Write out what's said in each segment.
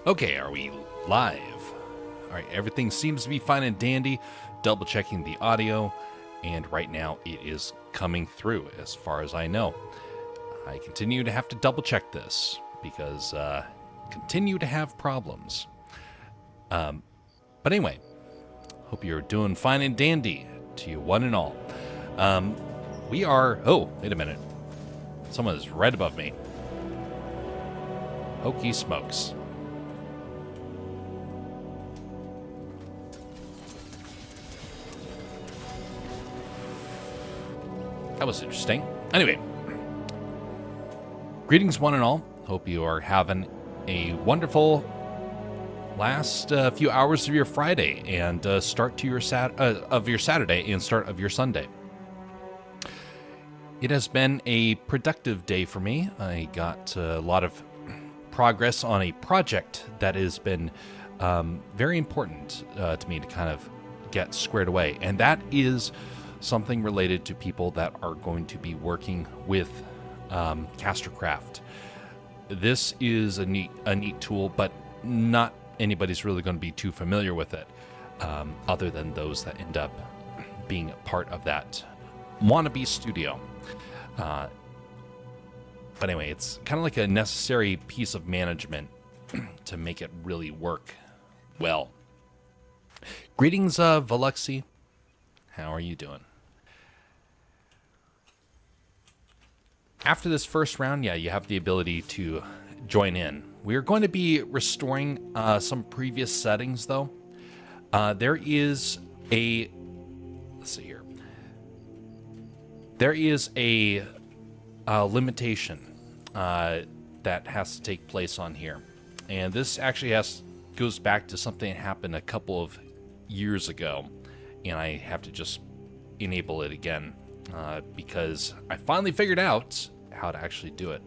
Okay, are we live? All right, everything seems to be fine and dandy. Double checking the audio, and right now it is coming through as far as I know. I continue to have to double check this because continue to have problems. But anyway, hope you're doing fine and dandy to you one and all. We are. Oh, wait a minute. Someone is right above me. Hokey smokes. That was interesting. Anyway, greetings one and all. Hope you are having a wonderful last few hours of your Friday and start to your Saturday and start of your Sunday. It has been a productive day for me. I got a lot of progress on a project that has been very important to me to kind of get squared away, and that is something related to people that are going to be working with Castercraft. This is a neat tool, but not anybody's really going to be too familiar with it, other than those that end up being a part of that wannabe studio. But anyway, it's kind of like a necessary piece of management to make it really work well. Greetings, Veluxy. How are you doing? After this first round, yeah, you have the ability to join in. We are going to be restoring some previous settings, though. There is a... Let's see here. There is a limitation that has to take place on here. And this actually goes back to something that happened a couple of years ago. And I have to just enable it again. Because I finally figured out how to actually do it.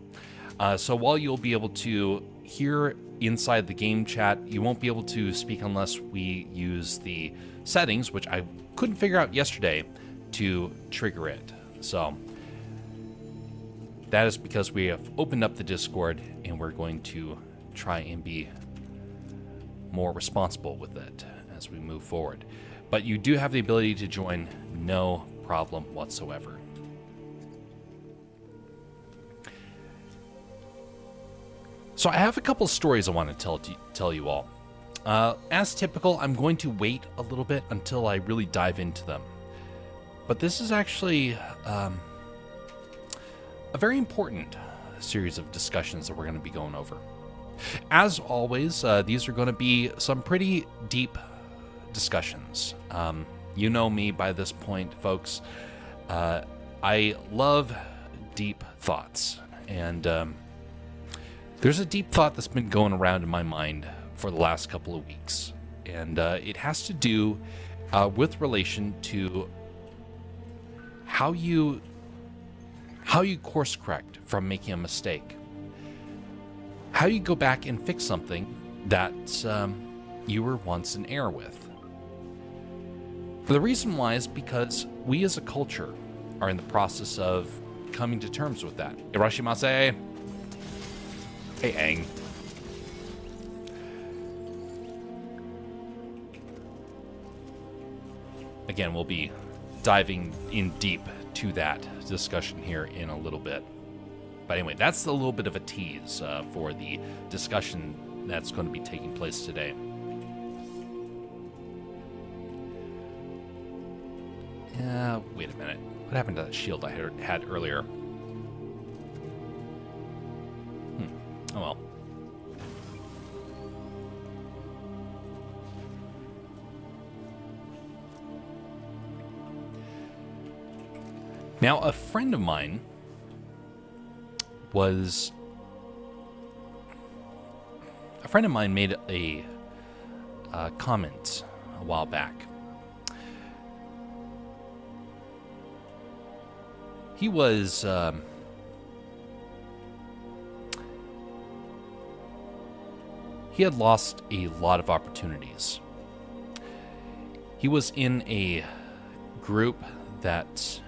So while you'll be able to hear inside the game chat, you won't be able to speak unless we use the settings, which I couldn't figure out yesterday, to trigger it. So that is because we have opened up the Discord and we're going to try and be more responsible with it as we move forward. But you do have the ability to join, no problem whatsoever. So I have a couple stories I want to tell you all. As typical, I'm going to wait a little bit until I really dive into them. But this is actually a very important series of discussions that we're going to be going over. As always, these are going to be some pretty deep discussions. You know me by this point, folks. I love deep thoughts. And there's a deep thought that's been going around in my mind for the last couple of weeks. And it has to do with relation to how you course correct from making a mistake. How you go back and fix something that you were once in error with. The reason why is because we as a culture are in the process of coming to terms with that. Irashimase. Hey, Aang. Again, we'll be diving in deep to that discussion here in a little bit. But anyway, that's a little bit of a tease for the discussion that's going to be taking place today. Wait a minute. What happened to that shield I had earlier? Oh well. Now, a friend of mine made a comment a while back. He was he had lost a lot of opportunities. He was in a group that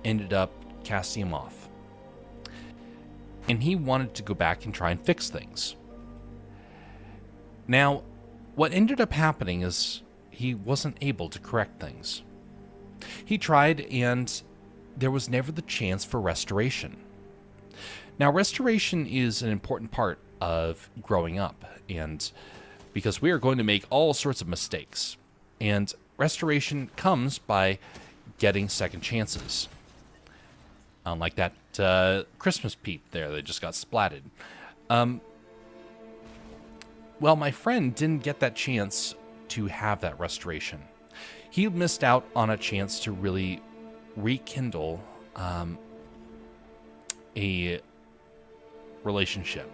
ended up casting him off. And he wanted to go back and try and fix things. Now, what ended up happening is he wasn't able to correct things. He tried, and there was never the chance for restoration. Now, restoration is an important part of growing up, and because we are going to make all sorts of mistakes, and restoration comes by getting second chances. Unlike that Christmas peep there that just got splatted. Well, my friend didn't get that chance to have that restoration. He missed out on a chance to really rekindle a relationship.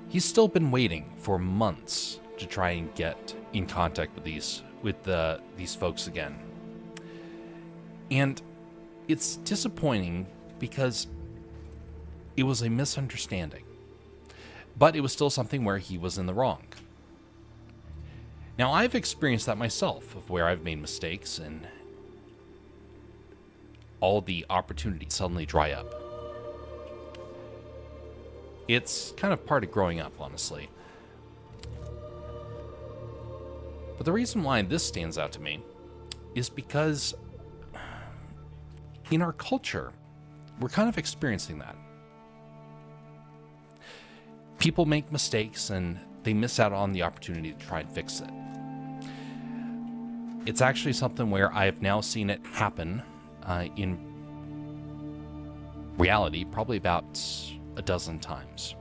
He's still been waiting for months to try and get in contact with these folks again. And it's disappointing because it was a misunderstanding. But it was still something where he was in the wrong. Now, I've experienced that myself, of where I've made mistakes and all the opportunities suddenly dry up. It's kind of part of growing up, honestly. But the reason why this stands out to me is because in our culture, we're kind of experiencing that. People make mistakes and they miss out on the opportunity to try and fix it. It's actually something where I've now seen it happen in reality probably about a dozen times.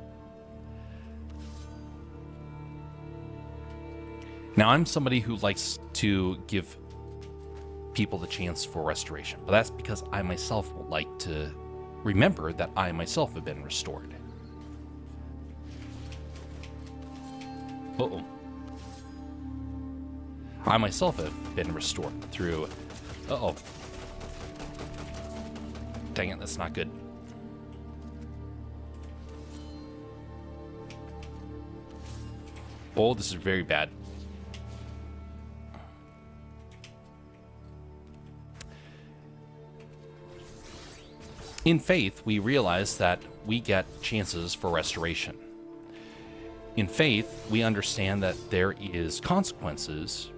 Now, I'm somebody who likes to give people the chance for restoration, but that's because I myself would like to remember that I myself have been restored. Uh-oh. I myself have been restored through... Uh-oh. Dang it, that's not good. Oh, this is very bad. In faith, we realize that we get chances for restoration. In faith, we understand that there is consequences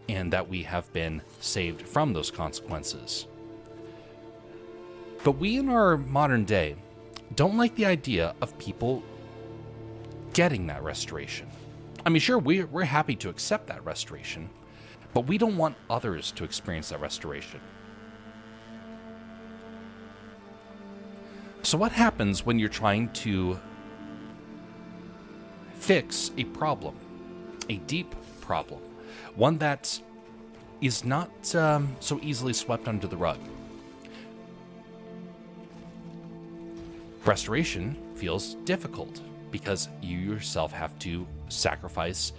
and that we have been saved from those consequences. But we in our modern day don't like the idea of people getting that restoration. I mean, sure, we're happy to accept that restoration, but we don't want others to experience that restoration. So what happens when you're trying to fix a problem, a deep problem, one that is not so easily swept under the rug? Restoration feels difficult because you yourself have to sacrifice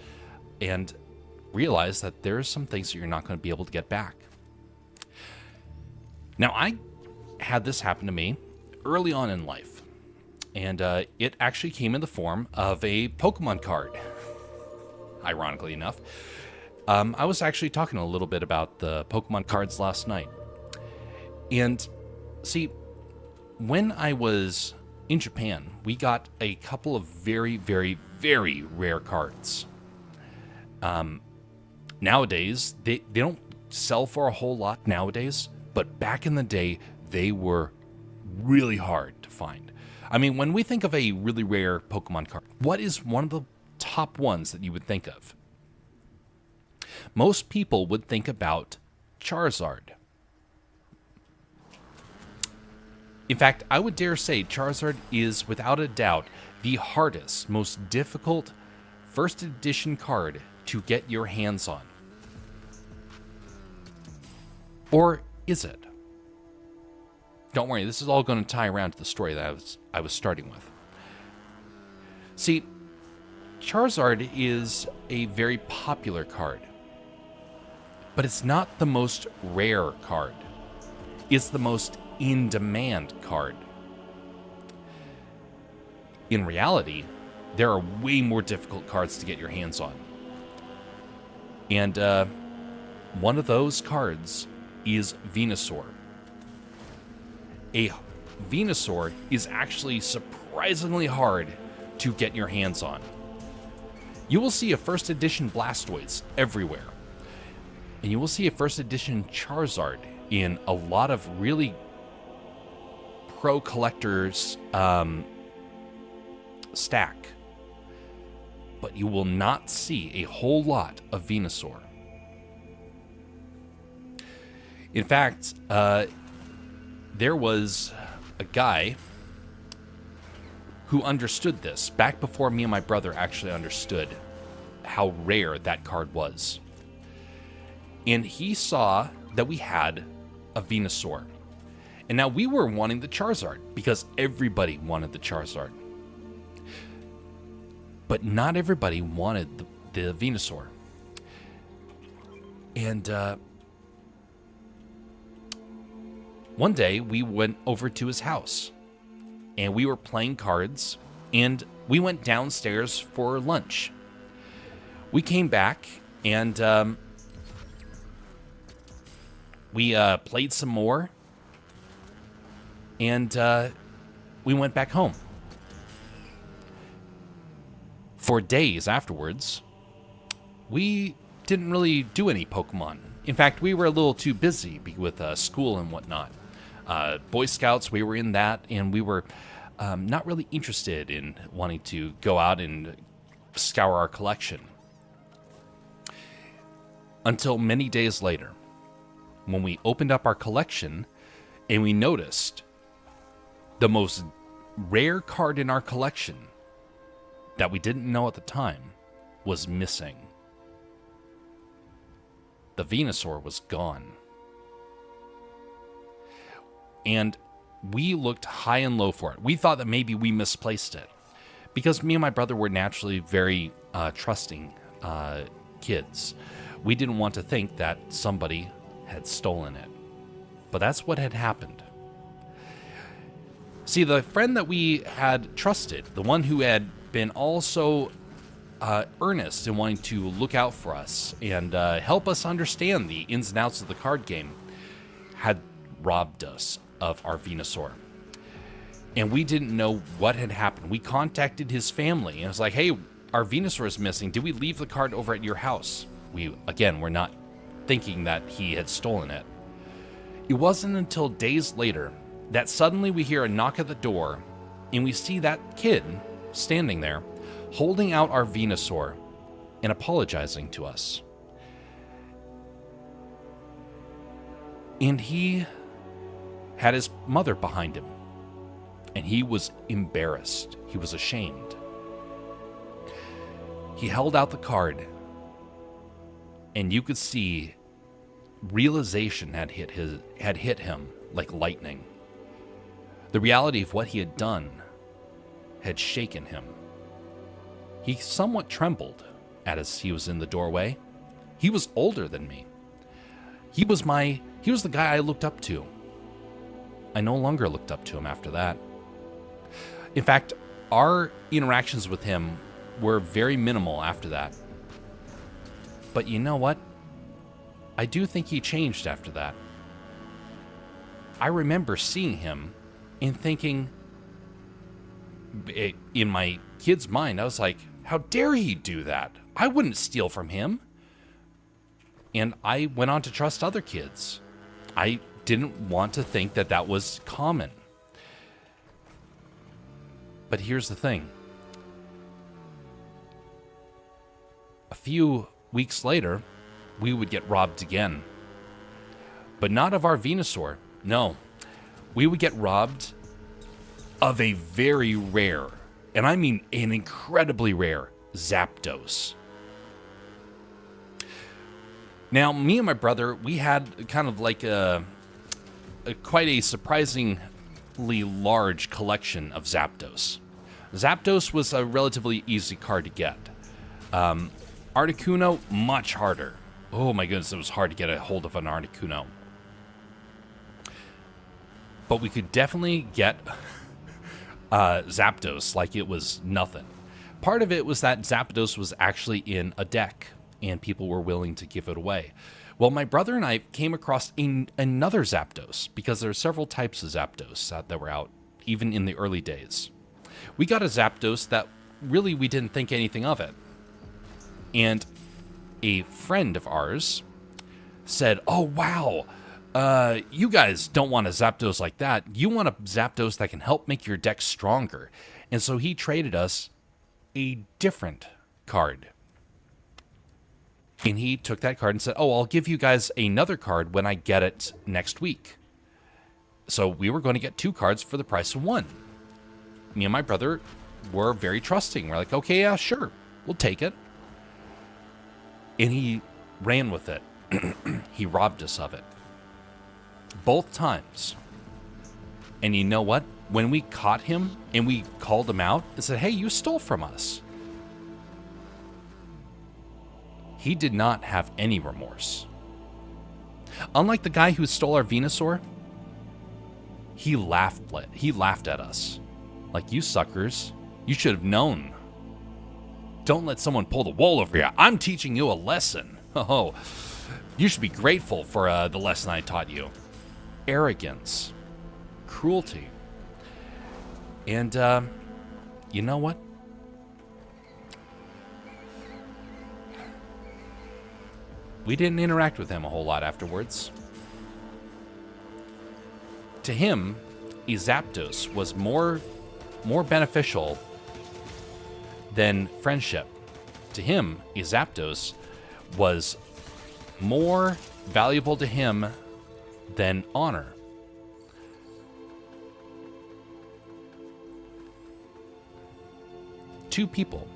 and realize that there are some things that you're not going to be able to get back. Now, I had this happen to me early on in life, and it actually came in the form of a Pokemon card, ironically enough. I was actually talking a little bit about the Pokemon cards last night. And see, when I was in Japan, we got a couple of very, very, very rare cards. Nowadays, they don't sell for a whole lot nowadays, but back in the day, they were really hard to find. I mean, when we think of a really rare Pokemon card, what is one of the top ones that you would think of? Most people would think about Charizard. In fact, I would dare say Charizard is, without a doubt, the hardest, most difficult first edition card to get your hands on. Or is it? Don't worry, this is all going to tie around to the story that I was starting with. See, Charizard is a very popular card, but it's not the most rare card. It's the most in-demand card. In reality, there are way more difficult cards to get your hands on. And one of those cards is Venusaur. A Venusaur is actually surprisingly hard to get your hands on. You will see a first edition Blastoise everywhere. And you will see a first edition Charizard in a lot of really pro collectors stack. But you will not see a whole lot of Venusaur. In fact, there was a guy who understood this back before me and my brother actually understood how rare that card was. And he saw that we had a Venusaur. And now we were wanting the Charizard because everybody wanted the Charizard. But not everybody wanted the Venusaur. And one day we went over to his house and we were playing cards and we went downstairs for lunch. We came back and we played some more and we went back home. For days afterwards, we didn't really do any Pokemon. In fact, we were a little too busy with school and whatnot. Boy Scouts, we were in that, and we were not really interested in wanting to go out and scour our collection. Until many days later, when we opened up our collection and we noticed the most rare card in our collection that we didn't know at the time was missing. The Venusaur was gone. And we looked high and low for it. We thought that maybe we misplaced it. Because me and my brother were naturally very trusting kids. We didn't want to think that somebody had stolen it. But that's what had happened. See, the friend that we had trusted, the one who had been also earnest in wanting to look out for us and help us understand the ins and outs of the card game, had robbed us of our Venusaur. And we didn't know what had happened. We contacted his family and it was like, hey, our Venusaur is missing. Did we leave the card over at your house? We, again, were not thinking that he had stolen it. It wasn't until days later that suddenly we hear a knock at the door and we see that kid standing there, holding out our Venusaur and apologizing to us. And he had his mother behind him. And he was embarrassed. He was ashamed. He held out the card, and you could see realization had hit him like lightning. The reality of what he had done had shaken him. He somewhat trembled as he was in the doorway. He was older than me. He was the guy I looked up to. I no longer looked up to him after that. In fact, our interactions with him were very minimal after that. But you know what? I do think he changed after that. I remember seeing him and thinking, in my kid's mind, I was like, how dare he do that? I wouldn't steal from him. And I went on to trust other kids. I didn't want to think that that was common. But here's the thing. A few weeks later, we would get robbed again. But not of our Venusaur. No. We would get robbed of a very rare, and I mean an incredibly rare, Zapdos. Now, me and my brother, we had kind of like quite a surprisingly large collection of Zapdos. Zapdos was a relatively easy card to get. Articuno, much harder. Oh my goodness, it was hard to get a hold of an Articuno. But we could definitely get Zapdos like it was nothing. Part of it was that Zapdos was actually in a deck, and people were willing to give it away. Well, my brother and I came across another Zapdos, because there are several types of Zapdos that were out, even in the early days. We got a Zapdos that really, we didn't think anything of it. And a friend of ours said, "Oh, wow, you guys don't want a Zapdos like that. You want a Zapdos that can help make your deck stronger." And so he traded us a different card. And he took that card and said, "Oh, I'll give you guys another card when I get it next week." So we were going to get 2 cards for the price of 1. Me and my brother were very trusting. We're like, "Okay, yeah, sure, we'll take it." And he ran with it. He robbed us of it. Both times. And you know what? When we caught him and we called him out and said, "Hey, you stole from us," he did not have any remorse. Unlike the guy who stole our Venusaur, he laughed at us. Like, "You suckers, you should have known. Don't let someone pull the wool over you. I'm teaching you a lesson. Oh, you should be grateful for the lesson I taught you." Arrogance, cruelty. And you know what? We didn't interact with him a whole lot afterwards. To him, a Zapdos was more beneficial than friendship. To him, a Zapdos was more valuable to him than honor. Two people.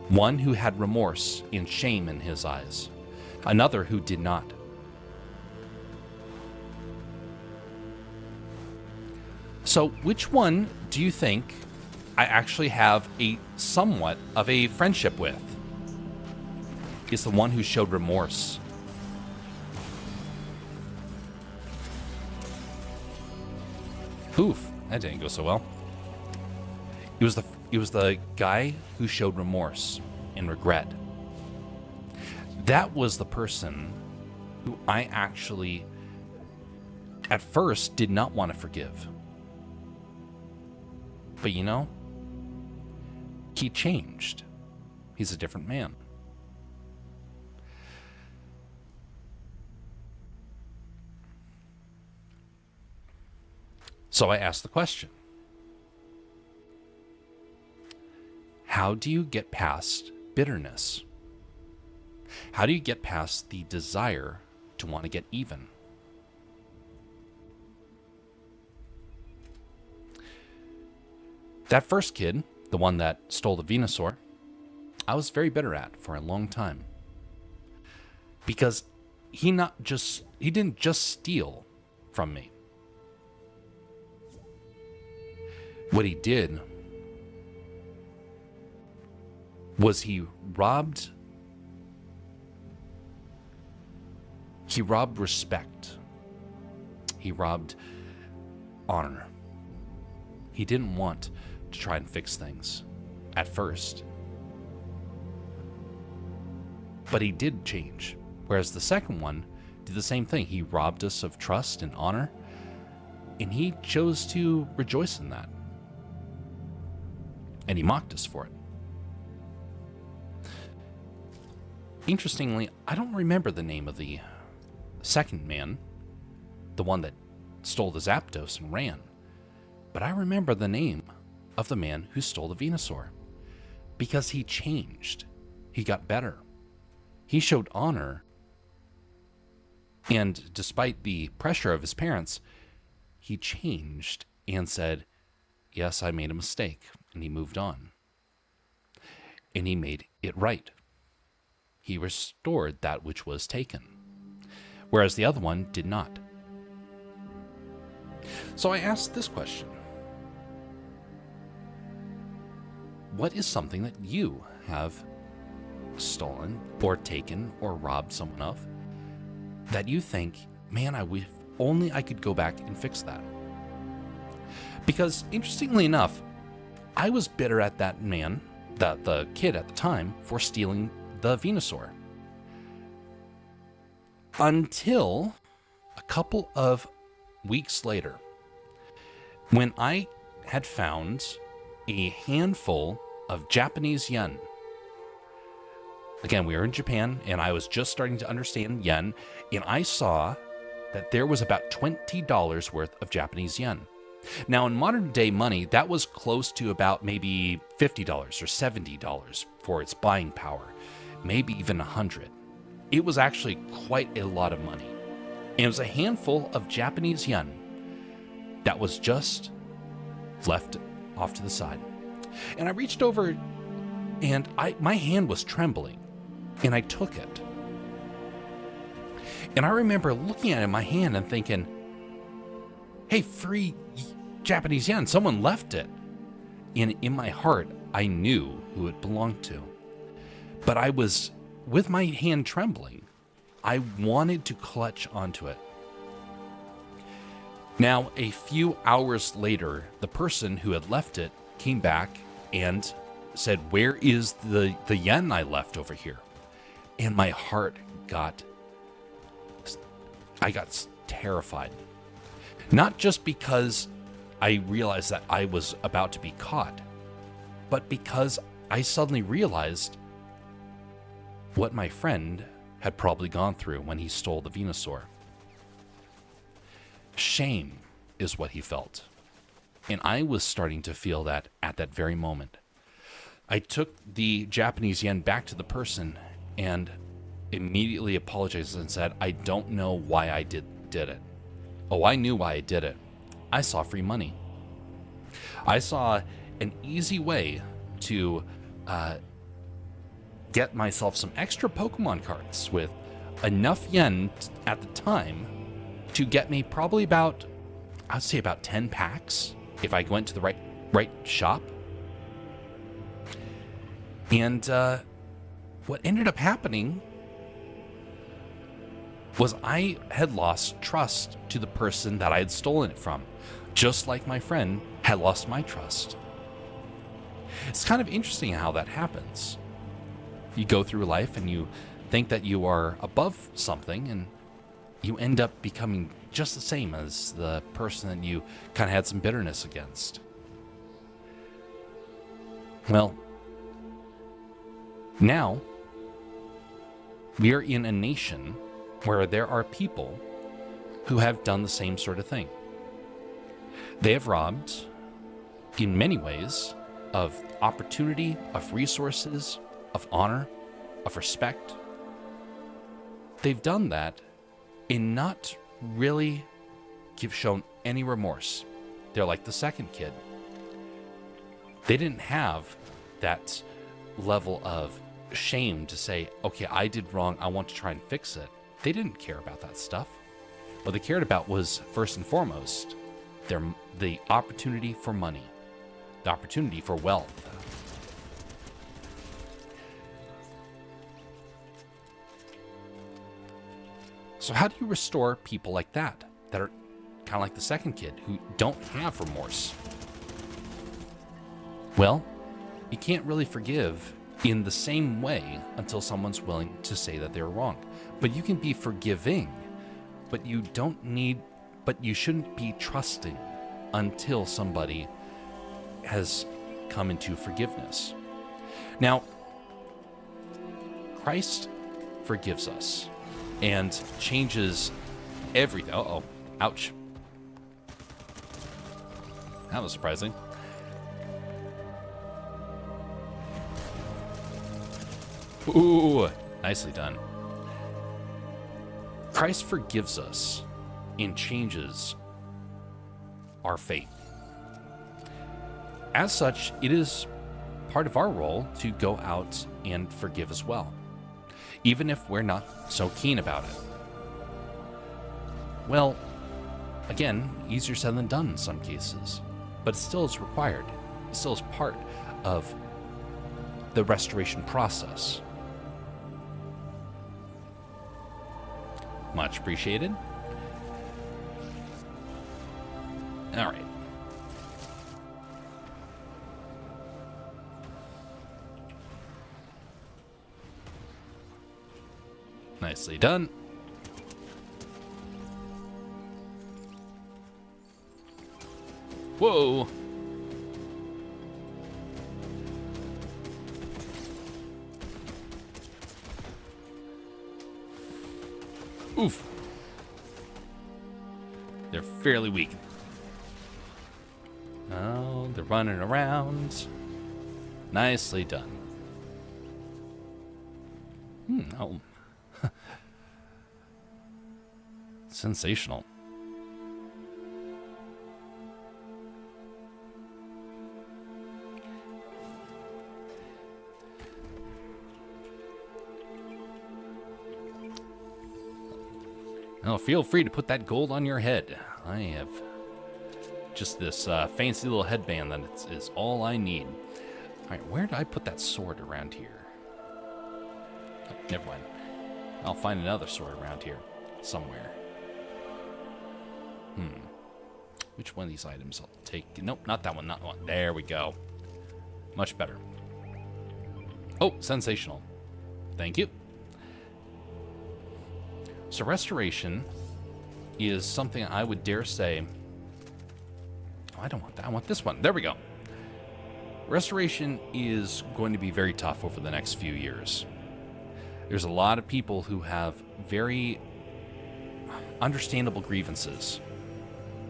One who had remorse and shame in his eyes. Another who did not. So which one do you think I actually have a somewhat of a friendship with? Is the one who showed remorse. Oof, that didn't go so well. It was the guy who showed remorse and regret. That was the person who I actually, at first, did not want to forgive. But you know, he changed. He's a different man. So I asked the question, how do you get past bitterness? How do you get past the desire to want to get even? That first kid, the one that stole the Venusaur, I was very bitter at for a long time. Because he didn't just steal from me. What he did was he robbed respect. He robbed honor. He didn't want to try and fix things at first. But he did change. Whereas the second one did the same thing. He robbed us of trust and honor, and he chose to rejoice in that. And he mocked us for it. Interestingly, I don't remember the name of the second man, the one that stole the Zapdos and ran. But I remember the name of the man who stole the Venusaur. Because he changed. He got better. He showed honor. And despite the pressure of his parents, he changed and said, "Yes, I made a mistake." And he moved on. And he made it right. He restored that which was taken. Whereas the other one did not. So I asked this question. What is something that you have stolen or taken or robbed someone of that you think, man, if only I could go back and fix that? Because interestingly enough, I was bitter at that man, the kid at the time, for stealing the Venusaur. Until a couple of weeks later, when I had found a handful of Japanese yen. Again, we were in Japan, and I was just starting to understand yen, and I saw that there was about $20 worth of Japanese yen. Now, in modern day money, that was close to about maybe $50 or $70 for its buying power, maybe even $100. It was actually quite a lot of money. And it was a handful of Japanese yen that was just left off to the side. And I reached over, and my hand was trembling, and I took it. And I remember looking at it in my hand and thinking, hey, free Japanese yen, someone left it. And in my heart, I knew who it belonged to. But I was, with my hand trembling, I wanted to clutch onto it. Now, a few hours later, the person who had left it came back and said, where is the yen I left over here? And my heart I got terrified. Not just because I realized that I was about to be caught, but because I suddenly realized what my friend had probably gone through when he stole the Venusaur. Shame is what he felt. And I was starting to feel that at that very moment. I took the Japanese yen back to the person and immediately apologized and said, I don't know why I did it. Oh, I knew why I did it. I saw free money. I saw an easy way to get myself some extra Pokemon cards with enough yen at the time to get me probably about, I'd say about 10 packs if I went to the right shop. And what ended up happening was I had lost trust to the person that I had stolen it from, just like my friend had lost my trust. It's kind of interesting how that happens. You go through life and you think that you are above something, and you end up becoming just the same as the person that you kind of had some bitterness against. Well, now we are in a nation where there are people who have done the same sort of thing. They have robbed, in many ways, of opportunity, of resources, of honor, of respect. They've done that and not really shown any remorse. They're like the second kid. They didn't have that level of shame to say, okay, I did wrong, I want to try and fix it. They didn't care about that stuff. What they cared about was, first and foremost, the opportunity for money, the opportunity for wealth. So how do you restore people like that are kind of like the second kid, who don't have remorse? Well, you can't really forgive in the same way until someone's willing to say that they're wrong. But you can be forgiving, but you shouldn't be trusting until somebody has come into forgiveness. Now, Christ forgives us and changes everything. Uh-oh. Ouch. That was surprising. Ooh, nicely done. Christ forgives us and changes our fate. As such, it is part of our role to go out and forgive as well, even if we're not so keen about it. Well, again, easier said than done in some cases, but it still is required. It still is part of the restoration process. Much appreciated. All right. Nicely done. Whoa. Oof. They're fairly weak. Oh, they're running around. Nicely done. Oh. Sensational. Now, feel free to put that gold on your head. I have just this fancy little headband that is all I need. All right, where did I put that sword around here? Oh, never mind. I'll find another sword around here somewhere. Which one of these items I'll take? Nope, not that one, not one. There we go. Much better. Oh, sensational. Thank you. So restoration is something I would dare say... Oh, I don't want that. I want this one. There we go. Restoration is going to be very tough over the next few years. There's a lot of people who have very understandable grievances.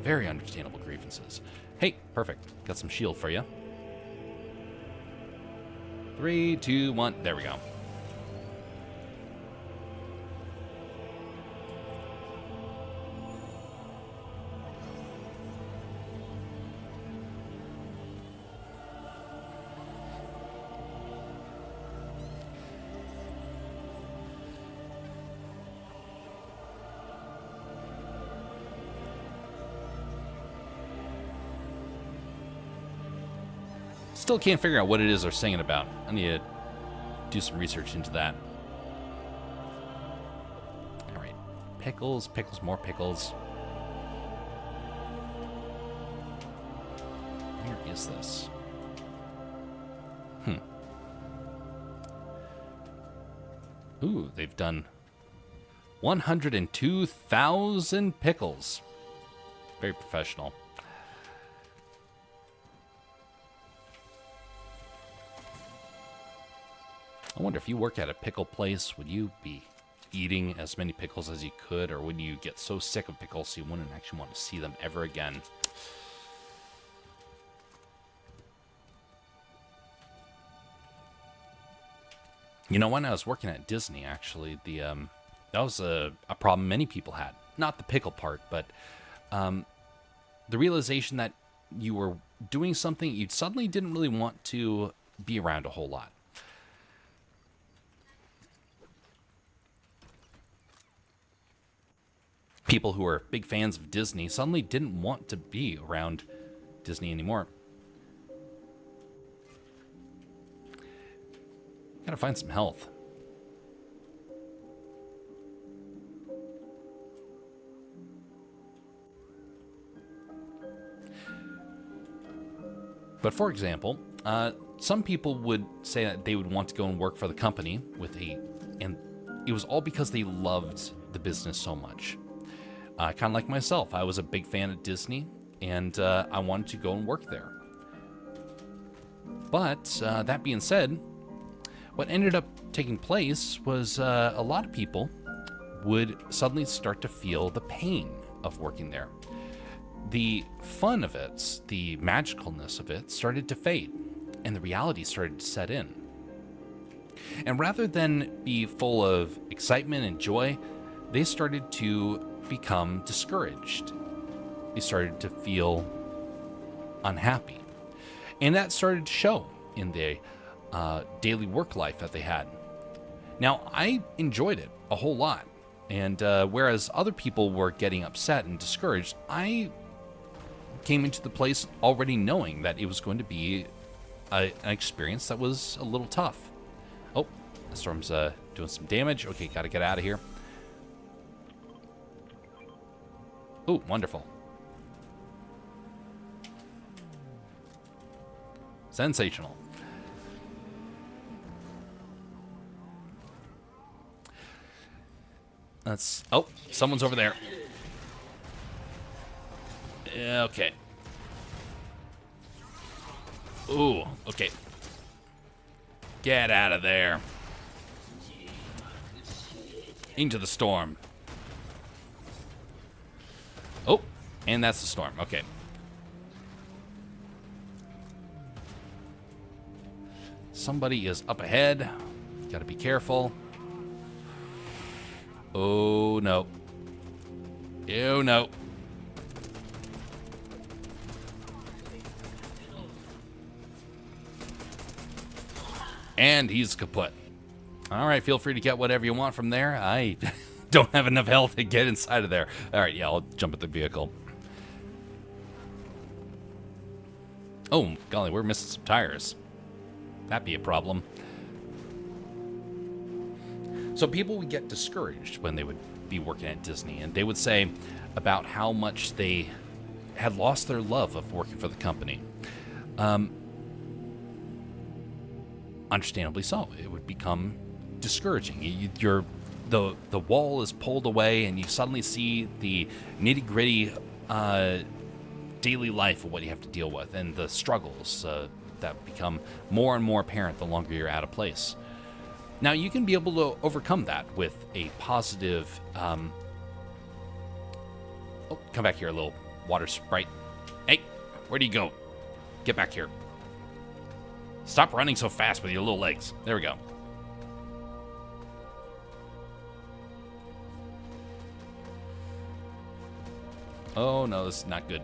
Very understandable grievances. Hey, perfect. Got some shield for you. 3, 2, 1. There we go. Still can't figure out what it is they're singing about. I need to do some research into that. All right. Pickles, pickles, more pickles. Where is this? Ooh, they've done 102,000 pickles. Very professional. I wonder if you work at a pickle place, would you be eating as many pickles as you could, or would you get so sick of pickles you wouldn't actually want to see them ever again? You know, when I was working at Disney, actually, that was a problem many people had. Not the pickle part, but the realization that you were doing something you suddenly didn't really want to be around a whole lot. People who were big fans of Disney suddenly didn't want to be around Disney anymore. Gotta find some health. But for example, some people would say that they would want to go and work for the company and it was all because they loved the business so much. Kind of like myself, I was a big fan of Disney, and I wanted to go and work there. But that being said, what ended up taking place was a lot of people would suddenly start to feel the pain of working there. The fun of it, the magicalness of it, started to fade, and the reality started to set in. And rather than be full of excitement and joy, they started to become discouraged. They started to feel unhappy. And that started to show in the daily work life that they had. Now, I enjoyed it a whole lot. And whereas other people were getting upset and discouraged, I came into the place already knowing that it was going to be an experience that was a little tough. Oh, the storm's doing some damage. Okay, gotta get out of here. Oh, wonderful. Sensational. That's... Oh, someone's over there. Okay. Ooh, okay. Get out of there. Into the storm. Oh, and that's the storm. Okay. Somebody is up ahead. Gotta be careful. Oh, no. Oh, no. And he's kaput. All right, feel free to get whatever you want from there. I don't have enough health to get inside of there. All right, yeah, I'll jump at the vehicle. Oh, golly, we're missing some tires. That'd be a problem. So people would get discouraged when they would be working at Disney, and they would say about how much they had lost their love of working for the company. Understandably so. It would become discouraging. The wall is pulled away, and you suddenly see the nitty-gritty daily life of what you have to deal with, and the struggles that become more and more apparent the longer you're out of place. Now, you can be able to overcome that with a positive... Oh, come back here, little water sprite. Hey, where do you go? Get back here. Stop running so fast with your little legs. There we go. Oh, no, this is not good.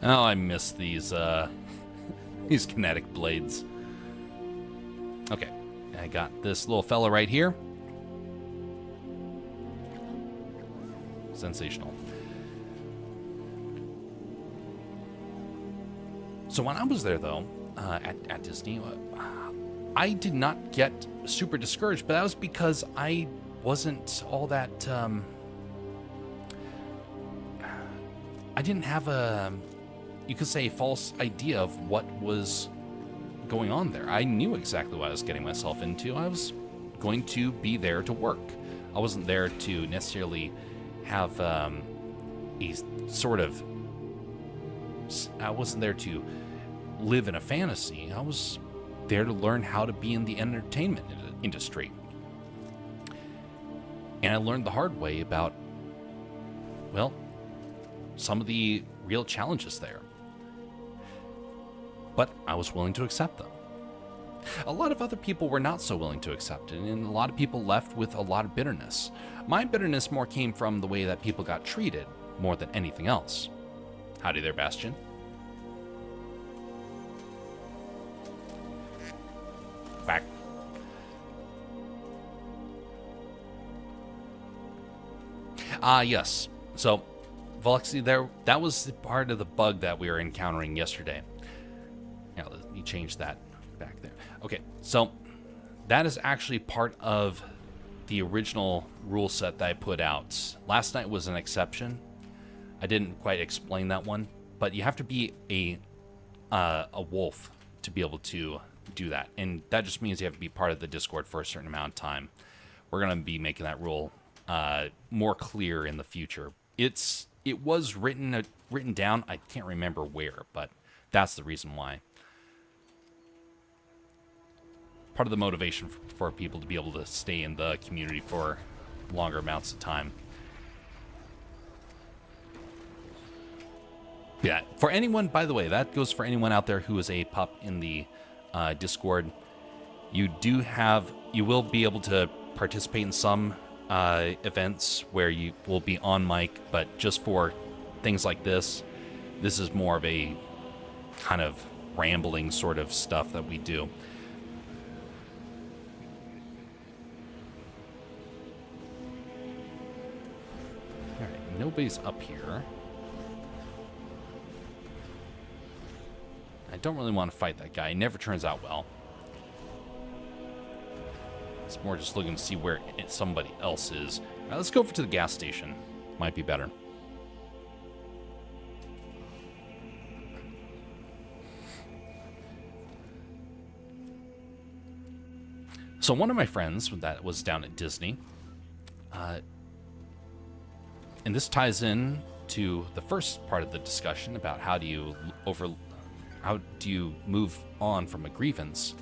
Oh, I miss these these kinetic blades. Okay, I got this little fella right here. Sensational. So when I was there, though, at Disney, I did not get super discouraged, but that was because I wasn't all that... I didn't have a... you could say, a false idea of what was going on there. I knew exactly what I was getting myself into. I was going to be there to work. I wasn't there to necessarily have a sort of... I wasn't there to live in a fantasy. I was there to learn how to be in the entertainment industry. And I learned the hard way about, well, some of the real challenges there. But I was willing to accept them. A lot of other people were not so willing to accept it, and a lot of people left with a lot of bitterness. My bitterness more came from the way that people got treated more than anything else. Howdy there, Bastion. Back. Yes. So, Veluxy, that was part of the bug that we were encountering yesterday. Now, let me change that back there. Okay, so that is actually part of the original rule set that I put out. Last night was an exception. I didn't quite explain that one, but you have to be a wolf to be able to do that, and that just means you have to be part of the Discord for a certain amount of time. We're going to be making that rule more clear in the future. It was written down. I can't remember where, but that's the reason why. Part of the motivation for people to be able to stay in the community for longer amounts of time. Yeah, for anyone, by the way, that goes for anyone out there who is a pup in the Discord. You will be able to participate in some events where you will be on mic, but just for things like this is more of a kind of rambling sort of stuff that we do. All right, nobody's up here. I don't really want to fight that guy. He never turns out well. It's more just looking to see where somebody else is. All right, let's go over to the gas station. Might be better. So one of my friends that was down at Disney And this ties in to the first part of the discussion about how do you move on from a grievance.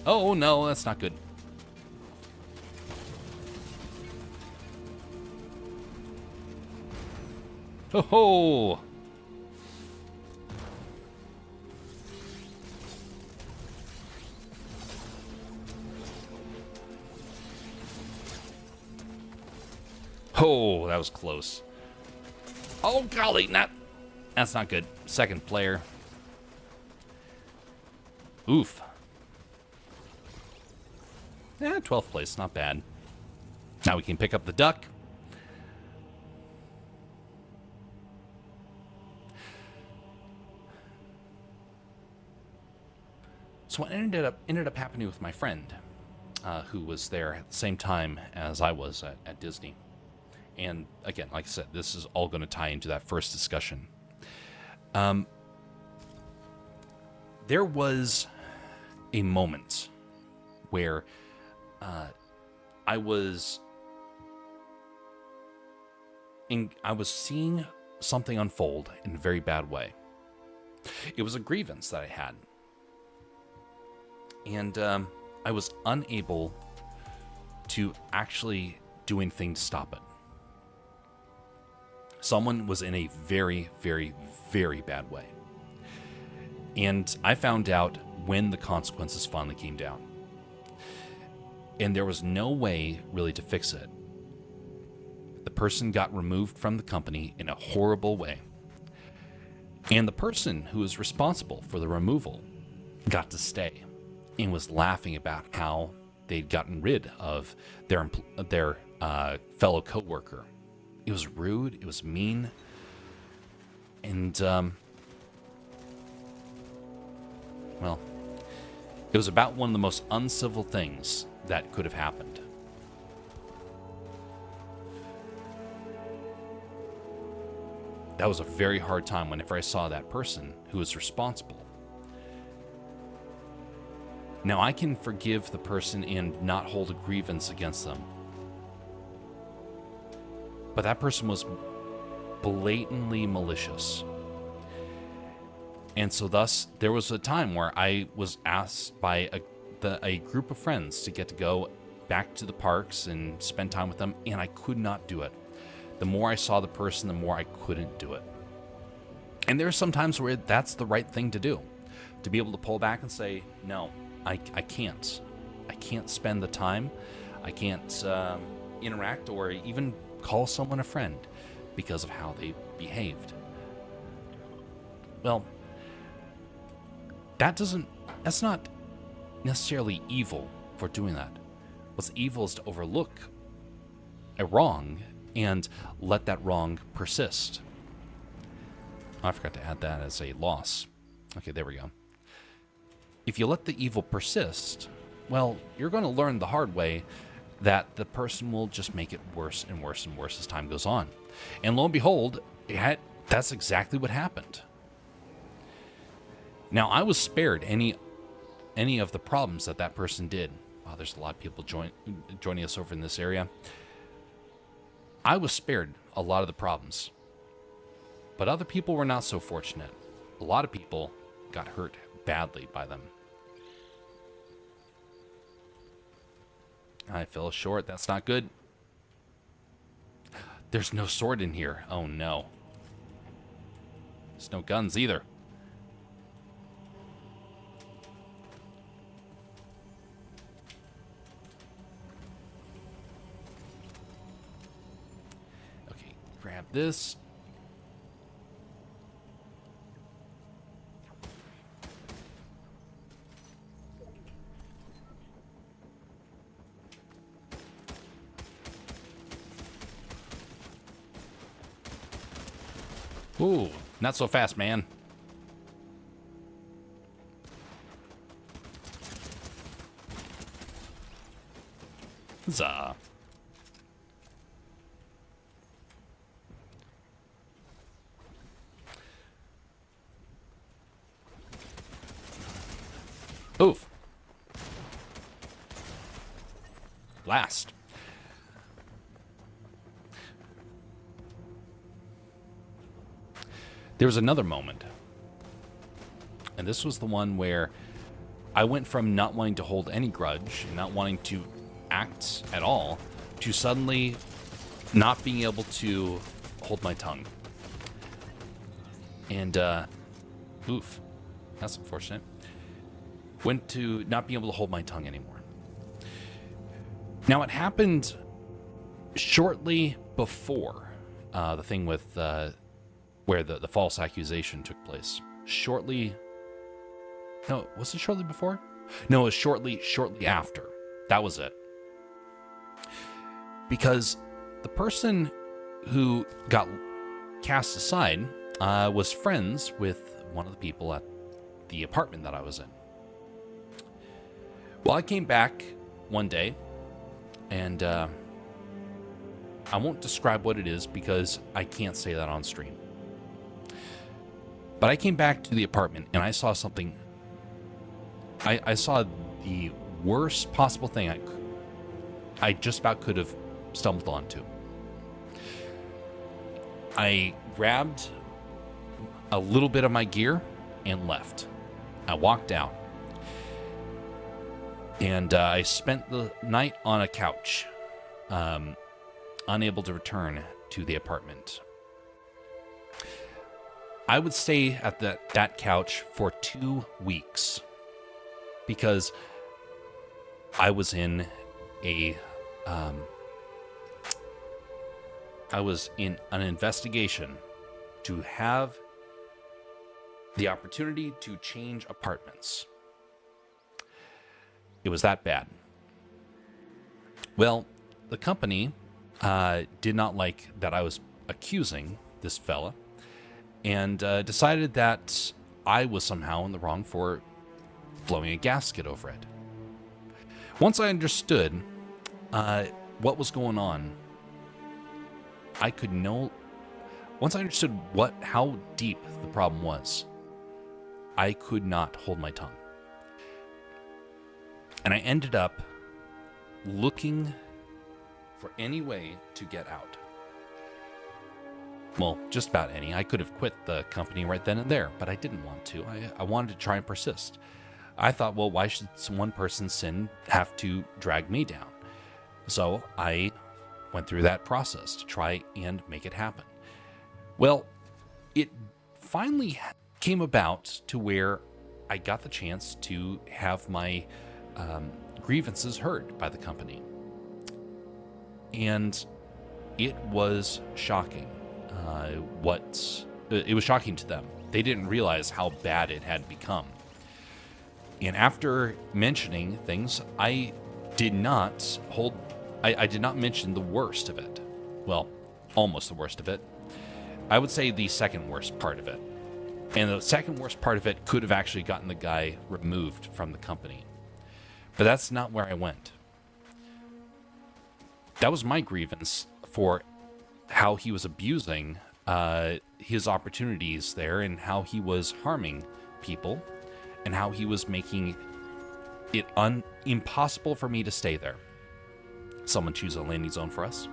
Oh no, that's not good. Ho ho! Oh, that was close. Oh golly, that's not good. Second player. Oof. 12th place, not bad. Now we can pick up the duck. So what ended up happening with my friend, who was there at the same time as I was at Disney. And again, like I said, this is all going to tie into that first discussion. There was a moment where I was seeing something unfold in a very bad way. It was a grievance that I had. And I was unable to actually do anything to stop it. Someone was in a very, very, very bad way. And I found out when the consequences finally came down. And there was no way really to fix it. The person got removed from the company in a horrible way. And the person who was responsible for the removal got to stay and was laughing about how they'd gotten rid of their fellow coworker. It was rude, it was mean, and, well, it was about one of the most uncivil things that could have happened. That was a very hard time whenever I saw that person who was responsible. Now, I can forgive the person and not hold a grievance against them. But that person was blatantly malicious. And so thus, there was a time where I was asked by a group of friends to get to go back to the parks and spend time with them, and I could not do it. The more I saw the person, the more I couldn't do it. And there are some times where that's the right thing to do. To be able to pull back and say, no, I can't. I can't spend the time. I can't interact or even call someone a friend because of how they behaved. Well, that's not necessarily evil for doing that. What's evil is to overlook a wrong and let that wrong persist. I forgot to add that as a loss. Okay, there we go. If you let the evil persist, well, you're going to learn the hard way that the person will just make it worse and worse and worse as time goes on. And lo and behold, that's exactly what happened. Now, I was spared any of the problems that person did. Wow, there's a lot of people joining us over in this area. I was spared a lot of the problems. But other people were not so fortunate. A lot of people got hurt badly by them. I fell short. That's not good. There's no sword in here. Oh no. There's no guns either. Okay, grab this. Ooh, not so fast, man. Huzzah. Oof. Last. There was another moment, and this was the one where I went from not wanting to hold any grudge and not wanting to act at all to suddenly not being able to hold my tongue. And, oof, that's unfortunate. Went to not being able to hold my tongue anymore. Now, it happened shortly before the thing with where the false accusation took place. No, was it shortly before? No, it was shortly after. That was it. Because the person who got cast aside was friends with one of the people at the apartment that I was in. Well, I came back one day, and I won't describe what it is because I can't say that on stream. But I came back to the apartment, and I saw something. I saw the worst possible thing I just about could have stumbled onto. I grabbed a little bit of my gear and left. I walked out. And I spent the night on a couch, unable to return to the apartment. I would stay at that couch for 2 weeks because I was in an investigation to have the opportunity to change apartments. It was that bad. Well, the company did not like that I was accusing this fella and decided that I was somehow in the wrong for blowing a gasket over it. Once I understood what was going on, once I understood how deep the problem was, I could not hold my tongue. And I ended up looking for any way to get out. Well, just about any. I could have quit the company right then and there, but I didn't want to. I wanted to try and persist. I thought, well, why should one person's sin have to drag me down? So I went through that process to try and make it happen. Well, it finally came about to where I got the chance to have my grievances heard by the company. And it was shocking. It was shocking to them. They didn't realize how bad it had become. And after mentioning things, I did not mention the worst of it. Well, almost the worst of it. I would say the second worst part of it. And the second worst part of it could have actually gotten the guy removed from the company. But that's not where I went. That was my grievance for how he was abusing his opportunities there and how he was harming people and how he was making it impossible for me to stay there. Someone choose a landing zone for us.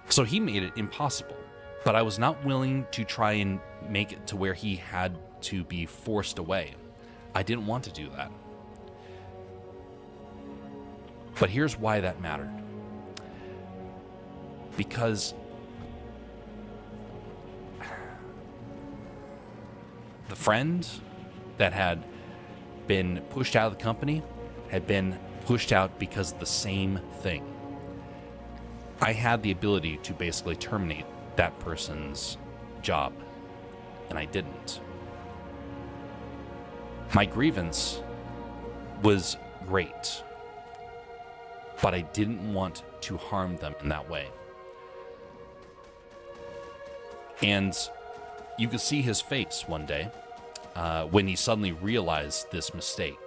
So he made it impossible, but I was not willing to try and make it to where he had to be forced away. I didn't want to do that. But here's why that mattered. Because the friend that had been pushed out of the company had been pushed out because of the same thing. I had the ability to basically terminate that person's job, and I didn't. My grievance was great, but I didn't want to harm them in that way. And you could see his face one day when he suddenly realized this mistake.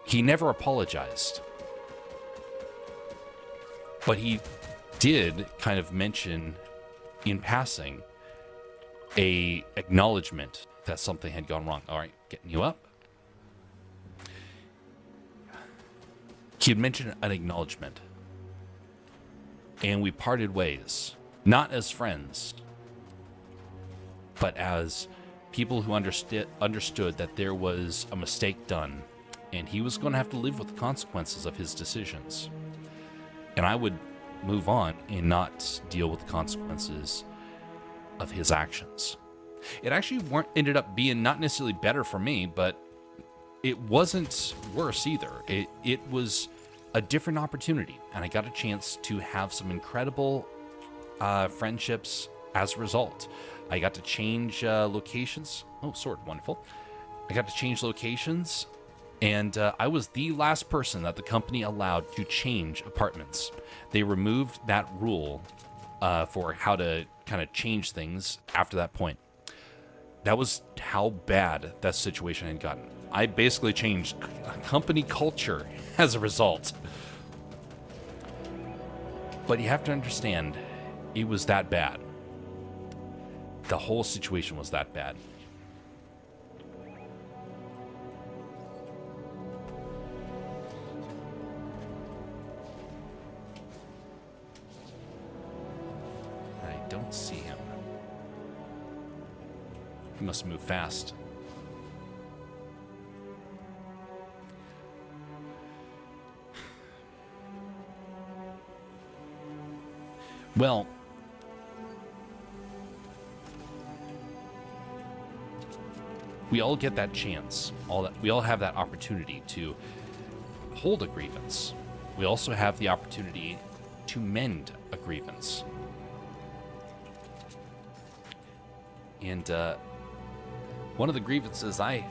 He never apologized, but he did kind of mention in passing a acknowledgement that something had gone wrong. All right, getting you up. He had mentioned an acknowledgement, and we parted ways. Not as friends, but as people who understood that there was a mistake done, and he was going to have to live with the consequences of his decisions. And I would move on and not deal with the consequences of his actions. It actually ended up being not necessarily better for me, but it wasn't worse either. It was a different opportunity, and I got a chance to have some incredible friendships as a result. I got to change locations. Oh, sword, wonderful. I got to change locations, and I was the last person that the company allowed to change apartments. They removed that rule for how to kind of change things after that point. That was how bad that situation had gotten. I basically changed company culture as a result. But you have to understand, it was that bad. The whole situation was that bad. I don't see him. He must move fast. Well, we all get that chance. We all have that opportunity to hold a grievance. We also have the opportunity to mend a grievance. And one of the grievances I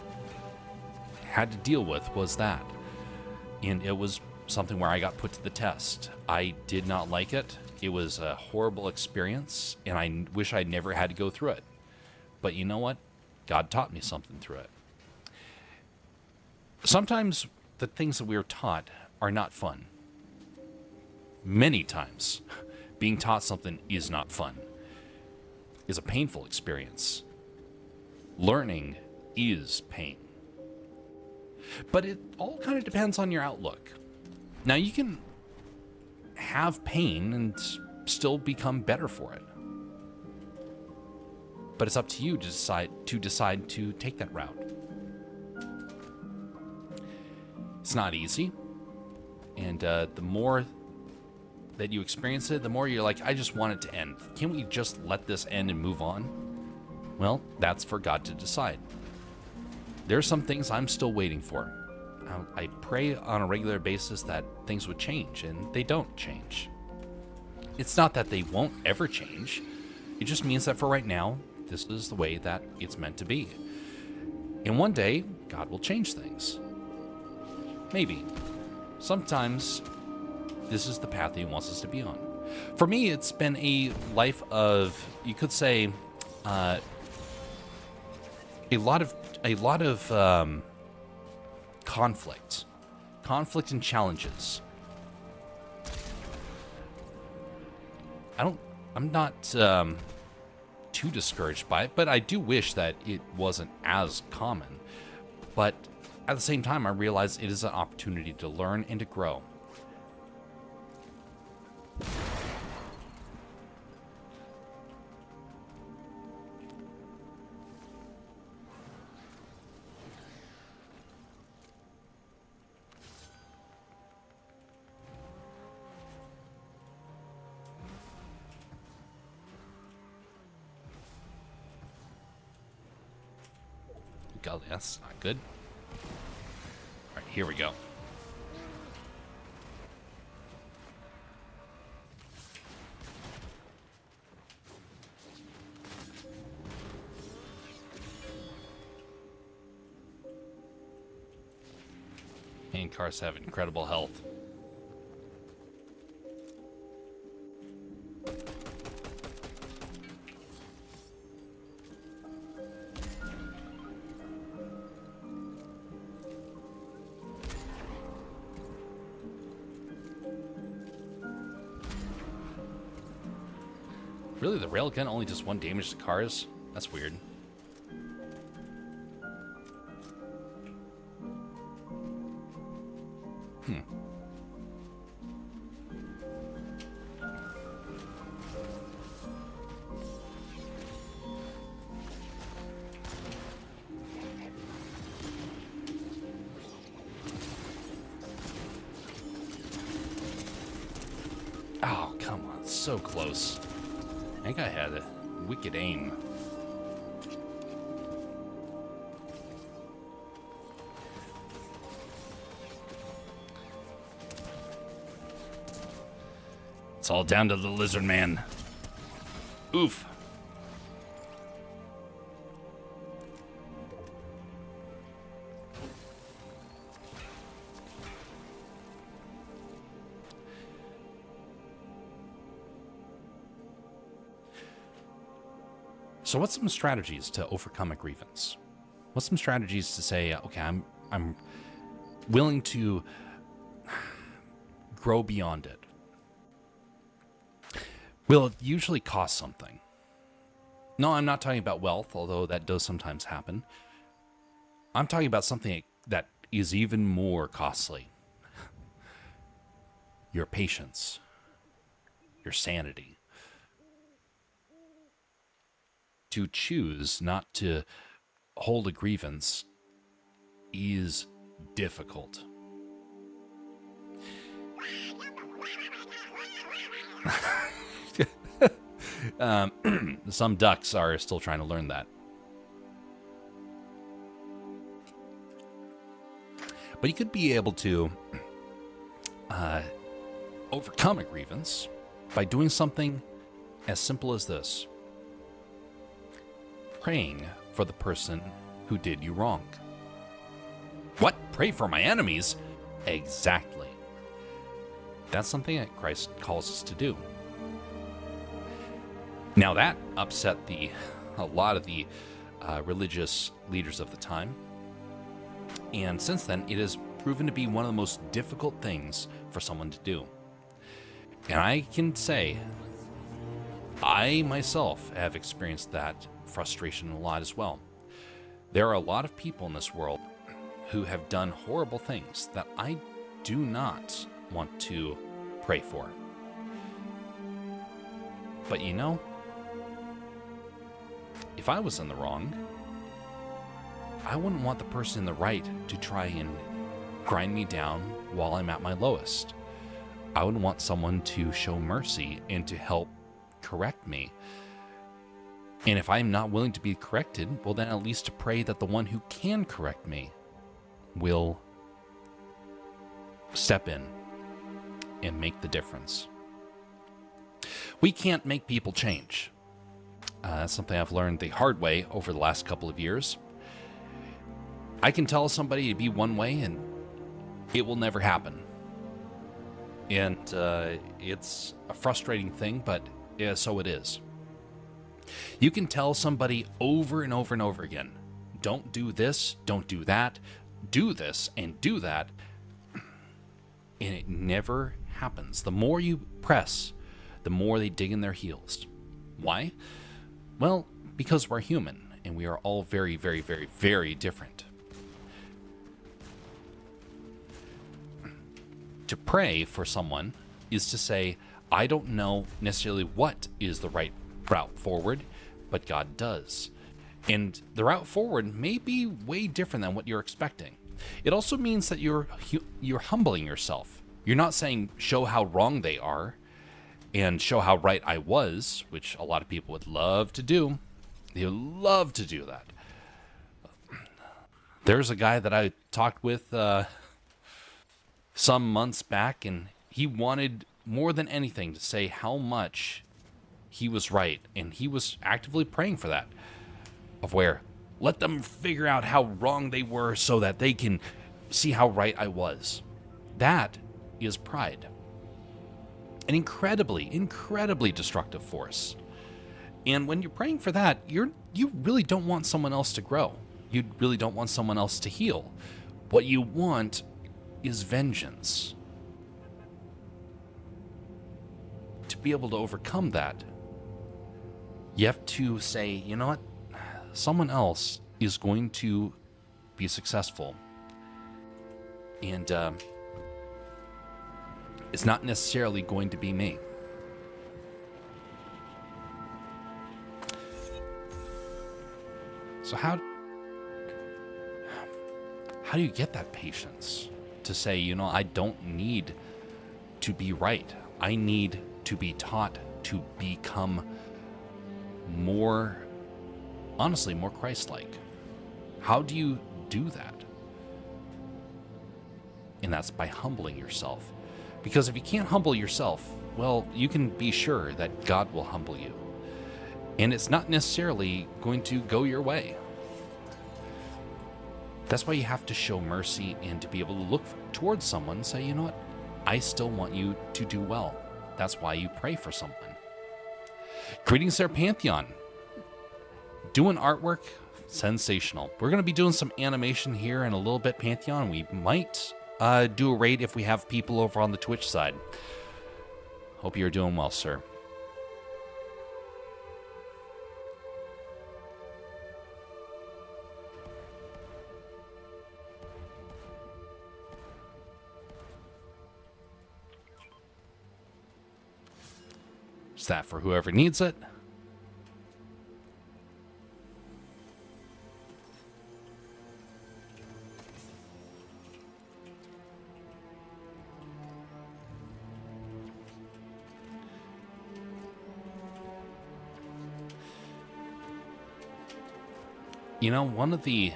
had to deal with was that. And it was something where I got put to the test. I did not like it. It was a horrible experience, and I wish I never had to go through it. But you know what? God taught me something through it. Sometimes the things that we are taught are not fun. Many times, being taught something is not fun. It's a painful experience. Learning is pain. But it all kind of depends on your outlook. Now, you can have pain and still become better for it. But it's up to you to decide to take that route. It's not easy. And the more that you experience it, the more you're like, I just want it to end. Can't we just let this end and move on? Well, that's for God to decide. There are some things I'm still waiting for. I pray on a regular basis that things would change, and they don't change. It's not that they won't ever change. It just means that for right now, this is the way that it's meant to be. And one day, God will change things. Maybe. Sometimes, this is the path He wants us to be on. For me, it's been a life of, you could say, a lot of conflict and challenges. I'm not too discouraged by it, but I do wish that it wasn't as common. But at the same time, I realize it is an opportunity to learn and to grow. Golly, that's not good. All right, here we go. And cars have incredible health. Really, the railgun only does 1 damage to cars? That's weird. So close. I think I had a wicked aim. It's all down to the lizard man. Oof. So what's some strategies to overcome a grievance? What's some strategies to say, okay, I'm willing to grow beyond it? Will it usually cost something? No, I'm not talking about wealth, although that does sometimes happen. I'm talking about something that is even more costly. Your patience, your sanity. To choose not to hold a grievance is difficult. Some ducks are still trying to learn that. But you could be able to overcome a grievance by doing something as simple as this. Praying for the person who did you wrong. What? Pray for my enemies? Exactly. That's something that Christ calls us to do. Now that upset a lot of the religious leaders of the time. And since then, it has proven to be one of the most difficult things for someone to do. And I can say, I myself have experienced that frustration a lot as well. There are a lot of people in this world who have done horrible things that I do not want to pray for. But you know, if I was in the wrong, I wouldn't want the person in the right to try and grind me down while I'm at my lowest. I would want someone to show mercy and to help correct me. And if I'm not willing to be corrected, well, then at least to pray that the one who can correct me will step in and make the difference. We can't make people change. That's something I've learned the hard way over the last couple of years. I can tell somebody to be one way and it will never happen. And it's a frustrating thing, but so it is. You can tell somebody over and over and over again, don't do this, don't do that, do this and do that, and it never happens. The more you press, the more they dig in their heels. Why? Well, because we're human, and we are all very, very, very, very different. To pray for someone is to say, I don't know necessarily what is the right route forward, but God does. And the route forward may be way different than what you're expecting. It also means that you're humbling yourself. You're not saying, show how wrong they are and show how right I was, which a lot of people would love to do. They would love to do that. There's a guy that I talked with some months back, and he wanted more than anything to say how much he was right, and he was actively praying for that. Of where, let them figure out how wrong they were so that they can see how right I was. That is pride. An incredibly, incredibly destructive force. And when you're praying for that, you really don't want someone else to grow. You really don't want someone else to heal. What you want is vengeance. To be able to overcome that, you have to say, you know what? Someone else is going to be successful. And it's not necessarily going to be me. So how do you get that patience to say, you know, I don't need to be right. I need to be taught to become more, honestly, more Christ-like. How do you do that? And that's by humbling yourself. Because if you can't humble yourself, well, you can be sure that God will humble you. And it's not necessarily going to go your way. That's why you have to show mercy and to be able to look towards someone and say, you know what? I still want you to do well. That's why you pray for someone. Greetings there, Pantheon. Doing artwork, sensational. We're going to be doing some animation here in a little bit, Pantheon. We might do a raid if we have people over on the Twitch side. Hope you're doing well, sir. Is that for whoever needs it? You know, one of the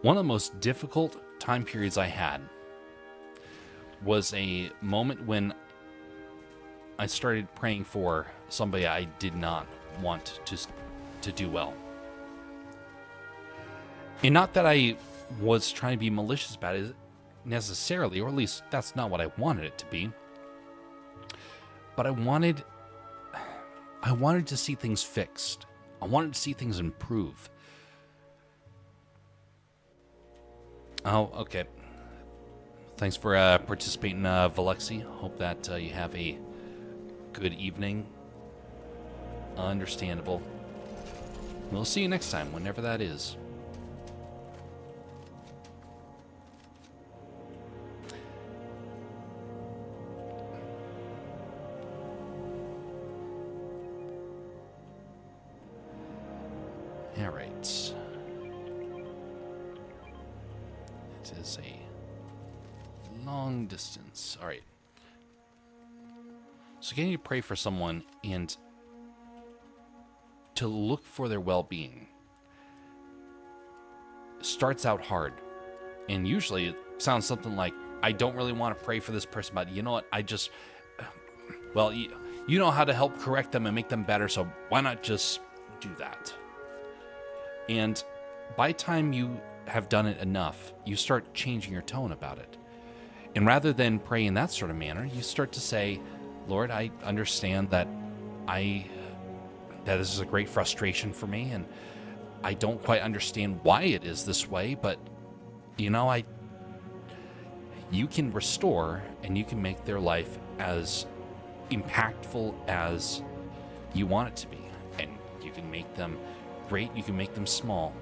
most difficult time periods I had was a moment when I started praying for somebody I did not want to do well. And not that I was trying to be malicious about it necessarily, or at least that's not what I wanted it to be. But I wanted to see things fixed. I wanted to see things improve. Oh, okay. Thanks for participating, Valexi. Hope that you have a good evening. Understandable. We'll see you next time, whenever that is. All right. It is a long distance. All right. So getting to pray for someone and to look for their well-being starts out hard. And usually it sounds something like, I don't really want to pray for this person, but you know what? Well, you know how to help correct them and make them better, so why not just do that? And by the time you have done it enough, you start changing your tone about it. And rather than pray in that sort of manner, you start to say, Lord, I understand that this is a great frustration for me, and I don't quite understand why it is this way, but you know, you can restore and you can make their life as impactful as you want it to be. And you can make them great, you can make them small.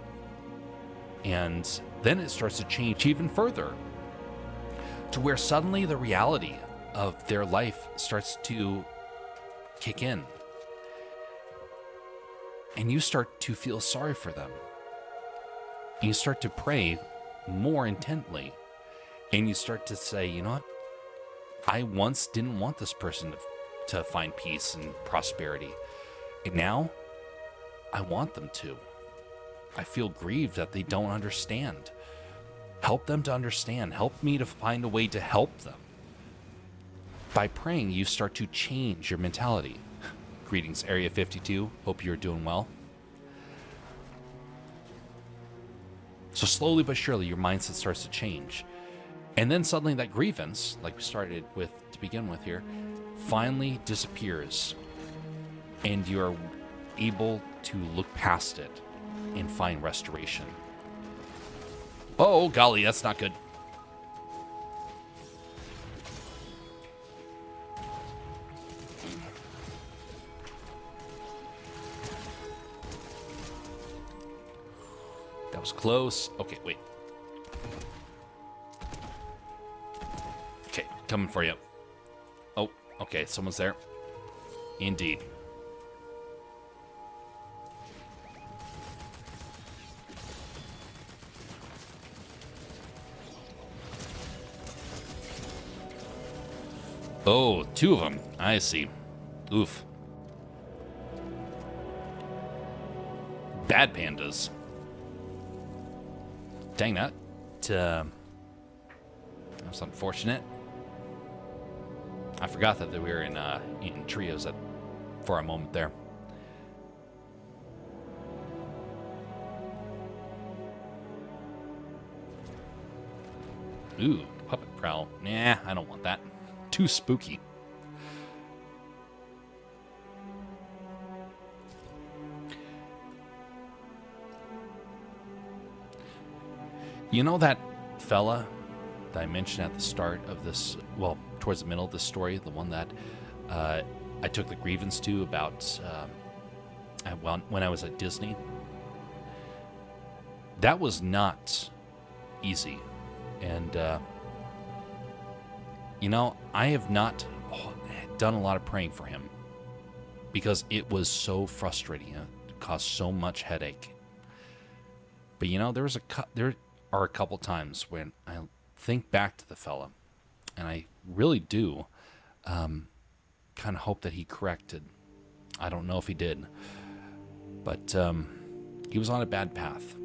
And then it starts to change even further to where suddenly the reality of their life starts to kick in. And you start to feel sorry for them. And you start to pray more intently. And you start to say, you know what? I once didn't want this person to find peace and prosperity. And now I want them to. I feel grieved that they don't understand. Help them to understand. Help me to find a way to help them. By praying, you start to change your mentality. Greetings, Area 52. Hope you're doing well. So slowly but surely, your mindset starts to change. And then suddenly that grievance, like we started with to begin with here, finally disappears. And you're able to look past it and find restoration. Oh, golly, that's not good. That was close. Okay, wait. Okay, coming for you. Oh, okay, someone's there. Indeed. Oh, two of them. I see. Oof. Bad pandas. Dang that. That's unfortunate. I forgot that we were in trios for a moment there. Ooh, puppet prowl. Nah, I don't want that. Too spooky. You know that fella that I mentioned at the start of this, well, towards the middle of the story, the one that I took the grievance to about when I was at Disney? That was not easy. And, you know, I have not done a lot of praying for him because it was so frustrating. It caused so much headache. But, you know, there are a couple times when I think back to the fella, and I really do kind of hope that he corrected. I don't know if he did, but he was on a bad path.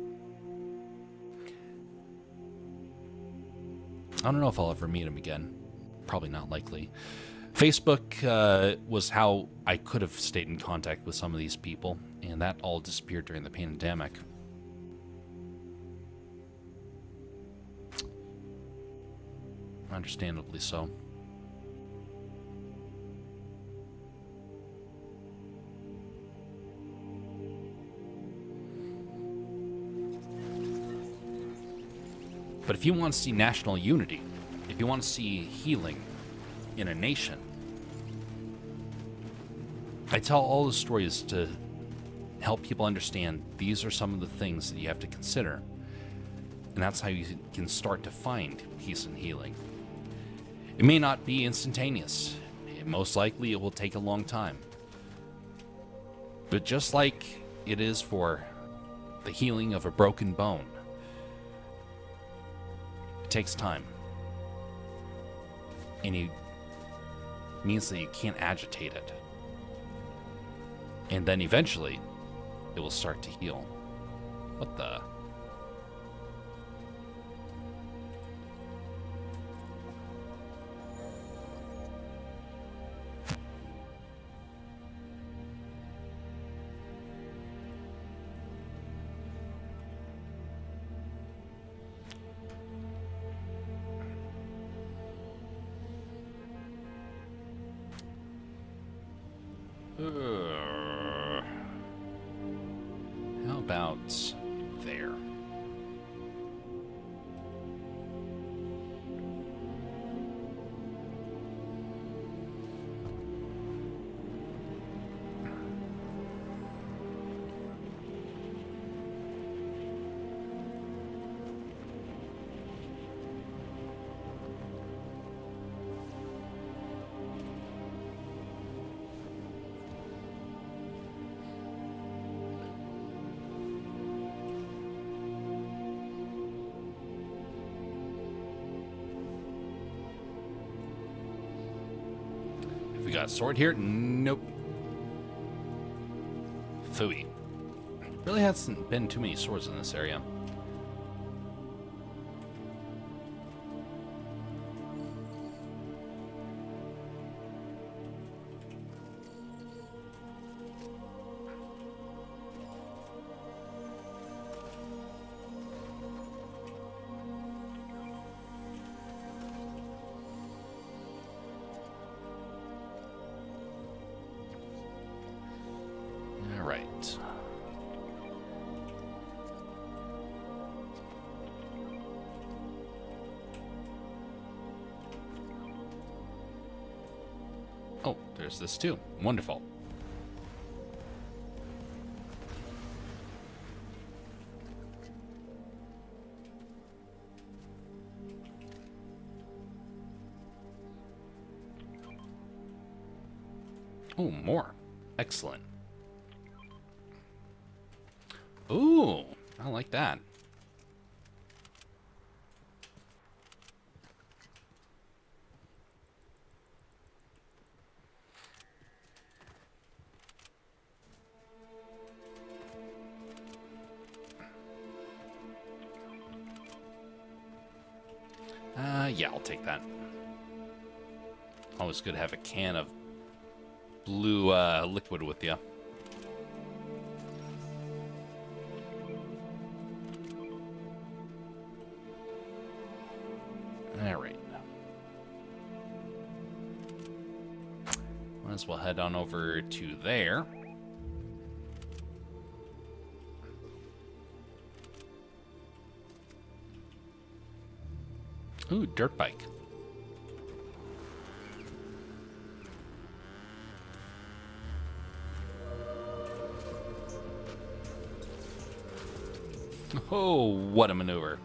I don't know if I'll ever meet him again. Probably not likely. Facebook was how I could have stayed in contact with some of these people, and that all disappeared during the pandemic. Understandably so. But if you want to see national unity, if you want to see healing in a nation, I tell all the stories to help people understand these are some of the things that you have to consider. And that's how you can start to find peace and healing. It may not be instantaneous. Most likely it will take a long time. But just like it is for the healing of a broken bone, it takes time. And it means that you can't agitate it. And then eventually, it will start to heal. What the? How about there? We got a sword here? Nope. Phooey. Really hasn't been too many swords in this area. Right. Oh, there's this too. Wonderful. Oh, more. Excellent. Ooh, I like that. Yeah, I'll take that. Always good to have a can of blue liquid with you. All right. Might as well head on over to there. Ooh, dirt bike. Oh, what a maneuver.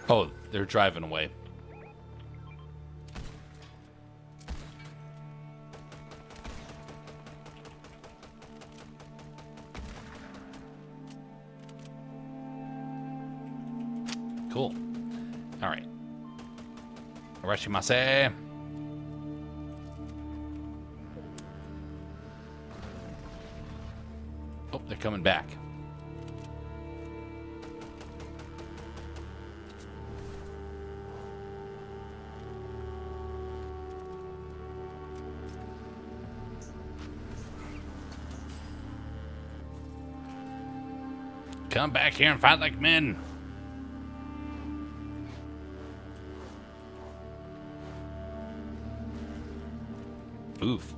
Oh, they're driving away. Cool. All right. Arashimase. Oh, they're coming back. Come back here and fight like men. Oof.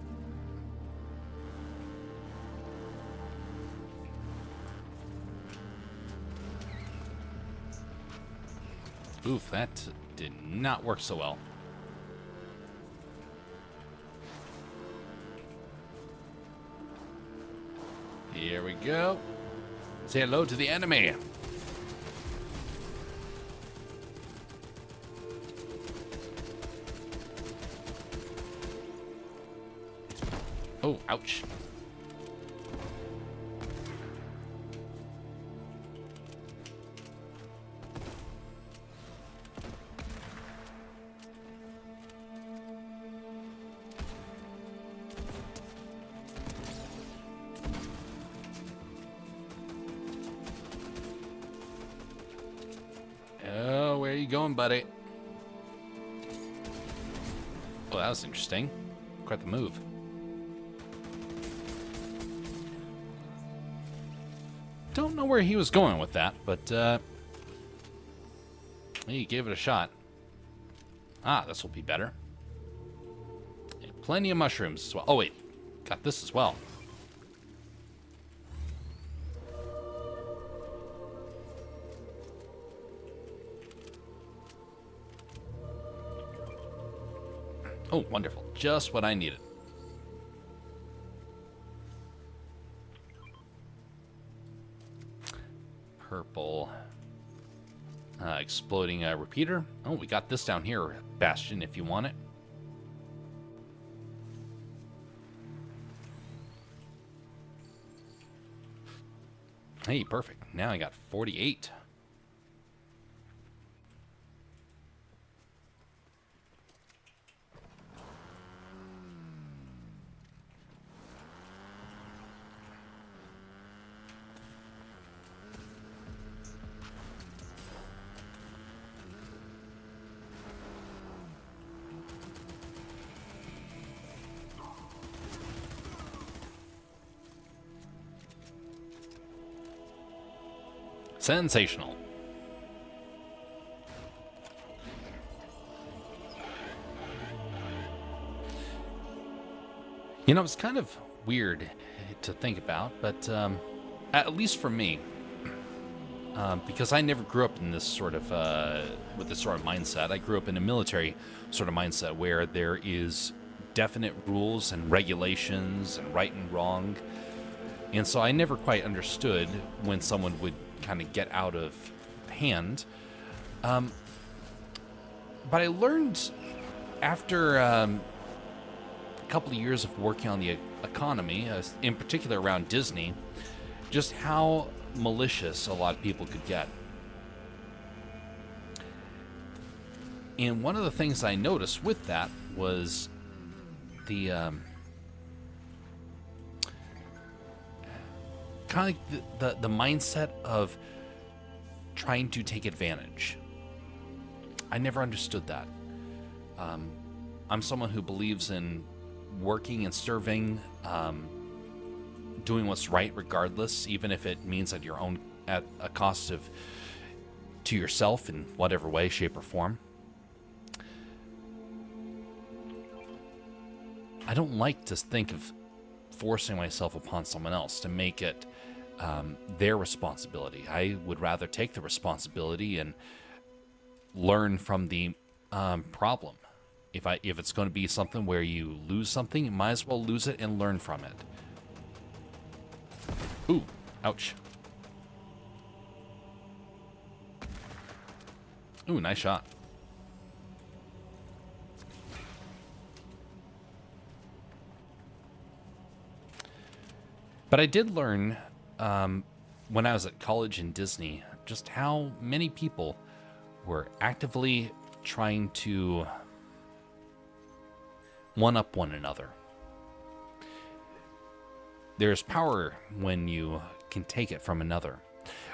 Oof, that did not work so well. Here we go. Say hello to the enemy. Oh, ouch. Oh, where are you going, buddy? Oh, that was interesting. Quite the move. Don't know where he was going with that, but he gave it a shot. Ah, this will be better. And plenty of mushrooms as well. Oh, wait. Got this as well. Oh, wonderful. Just what I needed. Purple. Exploding repeater. Oh, we got this down here, Bastion, if you want it. Hey, perfect. Now I got 48. Sensational. You know, it's kind of weird to think about, but at least for me, because I never grew up in this sort of with this sort of mindset. I grew up in a military sort of mindset where there is definite rules and regulations and right and wrong, and so I never quite understood when someone would kind of get out of hand. But I learned after a couple of years of working on the economy, in particular around Disney, just how malicious a lot of people could get. And one of the things I noticed with that was the kind of the mindset of trying to take advantage. I never understood that. I'm someone who believes in working and serving, doing what's right regardless, even if it means at your own, at a cost of to yourself in whatever way, shape, or form. I don't like to think of forcing myself upon someone else to make it their responsibility. I would rather take the responsibility and learn from the problem. If it's going to be something where you lose something, you might as well lose it and learn from it. Ooh, ouch. Ooh, nice shot. But I did learn when I was at college in Disney just how many people were actively trying to one-up one another. There's power when you can take it from another,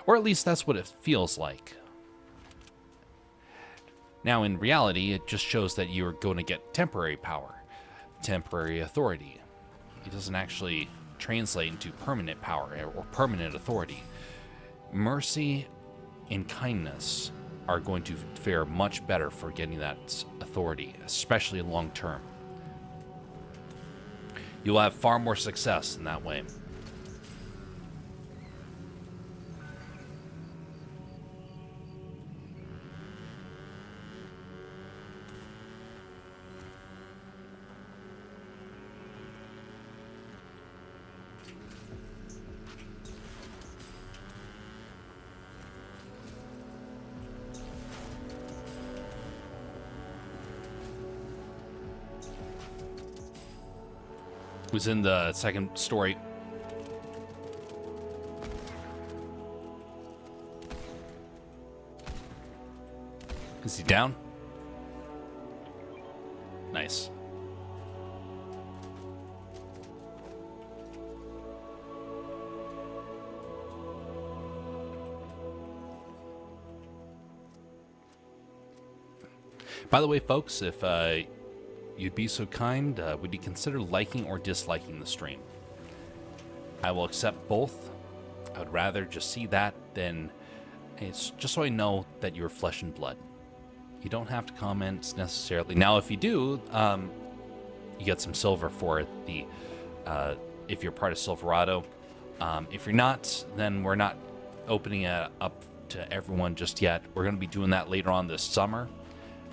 or at least that's what it feels like. Now, in reality, it just shows that you're going to get temporary power, temporary authority. It doesn't actually translate into permanent power or permanent authority. Mercy and kindness are going to fare much better for getting that authority, especially long term. You'll have far more success in that way. Who's in the second story? Is he down? Nice. By the way, folks, if you'd be so kind, would you consider liking or disliking the stream? I will accept both. I would rather just see that than it's just so I know that you're flesh and blood. You don't have to comment necessarily. Now, if you do, you get some silver for it. If you're part of Silverado. If you're not, then we're not opening it up to everyone just yet. We're going to be doing that later on this summer.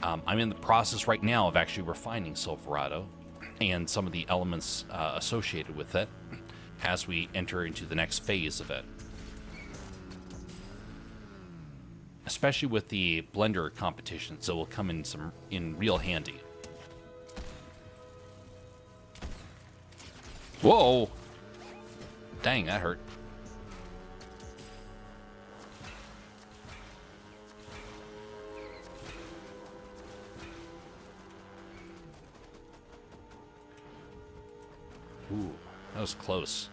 I'm in the process right now of actually refining Silverado and some of the elements associated with it as we enter into the next phase of it. Especially with the blender competitions, so will come in real handy. Whoa! Dang, that hurt. Ooh, that was close.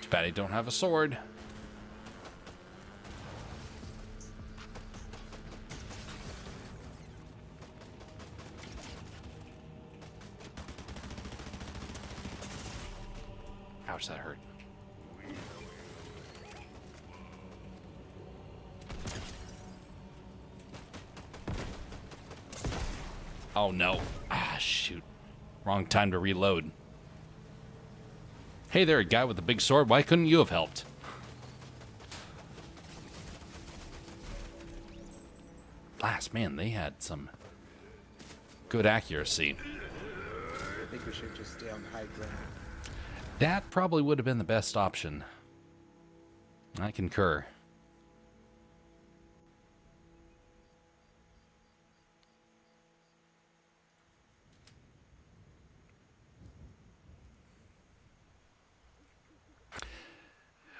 Too bad I don't have a sword. Ouch, that hurt. Oh no. Ah, shoot. Wrong time to reload. Hey there, guy with the big sword. Why couldn't you have helped? Last man, they had some good accuracy. I think we should just stay on high ground. That probably would have been the best option. I concur.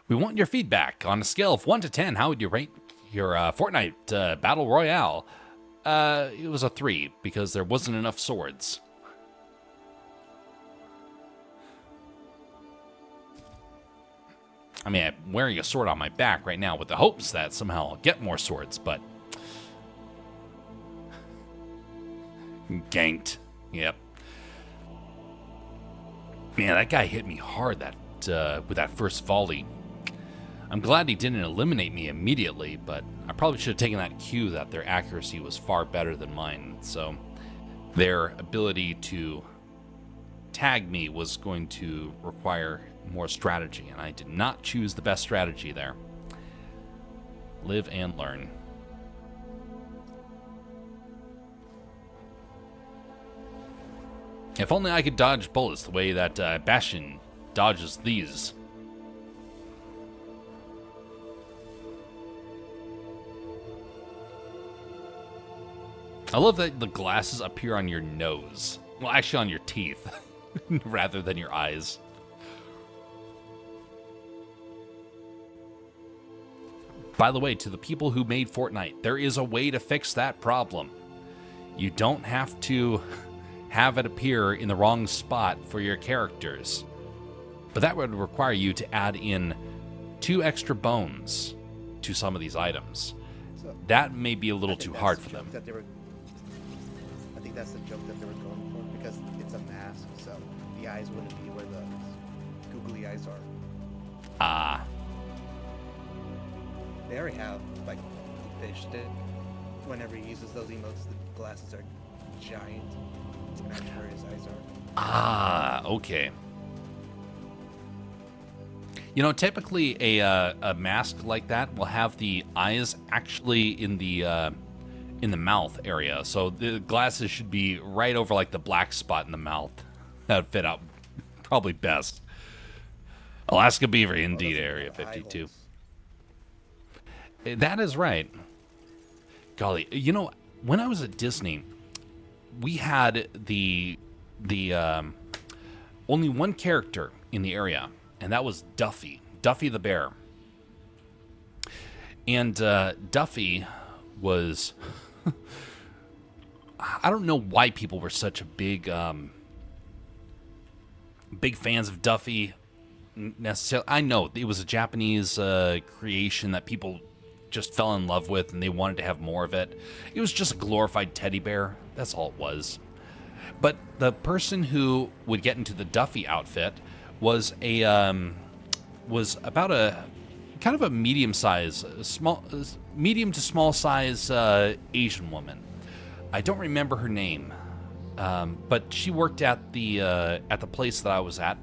We want your feedback. On a scale of 1 to 10, how would you rate your Fortnite Battle Royale? It was a 3, because there wasn't enough swords. I mean, I'm wearing a sword on my back right now with the hopes that somehow I'll get more swords, but... Ganked. Yep. Man, that guy hit me hard with that first volley. I'm glad he didn't eliminate me immediately, but I probably should have taken that cue that their accuracy was far better than mine. So their ability to tag me was going to require more strategy, and I did not choose the best strategy there. Live and learn. If only I could dodge bullets the way that Bastion dodges these. I love that the glasses appear on your nose. Well, actually on your teeth, rather than your eyes. By the way, to the people who made Fortnite, there is a way to fix that problem. You don't have to have it appear in the wrong spot for your characters. But that would require you to add in 2 extra bones to some of these items. So, that may be a little too hard for them. I think that's the joke that they were going for, because it's a mask, so the eyes wouldn't be where the googly eyes are. Ah. They already have, like, the fish stick. Whenever he uses those emotes, the glasses are giant to match where his eyes are. Ah, okay. You know, typically a mask like that will have the eyes actually in the mouth area, so the glasses should be right over like the black spot in the mouth. That would fit out probably best. Alaska Beaver, indeed, Area 52. That is right. Golly, you know, when I was at Disney, we had the only one character in the area, and that was Duffy the bear. And Duffy was I don't know why people were such a big fans of Duffy necessarily. I know it was a Japanese creation that people just fell in love with, and they wanted to have more of it. It was just a glorified teddy bear. That's all it was. But the person who would get into the Duffy outfit was about a kind of a medium to small size Asian woman. I don't remember her name, but she worked at the place that I was at,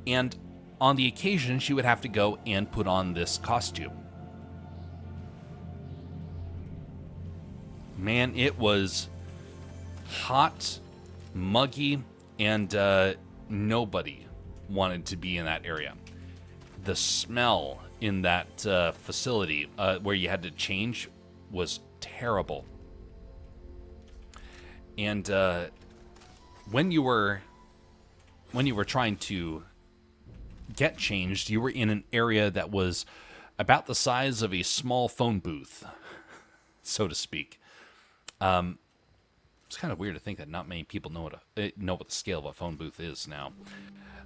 and on the occasion she would have to go and put on this costume. Man, it was hot, muggy, and nobody wanted to be in that area. The smell in that facility where you had to change was terrible. And when you were trying to get changed, you were in an area that was about the size of a small phone booth, so to speak. It's kind of weird to think that not many people know what the scale of a phone booth is now.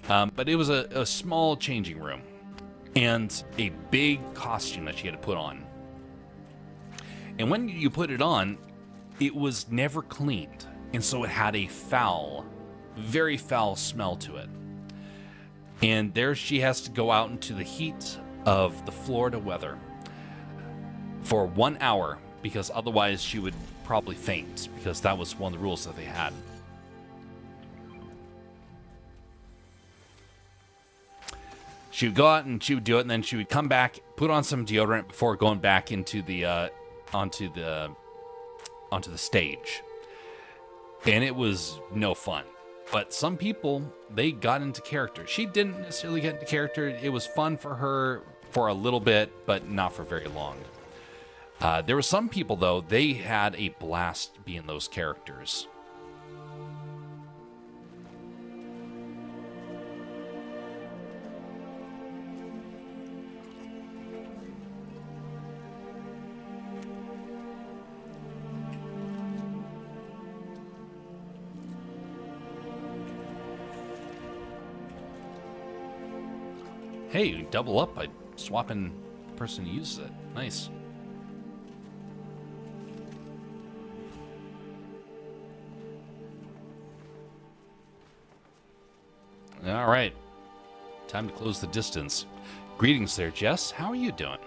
But it was a small changing room and a big costume that she had to put on. And when you put it on, it was never cleaned. And so it had a foul, very foul smell to it. And there she has to go out into the heat of the Florida weather for 1 hour, because otherwise she would probably faint, because that was one of the rules that they had. She would go out and she would do it, and then she would come back, put on some deodorant before going back into the onto the stage. And it was no fun. But some people, they got into character. She didn't necessarily get into character. It was fun for her for a little bit, but not for very long. There were some people, though, they had a blast being those characters. Hey, you double up by swapping the person who uses it. Nice. All right. Time to close the distance. Greetings there, Jess. How are you doing?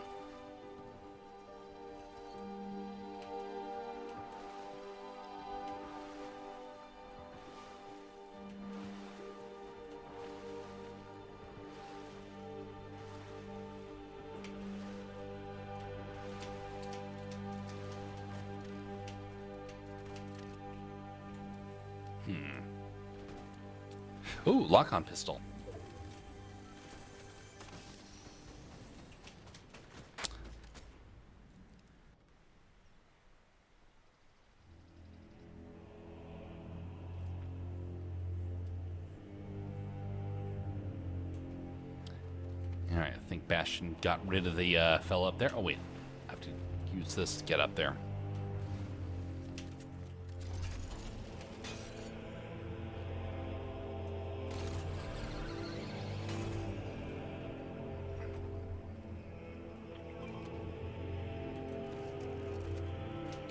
Ooh, lock-on pistol. Alright, I think Bastion got rid of the fella up there. Oh, wait. I have to use this to get up there.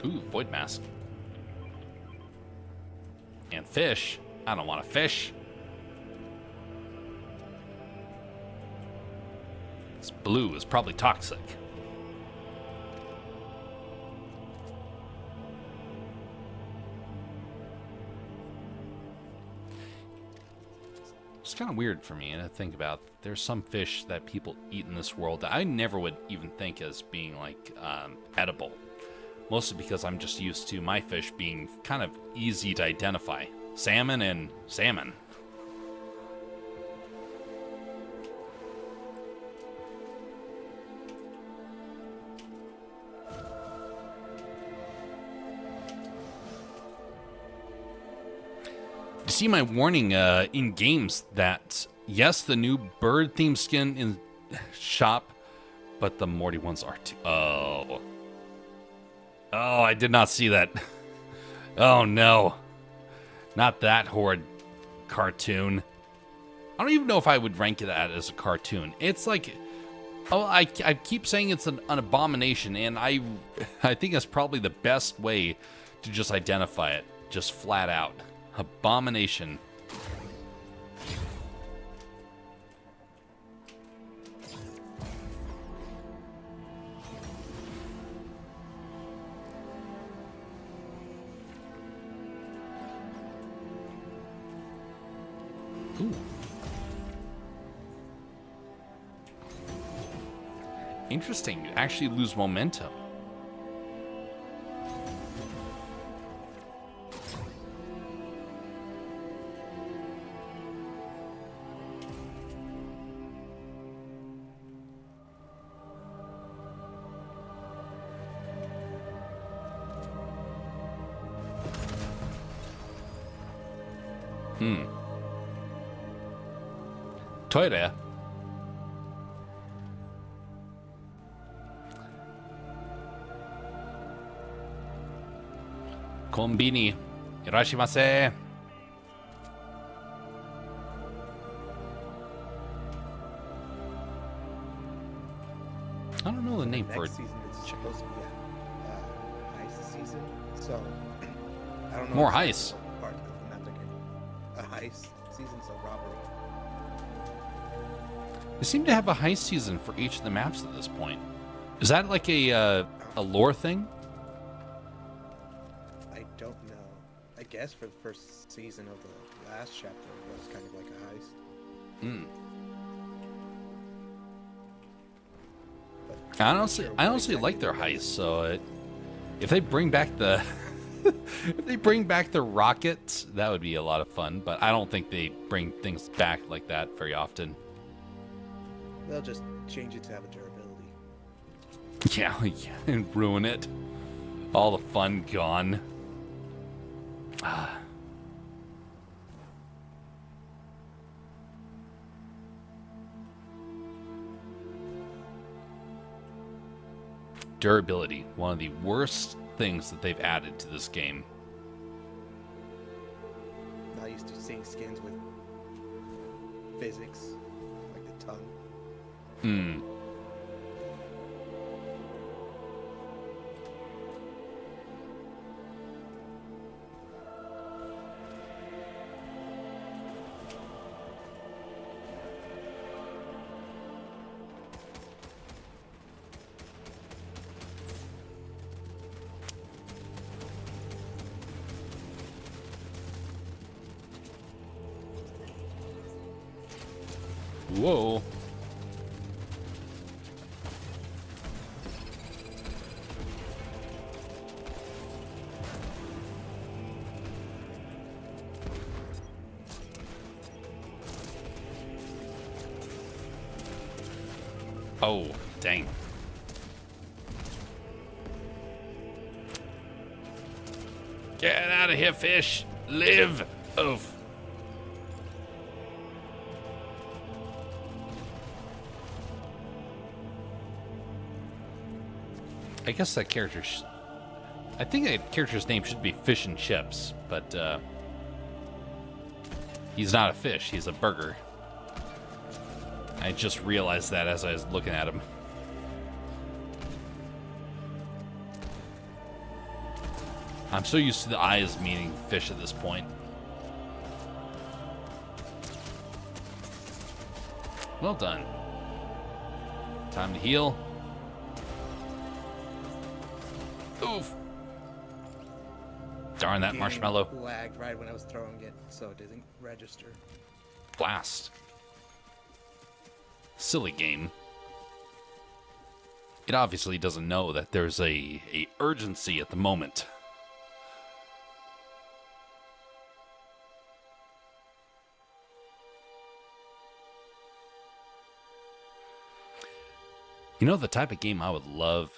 Ooh, Void Mask. And fish. I don't want to fish. This blue is probably toxic. It's kind of weird for me to think about. There's some fish that people eat in this world that I never would even think as being like edible. Mostly because I'm just used to my fish being kind of easy to identify. Salmon and salmon. You see my warning in games that, yes, the new bird themed skin in shop, but the Morty ones are too. Oh. Oh, I did not see that. Oh, no. Not that horrid cartoon. I don't even know if I would rank it as a cartoon. It's like... Oh, I keep saying it's an abomination, and I think that's probably the best way to just identify it. Just flat out. Abomination. Ooh. Interesting. You actually lose momentum. Toire. Konbini. Irashimase. I don't know the name for it. Next season is supposed to be a heist season, so I don't know. More if heists. Part of the map they're getting. A heist season, so robbery. They seem to have a heist season for each of the maps at this point. Is that like a lore thing? I don't know. I guess for the first season of the last chapter it was kind of like a heist. Hmm. But I honestly like their heists. So if they bring back the if they bring back the rockets, that would be a lot of fun. But I don't think they bring things back like that very often. they'll just change it to have a durability. Yeah, and ruin it. All the fun gone. Durability, one of the worst things that they've added to this game. Not used to seeing skins with physics, like the tongue. Hmm. Whoa. Oh, dang. Get out of here, fish. Live. Oof. I guess that character... I think that character's name should be Fish and Chips, but he's not a fish. He's a burger. I just realized that as I was looking at him. I'm so used to the eyes meaning fish at this point. Well done. Time to heal. Oof. Darn that marshmallow. Lagged right when I was throwing it, so it didn't register. Blast. Silly game. It obviously doesn't know that there's a urgency at the moment. You know, the type of game I would love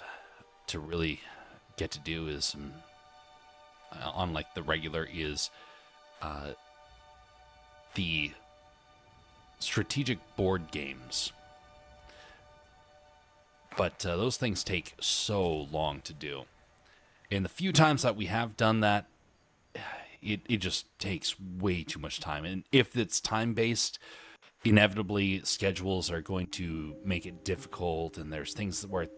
to really get to do is, on like the regular, is the strategic board games. But those things take so long to do. And the few times that we have done that, it just takes way too much time. And if it's time-based, inevitably schedules are going to make it difficult, and there's things where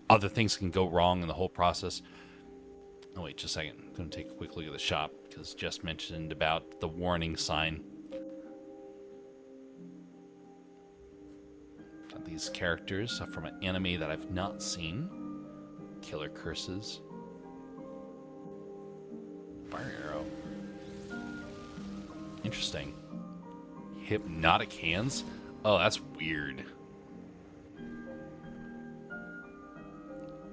other things can go wrong in the whole process. Oh, wait, just a second. I'm going to take a quick look at the shop, because Jess mentioned about the warning sign. Got these characters from an anime that I've not seen. Killer Curses. Fire arrow. Interesting. Hypnotic hands? Oh, that's weird.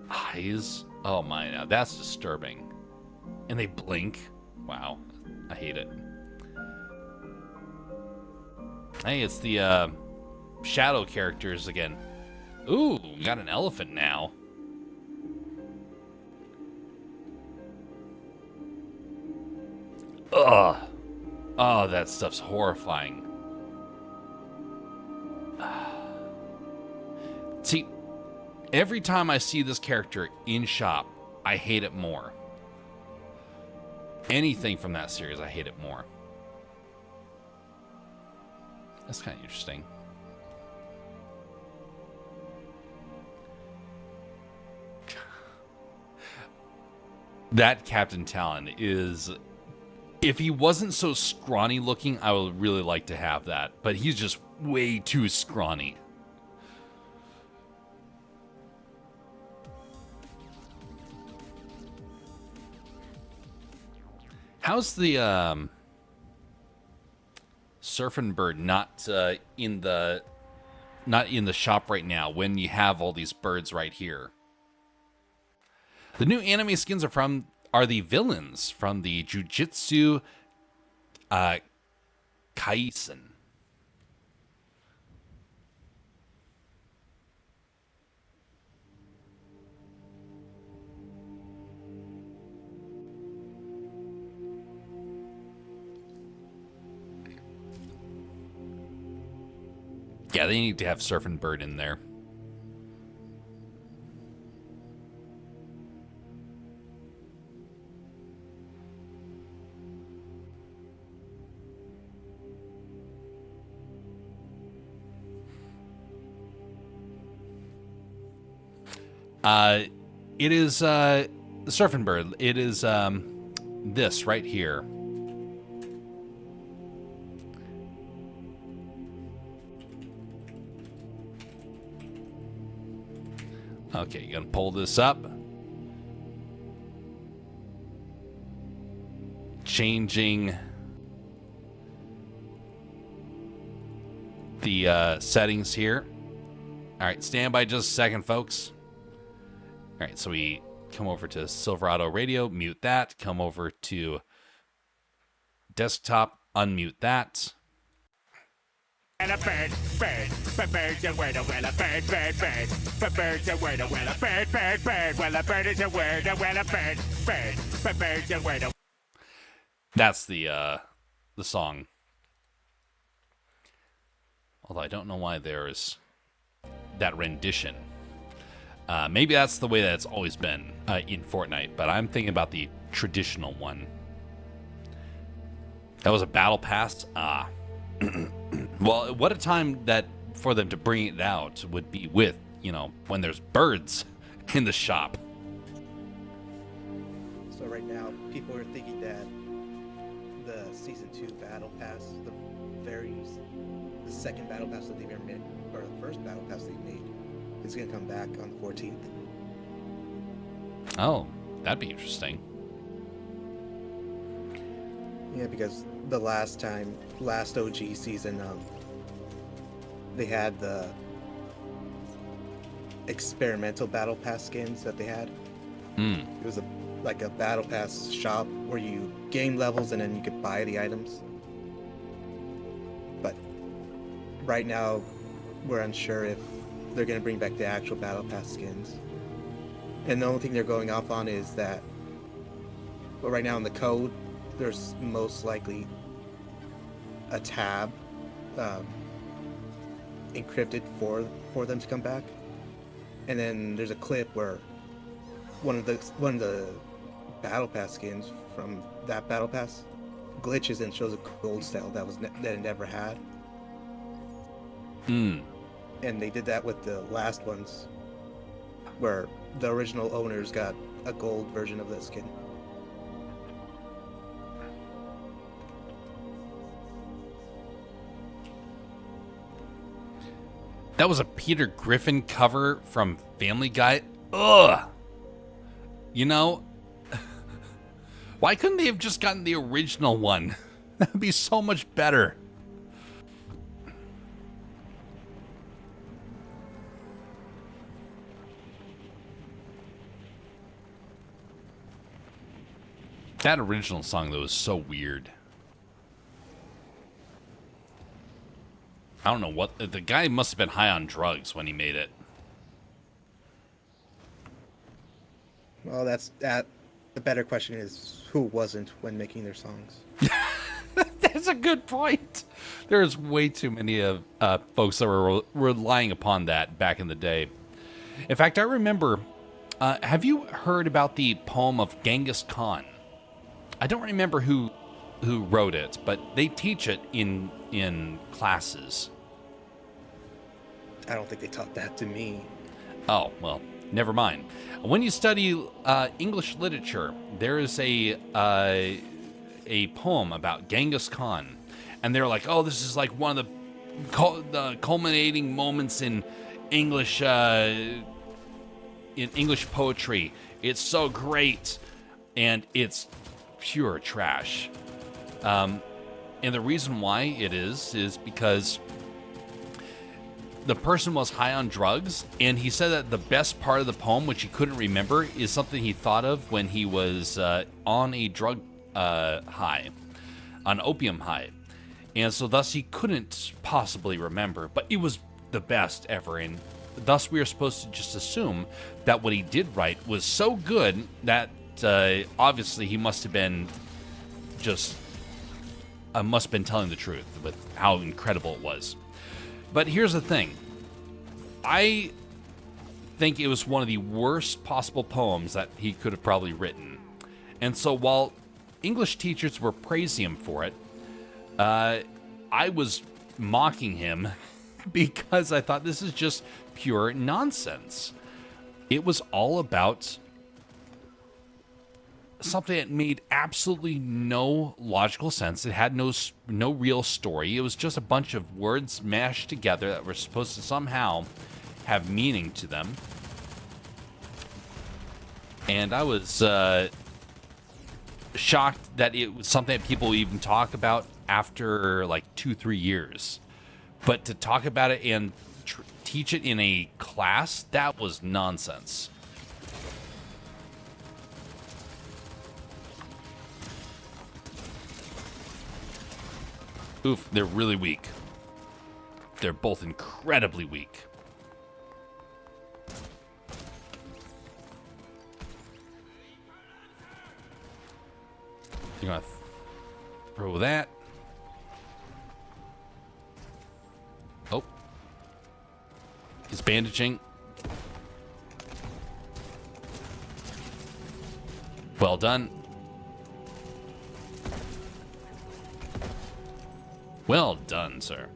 Eyes? Oh my, now that's disturbing. And they blink? Wow, I hate it. Hey, it's the shadow characters again. Ooh, we got an elephant now. Ugh. Oh, that stuff's horrifying. See, every time I see this character in shop, I hate it more. Anything from that series, I hate it more. That's kind of interesting. That Captain Talon is... If he wasn't so scrawny looking, I would really like to have that. But he's just way too scrawny. How's the Surfing Bird not in the shop right now when you have all these birds right here? The new anime skins are the villains from the Jujutsu Kaisen. Yeah, they need to have Surfing Bird in there. It is the Surfing Bird. It is this right here. Okay, you gotta pull this up. Changing the settings here. All right, stand by just a second, folks. All right, so we come over to Silverado Radio, mute that. Come over to desktop, unmute that. And a bird, bird's a word, well a bird, bird's a word, well a bird, well a bird is a word, well a bird, bird's a word. That's the song. Although I don't know why there's that rendition. Maybe that's the way that it's always been in Fortnite, but I'm thinking about the traditional one. That was a battle pass? Well, what a time that for them to bring it out would be with, when there's birds in the shop. So right now, people are thinking that the Season 2 Battle Pass, the second Battle Pass that they've ever made, or the first Battle Pass they've made, is going to come back on the 14th. Oh, that'd be interesting. Yeah, because the last OG season, they had the experimental Battle Pass skins that they had. It was like a Battle Pass shop where you gain levels and then you could buy the items. But right now, we're unsure if they're going to bring back the actual Battle Pass skins. And the only thing they're going off on is that, well, right now in the code, there's most likely a tab encrypted for them to come back, and then there's a clip where one of the battle pass skins from that battle pass glitches and shows a gold style that it never had. And they did that with the last ones, where the original owners got a gold version of the skin. That was a Peter Griffin cover from Family Guy. Ugh. Why couldn't they have just gotten the original one? That would be so much better. That original song, though, was so weird. I don't know what... The guy must have been high on drugs when he made it. Well, the better question is, who wasn't when making their songs? That's a good point. There's way too many of folks that were relying upon that back in the day. In fact, I remember... have you heard about the poem of Genghis Khan? I don't remember who wrote it, but they teach it in classes. I don't think they taught that to me. Oh, well, never mind. When you study English literature, there is a poem about Genghis Khan, and they're like, "Oh, this is like one of the culminating moments in English poetry. It's so great," and it's pure trash. And the reason why it is because the person was high on drugs, and he said that the best part of the poem, which he couldn't remember, is something he thought of when he was on a drug high, on opium high. And so thus he couldn't possibly remember, but it was the best ever. And thus we are supposed to just assume that what he did write was so good that obviously he must have been telling the truth with how incredible it was. But here's the thing. I think it was one of the worst possible poems that he could have probably written. And so while English teachers were praising him for it, I was mocking him because I thought this is just pure nonsense. It was all about something that made absolutely no logical sense. It had no real story. It was just a bunch of words mashed together that were supposed to somehow have meaning to them. And I was shocked that it was something that people even talk about after like 2-3 years. But to talk about it and teach it in a class, that was nonsense. Oof, they're really weak. They're both incredibly weak. You're gonna throw that. Oh. He's bandaging. Well done. Well done, sir.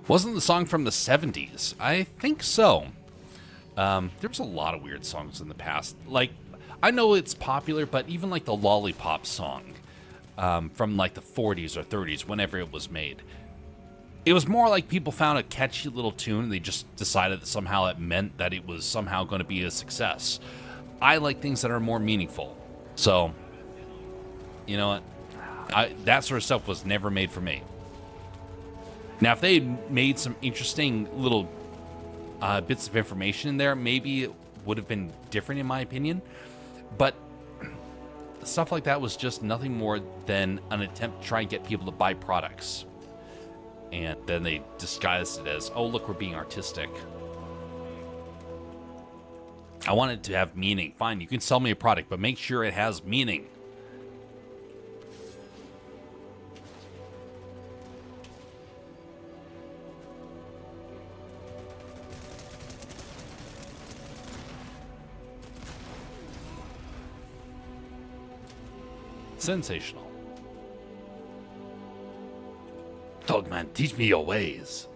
Wasn't the song from the 70s? I think so. There's a lot of weird songs in the past. Like, I know it's popular, but even like the Lollipop song from like the 40s or 30s, whenever it was made, it was more like people found a catchy little tune and they just decided that somehow it meant that it was somehow going to be a success. I like things that are more meaningful. So, you know what? That sort of stuff was never made for me. Now, if they had made some interesting little bits of information in there, maybe it would have been different in my opinion. But stuff like that was just nothing more than an attempt to try and get people to buy products. And then they disguised it as, oh, look, we're being artistic. I want it to have meaning. Fine, you can sell me a product, but make sure it has meaning. Sensational. Dogman, teach me your ways.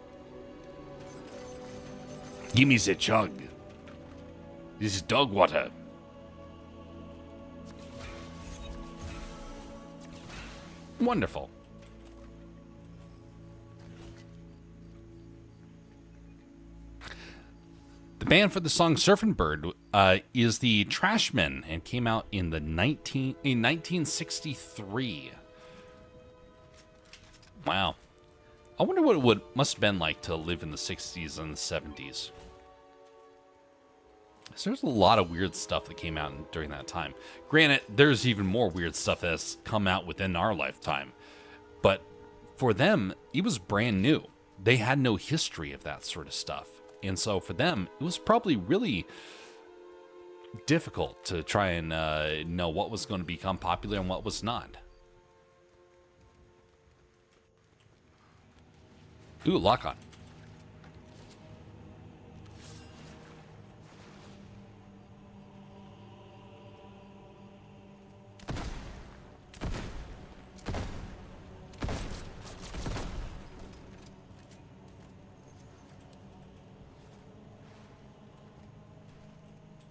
Give me the jug. This is dog water. Wonderful. The band for the song Surfin' Bird is the Trashmen and came out in 1963. Wow. I wonder what it must have been like to live in the 60s and the 70s. So there's a lot of weird stuff that came out during that time. Granted, there's even more weird stuff that's come out within our lifetime. But for them, it was brand new. They had no history of that sort of stuff. And so for them, it was probably really difficult to try and know what was going to become popular and what was not. Ooh, lock on.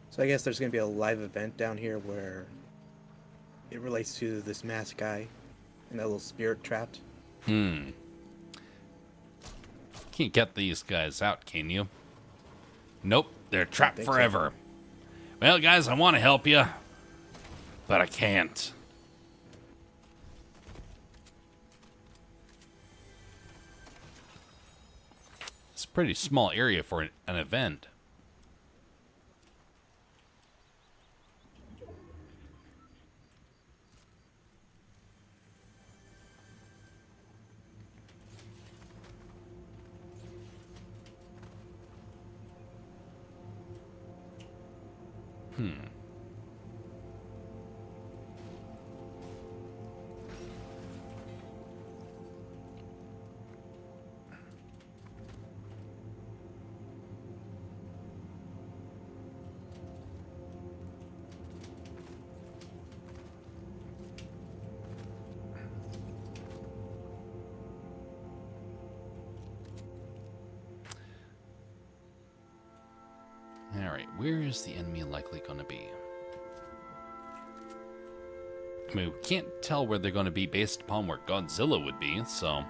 So I guess there's going to be a live event down here where it relates to this masked guy and that little spirit trapped. Can't get these guys out, can you? Nope, they're trapped forever. So. Well, guys, I want to help you, but I can't. It's a pretty small area for an event. right, where is the enemy likely going to be? I mean, we can't tell where they're going to be based upon where Godzilla would be, so...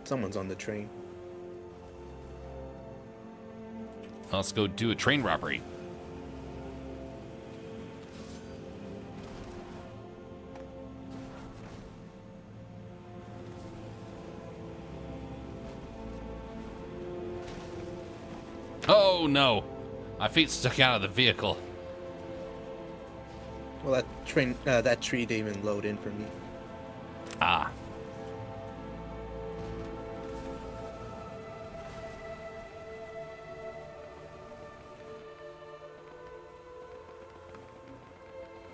Someone's on the train. Let's go do a train robbery. Oh no! My feet stuck out of the vehicle. Well, that tree didn't even load in for me. Ah.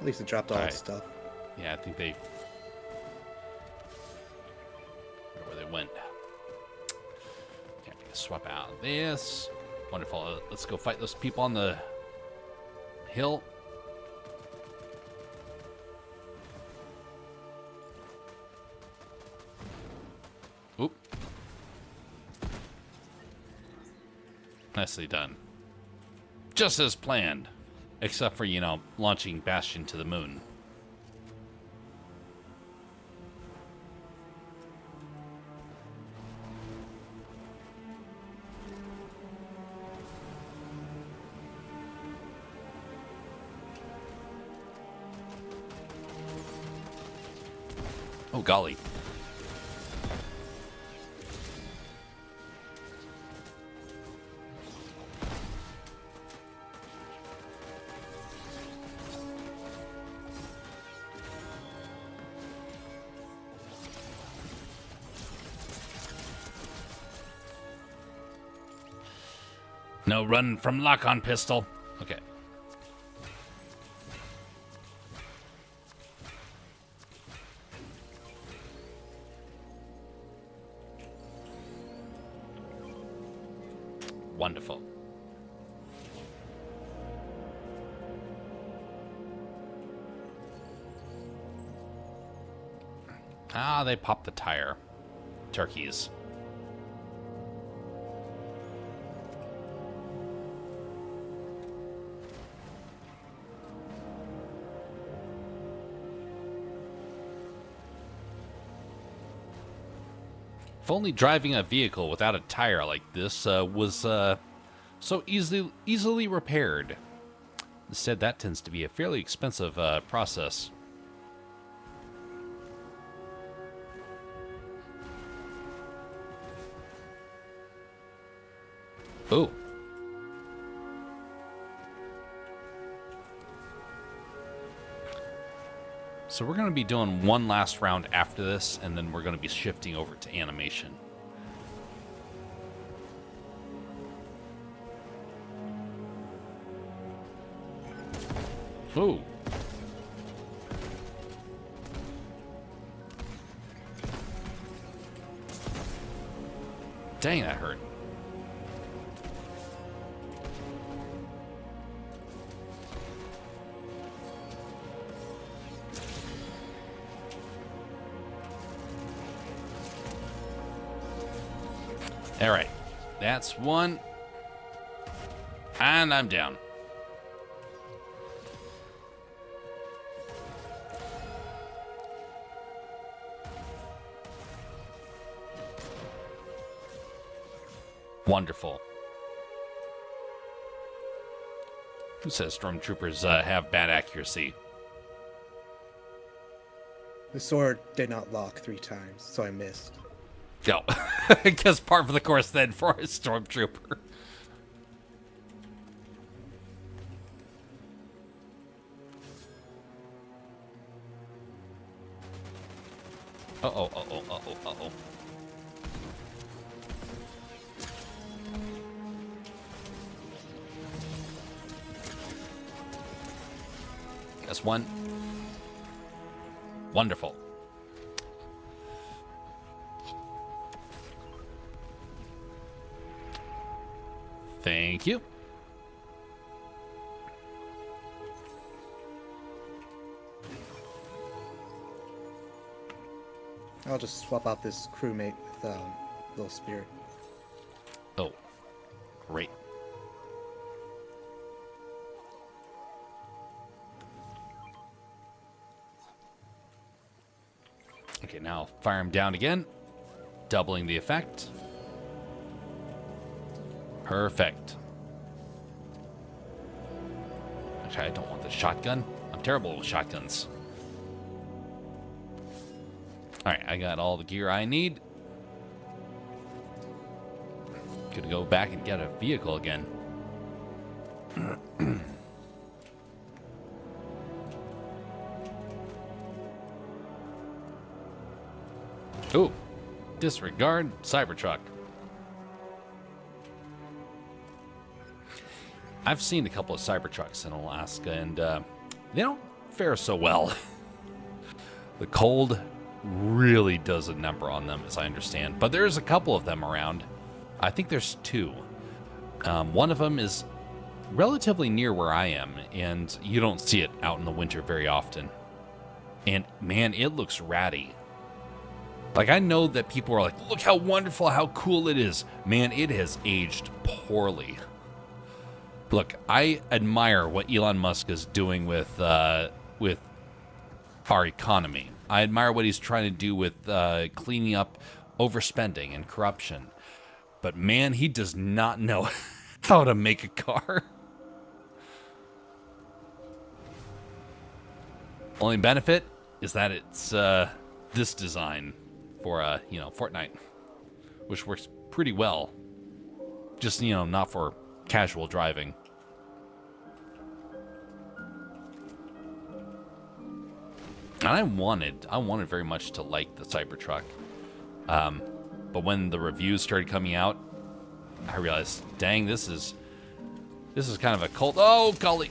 At least it dropped all All its right. stuff. Yeah, I think they... where they went. Okay, swap out this. Wonderful. Let's go fight those people on the hill. Oop. Nicely done. Just as planned. Except for, you know, launching Bastion to the moon. Oh, golly. No run from lock-on pistol. Okay. Wonderful. Ah, they popped the tire. Turkeys. If only driving a vehicle without a tire like this was so easily repaired. Instead, that tends to be a fairly expensive process. Ooh. So we're going to be doing one last round after this, and then we're going to be shifting over to animation. Ooh. Dang, that hurt. All right, that's one. And I'm down. Wonderful. Who says stormtroopers have bad accuracy? The sword did not lock 3 times, so I missed. No. I guess part of the course then for a stormtrooper. Uh-oh, uh-oh, uh-oh, uh-oh. That's one. Wonderful. Thank you. I'll just swap out this crewmate with little spirit. Oh, great. Okay, now fire him down again, doubling the effect. Perfect. Actually, I don't want the shotgun. I'm terrible with shotguns. Alright, I got all the gear I need. Gonna go back and get a vehicle again. Ooh, disregard Cybertruck. I've seen a couple of Cybertrucks in Alaska, and they don't fare so well. The cold really does a number on them, as I understand. But there's a couple of them around. I think there's two. One of them is relatively near where I am, and you don't see it out in the winter very often. And man, it looks ratty. Like, I know that people are like, look how wonderful, how cool it is. Man, it has aged poorly. Look, I admire what Elon Musk is doing with our economy. I admire what he's trying to do with cleaning up overspending and corruption. But man, he does not know how to make a car. Only benefit is that it's this design for Fortnite, which works pretty well. Just not for casual driving. And I wanted very much to like the Cybertruck. But when the reviews started coming out, I realized, dang, this is kind of a cult. Oh, golly.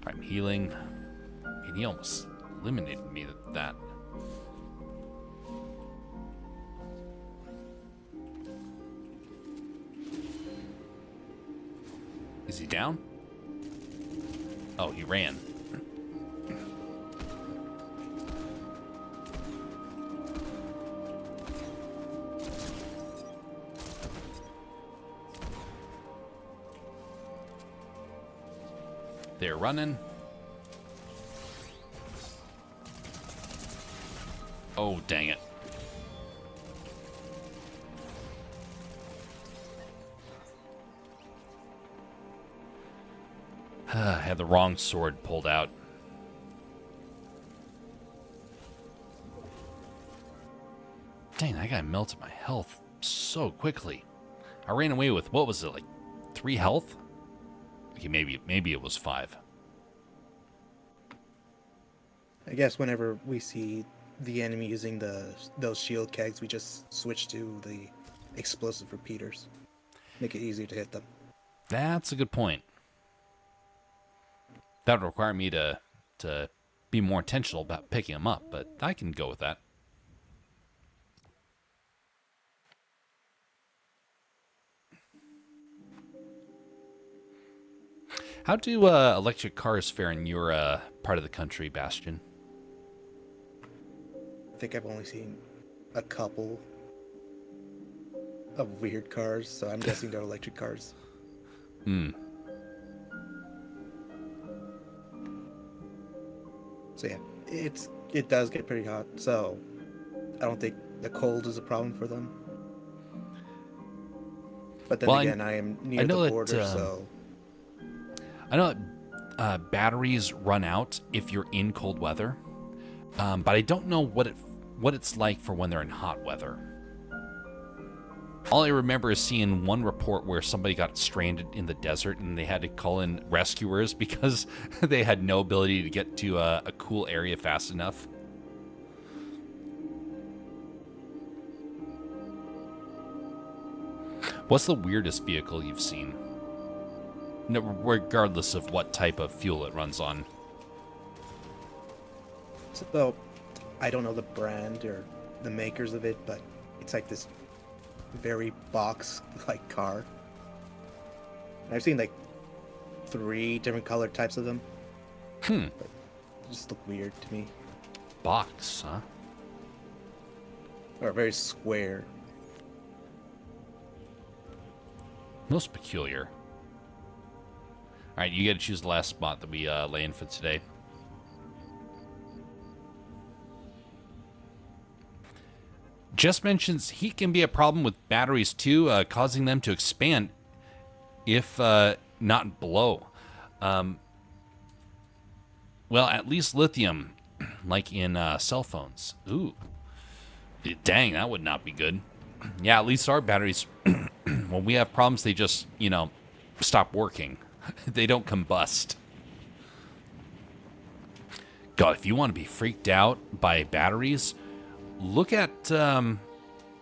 I'm healing. And he almost eliminated me with that. Is he down? Oh, he ran. They're running. Oh, dang it. I had the wrong sword pulled out. Dang, that guy melted my health so quickly. I ran away with, what was it, like 3 health? Okay, maybe it was 5. I guess whenever we see the enemy using those shield kegs, we just switch to the explosive repeaters. Make it easier to hit them. That's a good point. That would require me to be more intentional about picking them up, but I can go with that. How do electric cars fare in your part of the country, Bastion? I think I've only seen a couple of weird cars, so I'm guessing they're electric cars. Hmm. So yeah, it does get pretty hot, so I don't think the cold is a problem for them. But then again, I am near the border, so... I know that batteries run out if you're in cold weather, but I don't know what it's like for when they're in hot weather. All I remember is seeing one report where somebody got stranded in the desert and they had to call in rescuers because they had no ability to get to a cool area fast enough. What's the weirdest vehicle you've seen? No, regardless of what type of fuel it runs on. So, I don't know the brand or the makers of it, but it's like this very box-like car. And I've seen like 3 different colored types of them. Hmm. But they just look weird to me. Box, huh? Or very square. Most peculiar. All right, you got to choose the last spot that we lay in for today. Just mentions heat can be a problem with batteries too, causing them to expand if not blow. Well, at least lithium, like in cell phones. Ooh. Dang, that would not be good. Yeah, at least our batteries, when we have problems, they just, stop working. They don't combust. God, if you want to be freaked out by batteries, look at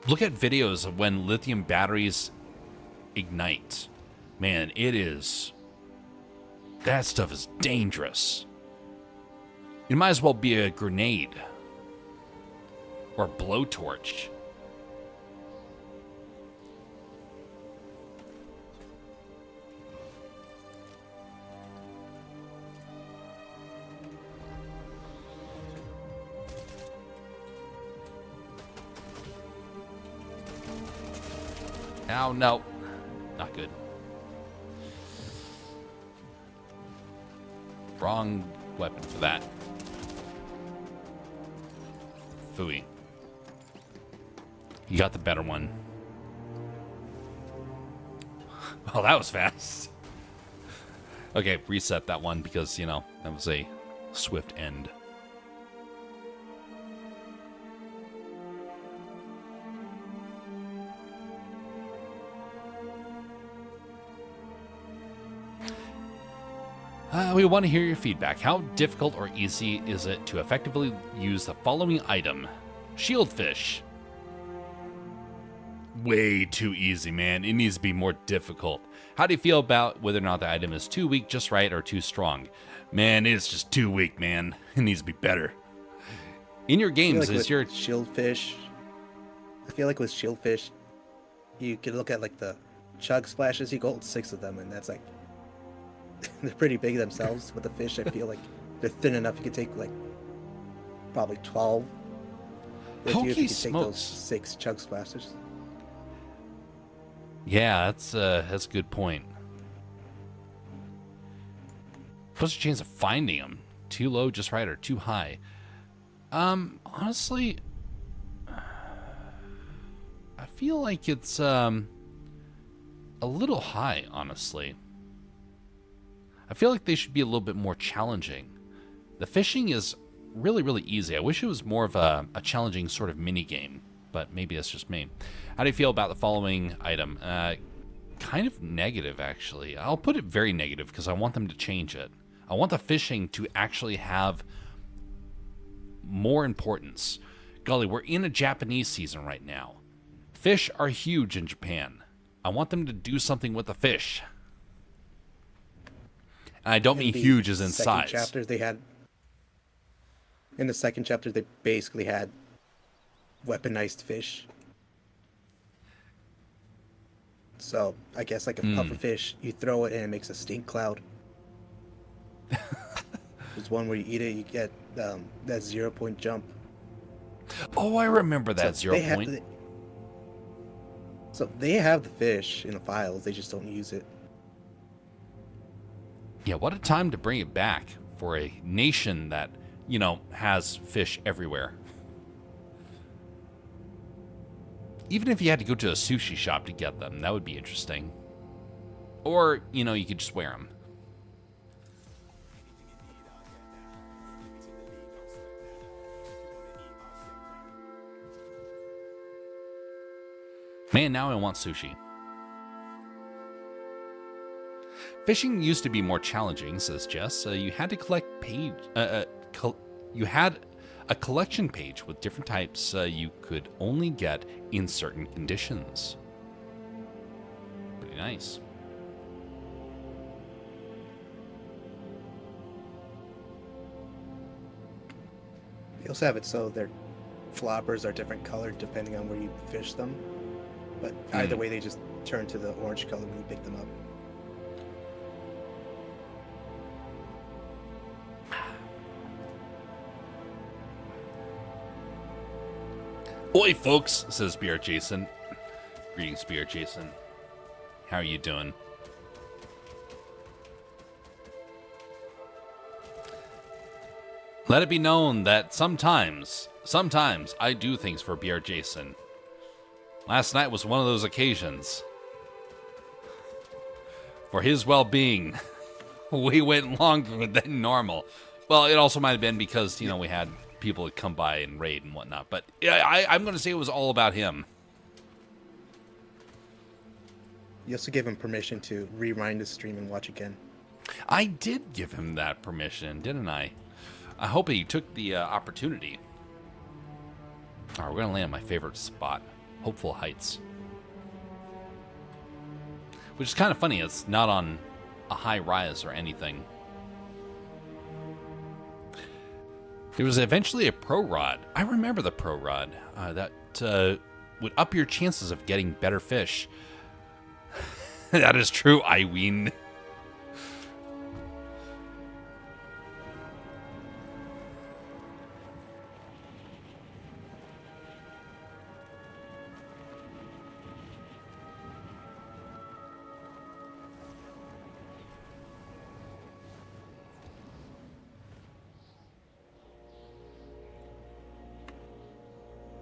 videos of when lithium batteries ignite. Man, that stuff is dangerous. It might as well be a grenade or a blowtorch. Oh, no. Not good. Wrong weapon for that. Phooey. You got the better one. Oh, that was fast. Okay, reset that one because, that was a swift end. We want to hear your feedback. How difficult or easy is it to effectively use the following item? Shieldfish. Way too easy, man. It needs to be more difficult. How do you feel about whether or not the item is too weak, just right, or too strong? Man, it's just too weak, man. It needs to be better. In your games, is your shieldfish? I feel like with shieldfish, you could look at like the chug splashes. You got 6 of them, and that's like they're pretty big themselves. With the fish, I feel like they're thin enough. You could take like probably 12. If you could take those 6 chug splashes. Yeah, that's a good point. What's the chance of finding them? Too low, just right, or too high? Honestly, I feel like it's a little high, honestly. I feel like they should be a little bit more challenging. The fishing is really, really easy. I wish it was more of a challenging sort of mini game, but maybe that's just me. How do you feel about the following item? Kind of negative, actually. I'll put it very negative because I want them to change it. I want the fishing to actually have more importance. Golly, we're in a Japanese season right now. Fish are huge in Japan. I want them to do something with the fish. And I don't mean huge as in size. In the second chapter, they basically had weaponized fish. So I guess like a puffer fish, you throw it and it makes a stink cloud. There's one where you eat it, you get that 0-point jump. Oh, I remember that 0 point. So they have the fish in the files, they just don't use it. Yeah, what a time to bring it back for a nation that, has fish everywhere. Even if you had to go to a sushi shop to get them, that would be interesting. Or, you could just wear them. Man, now I want sushi. Fishing used to be more challenging, says Jess. You had to collect you had a collection page with different types you could only get in certain conditions. Pretty nice. They also have it so their floppers are different colored depending on where you fish them. But either way, they just turn to the orange color when you pick them up. Oi, folks, says BR Jason. Greetings, BR Jason. How are you doing? Let it be known that sometimes I do things for BR Jason. Last night was one of those occasions. For his well-being, we went longer than normal. Well, it also might have been because, you know, we had people that come by and raid and whatnot. But yeah, I'm going to say it was all about him. You also gave him permission to rewind the stream and watch again. I did give him that permission, didn't I? I hope he took the opportunity. All right, we're going to land my favorite spot, Hopeful Heights. Which is kind of funny. It's not on a high rise or anything. There was eventually a pro rod. I remember the pro rod that would up your chances of getting better fish. That is true, Iween.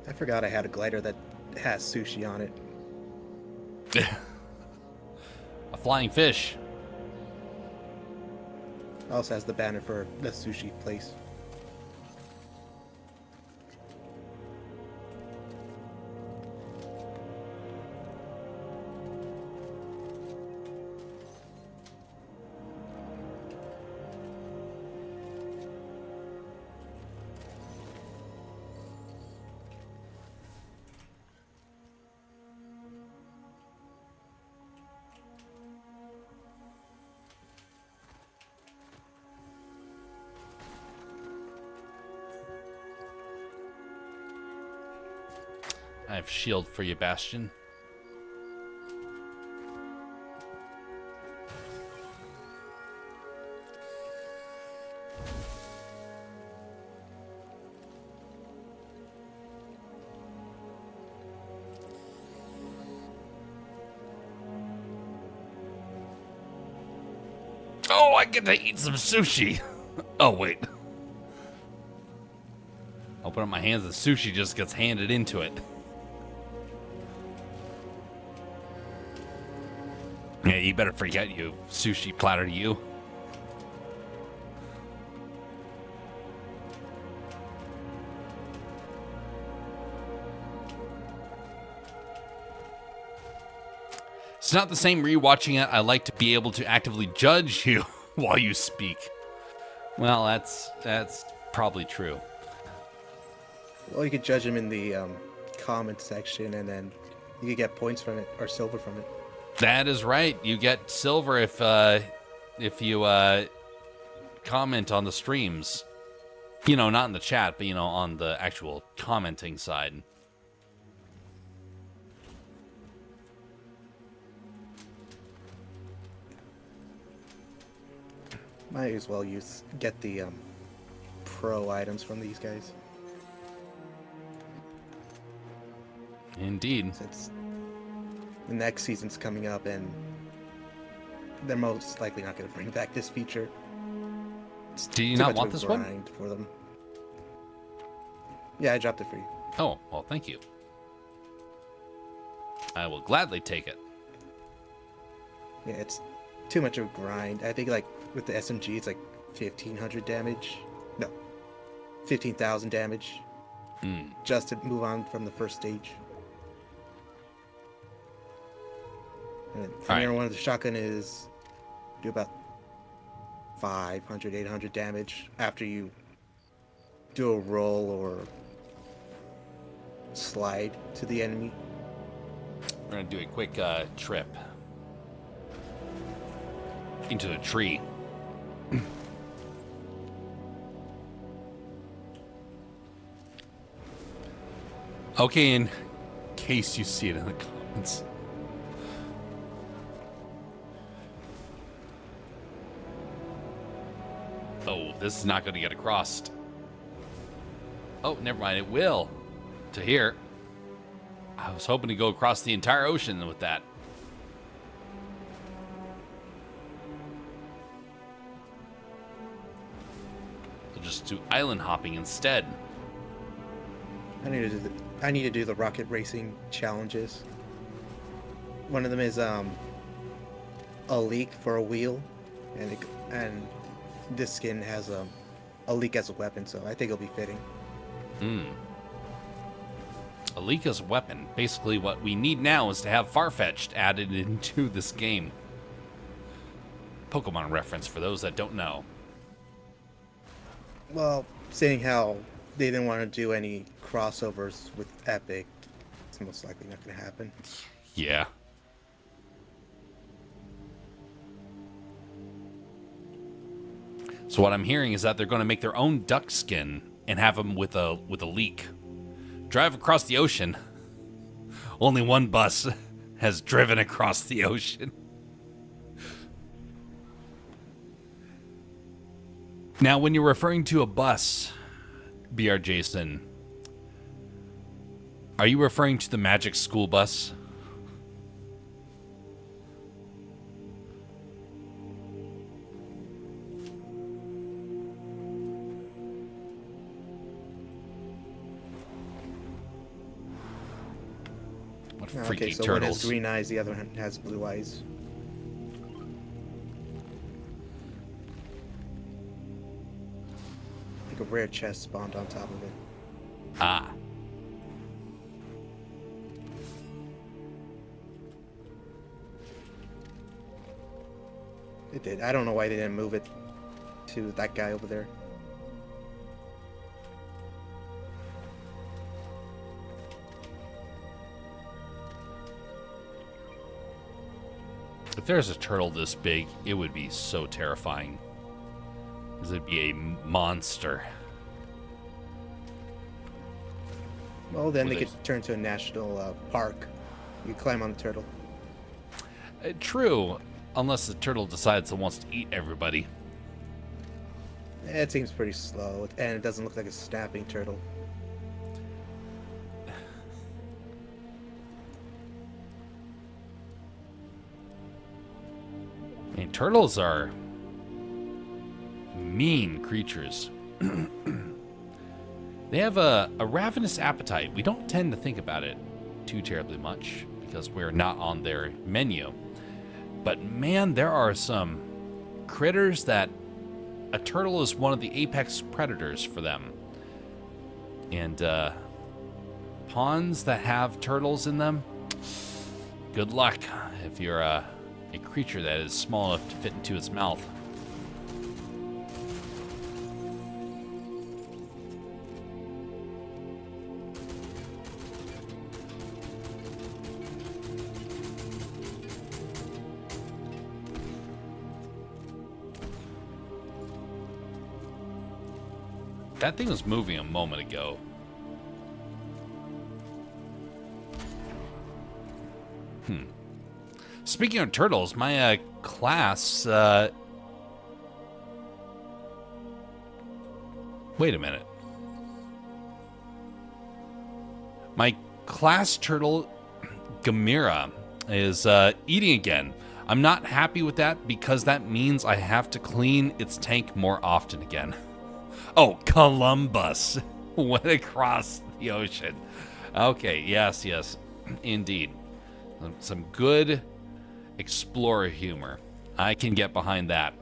I forgot I had a glider that has sushi on it. A flying fish. Also has the banner for the sushi place. I have shield for you, Bastion. Oh, I get to eat some sushi. Oh, wait. Open up my hands and sushi just gets handed into it. Yeah, you better forget you sushi platter to you. It's not the same rewatching it. I like to be able to actively judge you while you speak. Well, that's probably true. Well, you could judge him in the comment section, and then you could get points from it, or silver from it. That is right. You get silver if you comment on the streams. You know, not in the chat, but, you know, on the actual commenting side. Might as well get the pro items from these guys. Indeed. Since the next season's coming up, and they're most likely not going to bring back this feature. Do you not want this one? For them. Yeah, I dropped it for you. Oh, well, thank you. I will gladly take it. Yeah, it's too much of a grind. I think, like, with the SMG, it's like 1,500 damage. No, 15,000 damage. Just to move on from the first stage. And then one of the shotgun is do about 500, 800 damage after you do a roll or slide to the enemy. We're going to do a quick trip into the tree. Okay, in case you see it in the comments. Oh, this is not going to get across. Oh, never mind. It will. To here. I was hoping to go across the entire ocean with that. So just do island hopping instead. I need to do the rocket racing challenges. One of them is a leak for a wheel, and this skin has a leak as a weapon, so I think it'll be fitting. A leak as a weapon. Basically, what we need now is to have Farfetch'd added into this game. Pokemon reference for those that don't know. Well, seeing how they didn't want to do any crossovers with Epic, it's most likely not going to happen. Yeah. So what I'm hearing is that they're going to make their own duck skin and have them with a leak. Drive across the ocean. Only one bus has driven across the ocean. Now, when you're referring to a bus, BR Jason, are you referring to the Magic School Bus? What freaky Okay, so turtles. one has green eyes, the other one has blue eyes. Like a rare chest spawned on top of it. Ah. It did. I don't know why they didn't move it to that guy over there. If there's a turtle this big, it would be so terrifying. Because it'd be a monster. Well, then they With could turn to a national park. You climb on the turtle. True, unless the turtle decides it wants to eat everybody. It seems pretty slow, and it doesn't look like a snapping turtle. I mean, turtles are mean creatures. They have a ravenous appetite. We don't tend to think about it too terribly much because we're not on their menu. But man, there are some critters that a turtle is one of the apex predators for them. And ponds that have turtles in them, good luck if you're a creature that is small enough to fit into its mouth. That thing was moving a moment ago. Speaking of turtles, my class... Wait a minute. My class turtle, Gamera, is eating again. I'm not happy with that because that means I have to clean its tank more often again. Oh, Columbus went across the ocean. Okay, yes, indeed. Some good explorer humor. I can get behind that.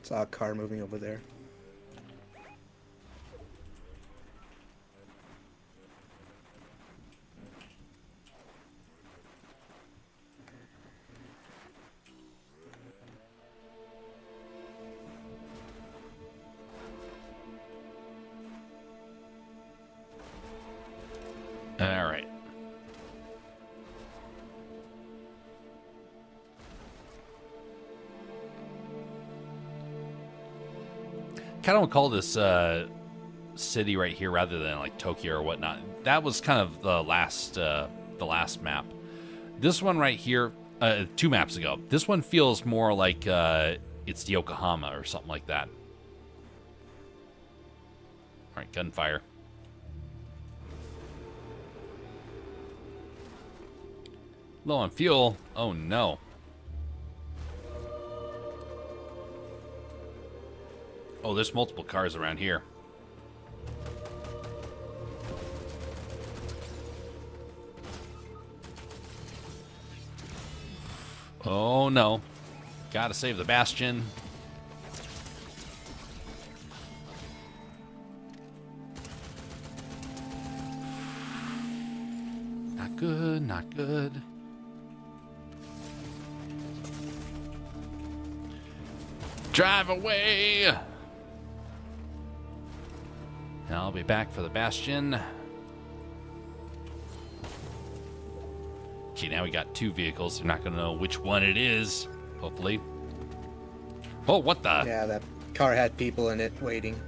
Saw a car moving over there. All right. Kind of want to call this city right here rather than like Tokyo or whatnot. That was kind of the the last map. This one right here, 2 maps ago, this one feels more like it's the Yokohama or something like that. All right, gunfire. Low on fuel. Oh, no. Oh, there's multiple cars around here. Oh, no. Gotta save the Bastion. Not good, not good. Drive away! I'll be back for the Bastion. Okay, now we got 2 vehicles. They're not going to know which one it is, hopefully. Oh, what the? Yeah, that car had people in it waiting.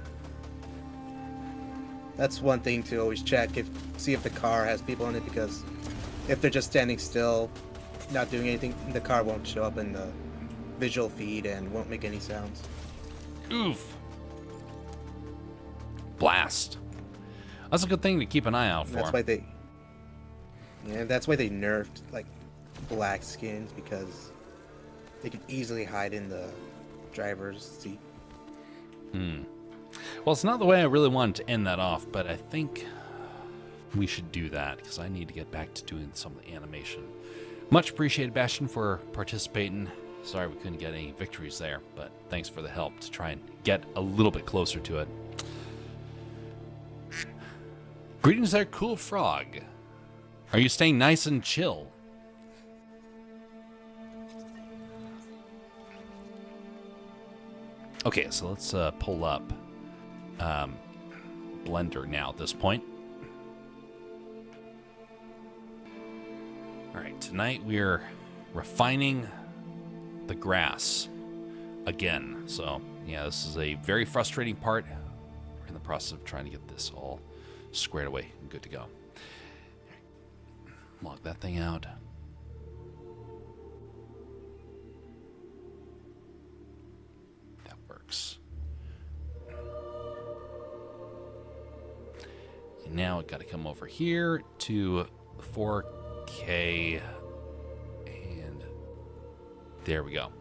That's one thing to always check, see if the car has people in it, because if they're just standing still, not doing anything, the car won't show up in the visual feed and won't make any sounds. Oof. Blast. That's a good thing to keep an eye out for. That's why they nerfed like black skins, because they can easily hide in the driver's seat. Well, it's not the way I really wanted to end that off, but I think we should do that because I need to get back to doing some of the animation. Much appreciated, Bastion, for participating. Sorry we couldn't get any victories there, but thanks for the help to try and get a little bit closer to it. Greetings there, Cool Frog. Are you staying nice and chill? Okay, so let's pull up Blender now at this point. All right, tonight we're refining the grass again. So, yeah, this is a very frustrating part. We're in the process of trying to get this all squared away and good to go. Log that thing out. That works. And now it got to come over here to 4K, and there we go.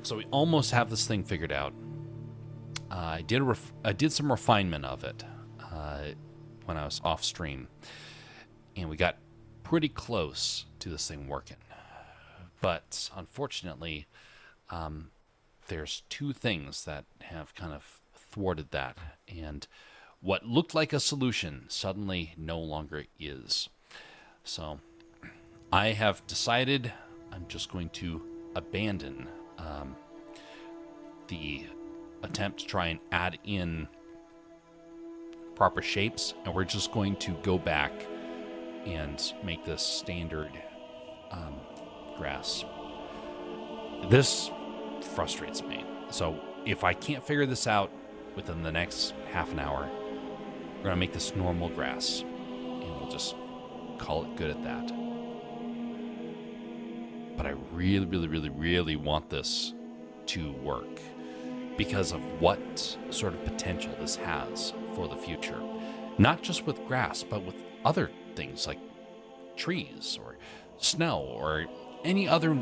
So we almost have this thing figured out. I did some refinement of it when I was off stream, and we got pretty close to this thing working. But unfortunately, there's 2 things that have kind of thwarted that, and what looked like a solution suddenly no longer is. So I have decided I'm just going to abandon the attempt to try and add in proper shapes, and we're just going to go back and make this standard grass. This frustrates me. So if I can't figure this out within the next half an hour, we're going to make this normal grass, and we'll just call it good at that. But I really, really, really, really want this to work because of what sort of potential this has for the future. Not just with grass, but with other things like trees or snow or any other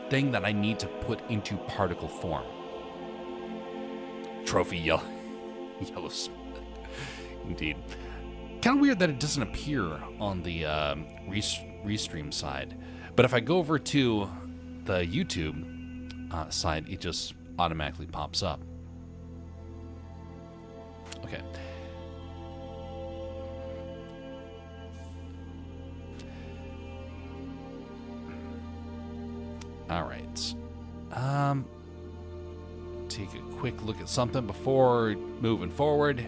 thing that I need to put into particle form. Trophy yellow indeed. Kind of weird that it doesn't appear on the restream side. But if I go over to the YouTube side, it just automatically pops up. Okay. All right. Take a quick look at something before moving forward.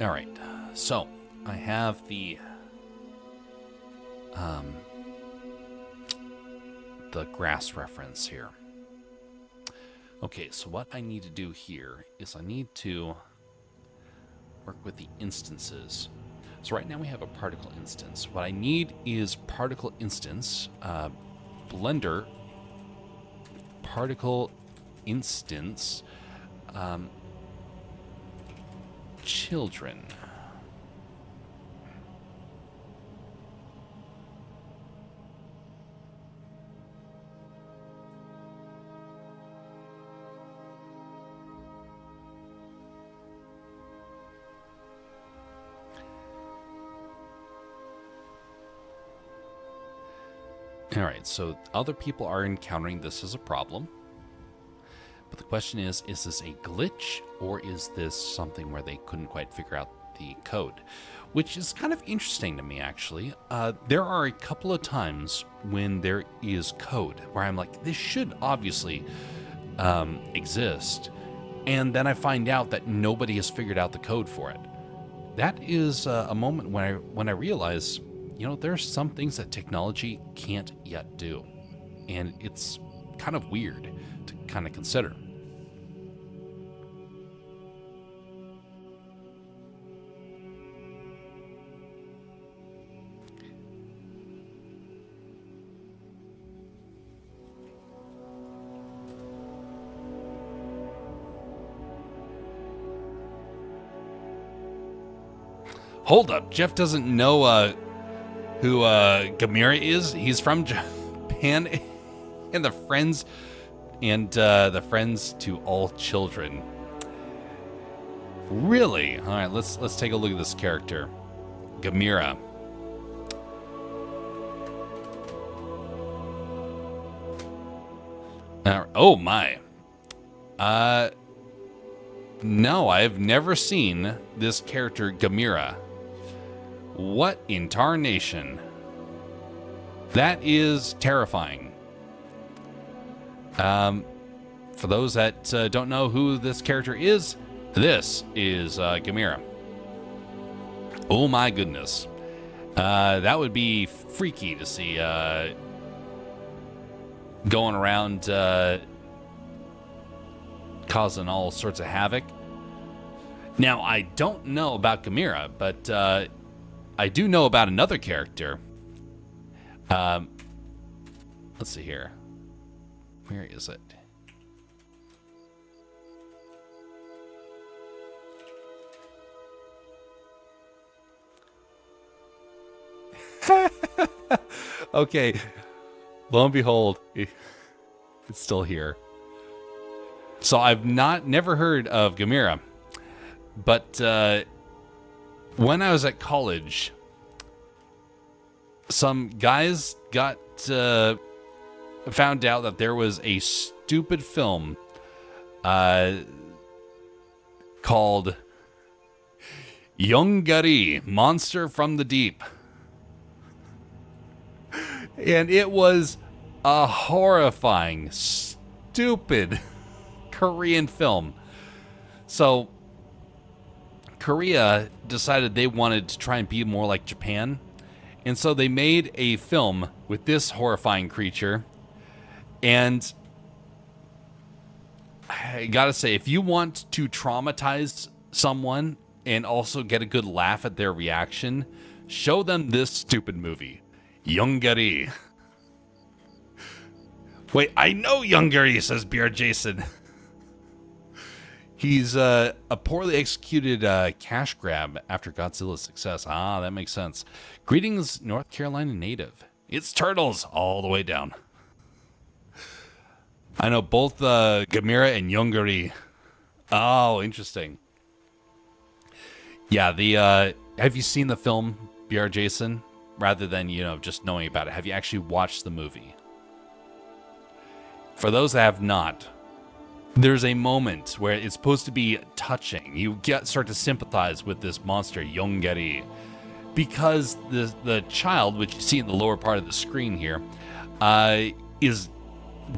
All right, so I have the grass reference here. Okay, so what I need to do here is I need to work with the instances. So right now we have a particle instance. What I need is particle instance, Blender, particle instance, children. All right, so other people are encountering this as a problem. But the question is this a glitch or is this something where they couldn't quite figure out the code? Which is kind of interesting to me, actually. There are a couple of times when there is code where I'm like, this should obviously exist. And then I find out that nobody has figured out the code for it. That is a moment when I realize, you know, there's some things that technology can't yet do. And it's kind of weird to kind of consider. Hold up, Jeff doesn't know who Gamera is. He's from Japan, and the friends to all children. Really? All right, let's take a look at this character, Gamera. Oh my. No, I've never seen this character, Gamera. What in tarnation? That is terrifying. For those that don't know who this character is, this is Gamera. Oh my goodness. That would be freaky to see going around causing all sorts of havoc. Now, I don't know about Gamera, but I do know about another character. Let's see here. Where is it? Okay. Lo and behold, it's still here. So I've never heard of Gamera, but when I was at college, some guys got found out that there was a stupid film called Yongari, Monster from the Deep. And it was a horrifying, stupid Korean film. So Korea decided they wanted to try and be more like Japan. And so they made a film with this horrifying creature. And I gotta say, if you want to traumatize someone and also get a good laugh at their reaction, show them this stupid movie, Yongari. Wait, I know Yongari, says BR Jason. He's a poorly executed cash grab after Godzilla's success. Ah, that makes sense. Greetings, North Carolina native. It's turtles all the way down. I know both Gamera and Yongari. Oh, interesting. Yeah, have you seen the film, BR Jason? Rather than, just knowing about it, have you actually watched the movie? For those that have not, there's a moment where it's supposed to be touching. You start to sympathize with this monster, Yongari, because the child, which you see in the lower part of the screen here, is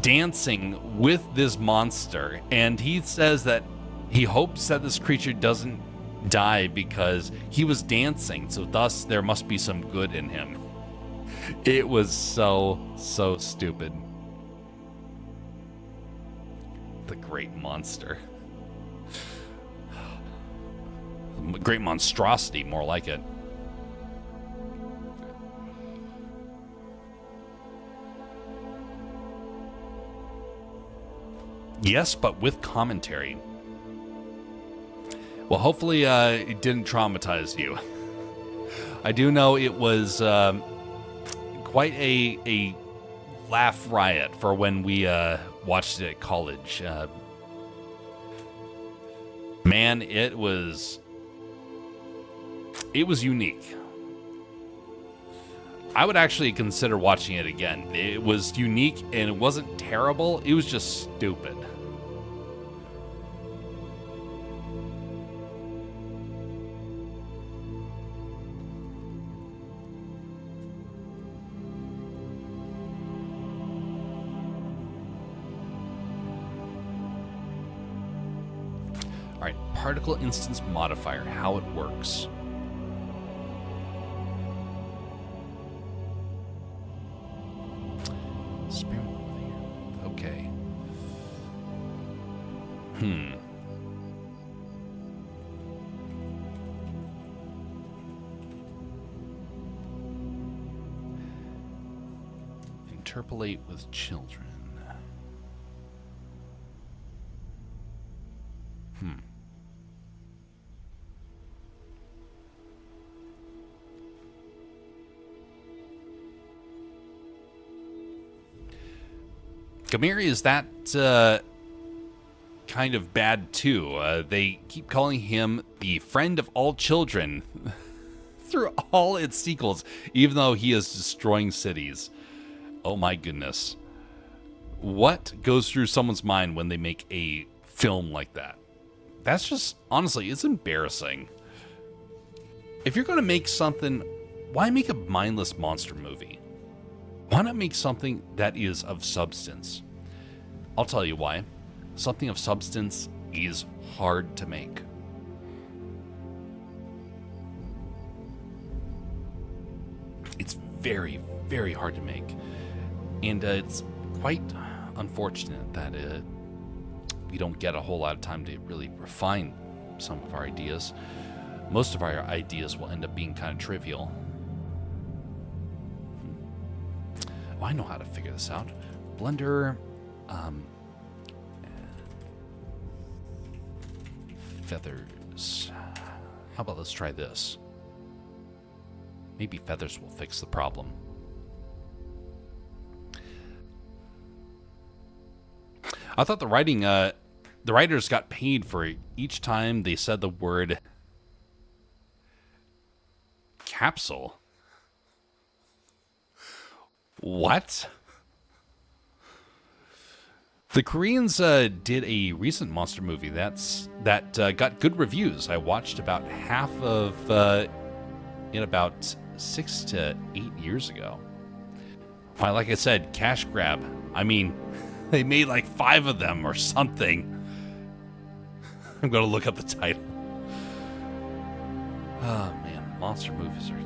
dancing with this monster, and he says that he hopes that this creature doesn't die because he was dancing, so thus there must be some good in him. It was so stupid. The great monster. Great monstrosity, more like it. Yes, but with commentary. Well, hopefully it didn't traumatize you. I do know it was quite a laugh riot for when we watched it at college. Man, it was unique. I would actually consider watching it again. It was unique and it wasn't terrible. It was just stupid. All right, particle instance modifier, how it works. Okay. Interpolate with children. Gamiri is that kind of bad too. They keep calling him the friend of all children through all its sequels, even though he is destroying cities. Oh my goodness. What goes through someone's mind when they make a film like that? That's just, honestly, it's embarrassing. If you're going to make something, why make a mindless monster movie? Why not make something that is of substance? I'll tell you why. Something of substance is hard to make. It's very, very hard to make. And it's quite unfortunate that we don't get a whole lot of time to really refine some of our ideas. Most of our ideas will end up being kind of trivial. Oh, I know how to figure this out. Blender, feathers. How about let's try this? Maybe feathers will fix the problem. I thought the writers got paid for each time they said the word capsule. What? The Koreans did a recent monster movie that got good reviews. I watched about half of it about 6 to 8 years ago. Why, like I said, cash grab. I mean, they made like 5 of them or something. I'm going to look up the title. Oh man, monster movies are...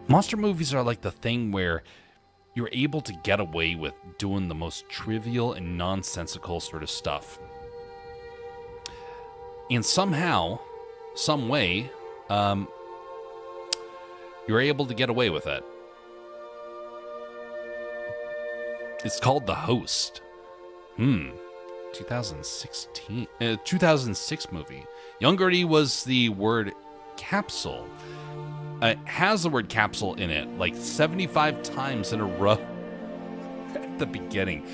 Monster movies are like the thing where you're able to get away with doing the most trivial and nonsensical sort of stuff. And somehow, some way, you're able to get away with it. It's called The Host. 2006 movie. Youngurdy was the word capsule. It has the word capsule in it like 75 times in a row at the beginning.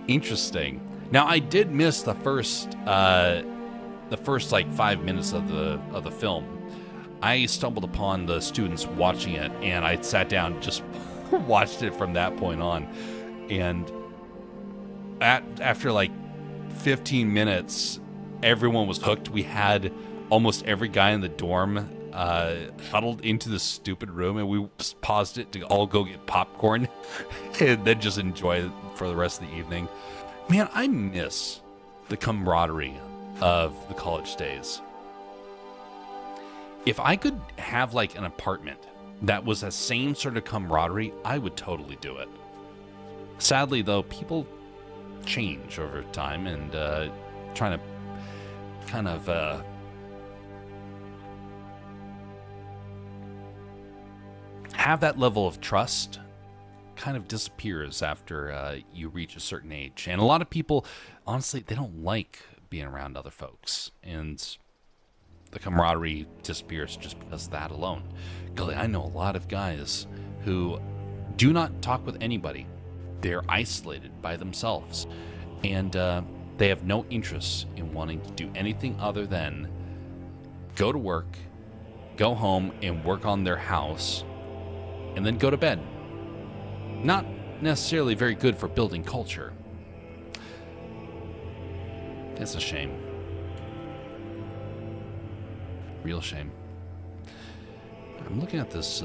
Interesting. Now I did miss the first like 5 minutes of the film. I stumbled upon the students watching it, and I sat down and just watched it from that point on. And after like 15 minutes, everyone was hooked. We had almost every guy in the dorm huddled into the stupid room, and we paused it to all go get popcorn and then just enjoy it for the rest of the evening. Man, I miss the camaraderie of the college days. If I could have like an apartment that was the same sort of camaraderie, I would totally do it. Sadly, though, people change over time, and trying to kind of have that level of trust kind of disappears after you reach a certain age. And a lot of people, honestly, they don't like being around other folks, and the camaraderie disappears just because of that alone. Golly, I know a lot of guys who do not talk with anybody. They're isolated by themselves, and they have no interest in wanting to do anything other than go to work, go home, and work on their house, and then go to bed. Not necessarily very good for building culture. It's a shame. Real shame. I'm looking at this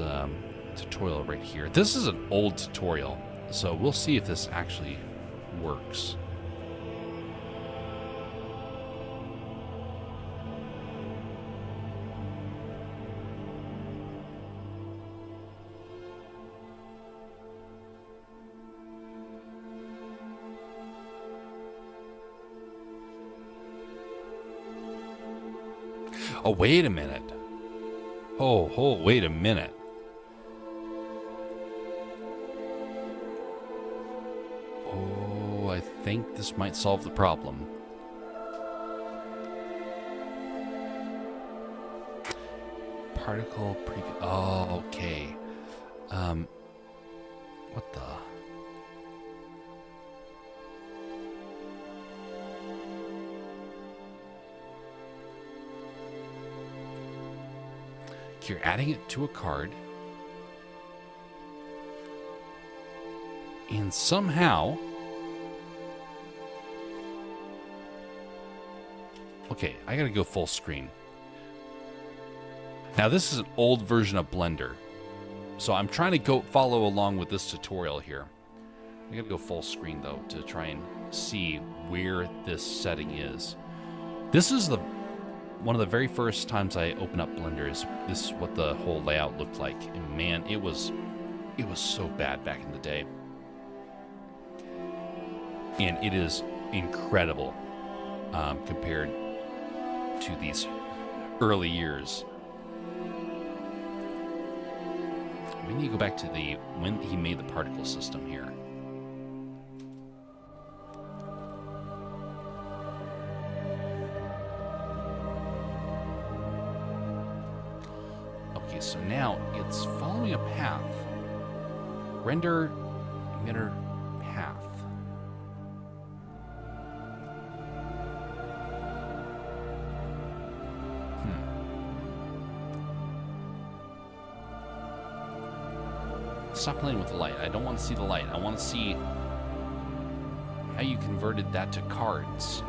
tutorial right here. This is an old tutorial, so we'll see if this actually works. Oh, wait a minute. Oh, wait a minute. Oh, I think this might solve the problem. Particle preview. Oh, okay. What the? You're adding it to a card, and somehow, okay, I gotta go full screen. Now this is an old version of Blender, so I'm trying to go follow along with this tutorial here. I gotta go full screen though to try and see where this setting is. This is one of the very first times I opened up Blender. This is what the whole layout looked like, and man, it was so bad back in the day, and it is incredible compared to these early years. We need to go back to when he made the particle system here. So now it's following a path. Render emitter path. Stop playing with the light. I don't want to see the light. I want to see how you converted that to cards.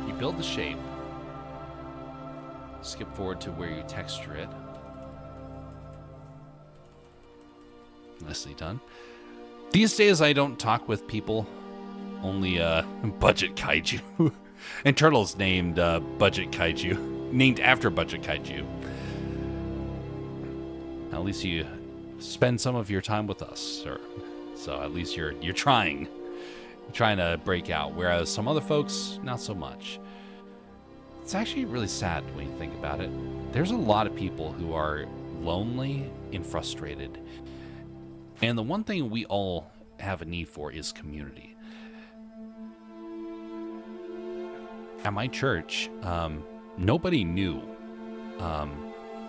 You build the shape. Skip forward to where you texture it. Nicely done. These days I don't talk with people, only Budget Kaiju. And Turtle's named Budget Kaiju, named after Budget Kaiju. At least you spend some of your time with us, sir. So at least you're trying to break out, whereas some other folks, not so much. It's actually really sad when you think about it. There's a lot of people who are lonely and frustrated. And the one thing we all have a need for is community. At my church, nobody knew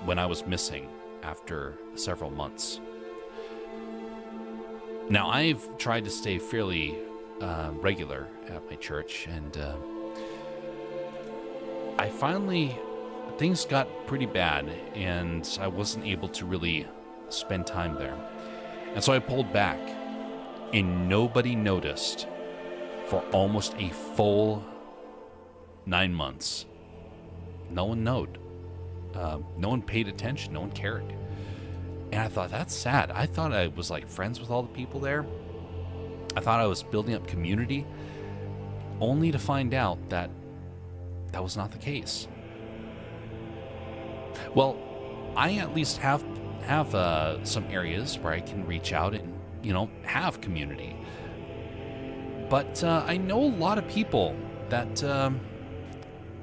when I was missing after several months. Now, I've tried to stay fairly regular at my church, and things got pretty bad, and I wasn't able to really spend time there. And so I pulled back, and nobody noticed for almost a full 9 months. No one knowed. No one paid attention. No one cared. And I thought, that's sad. I thought I was like friends with all the people there. I thought I was building up community, only to find out that that was not the case. Well, I at least have some areas where I can reach out and, have community. But I know a lot of people that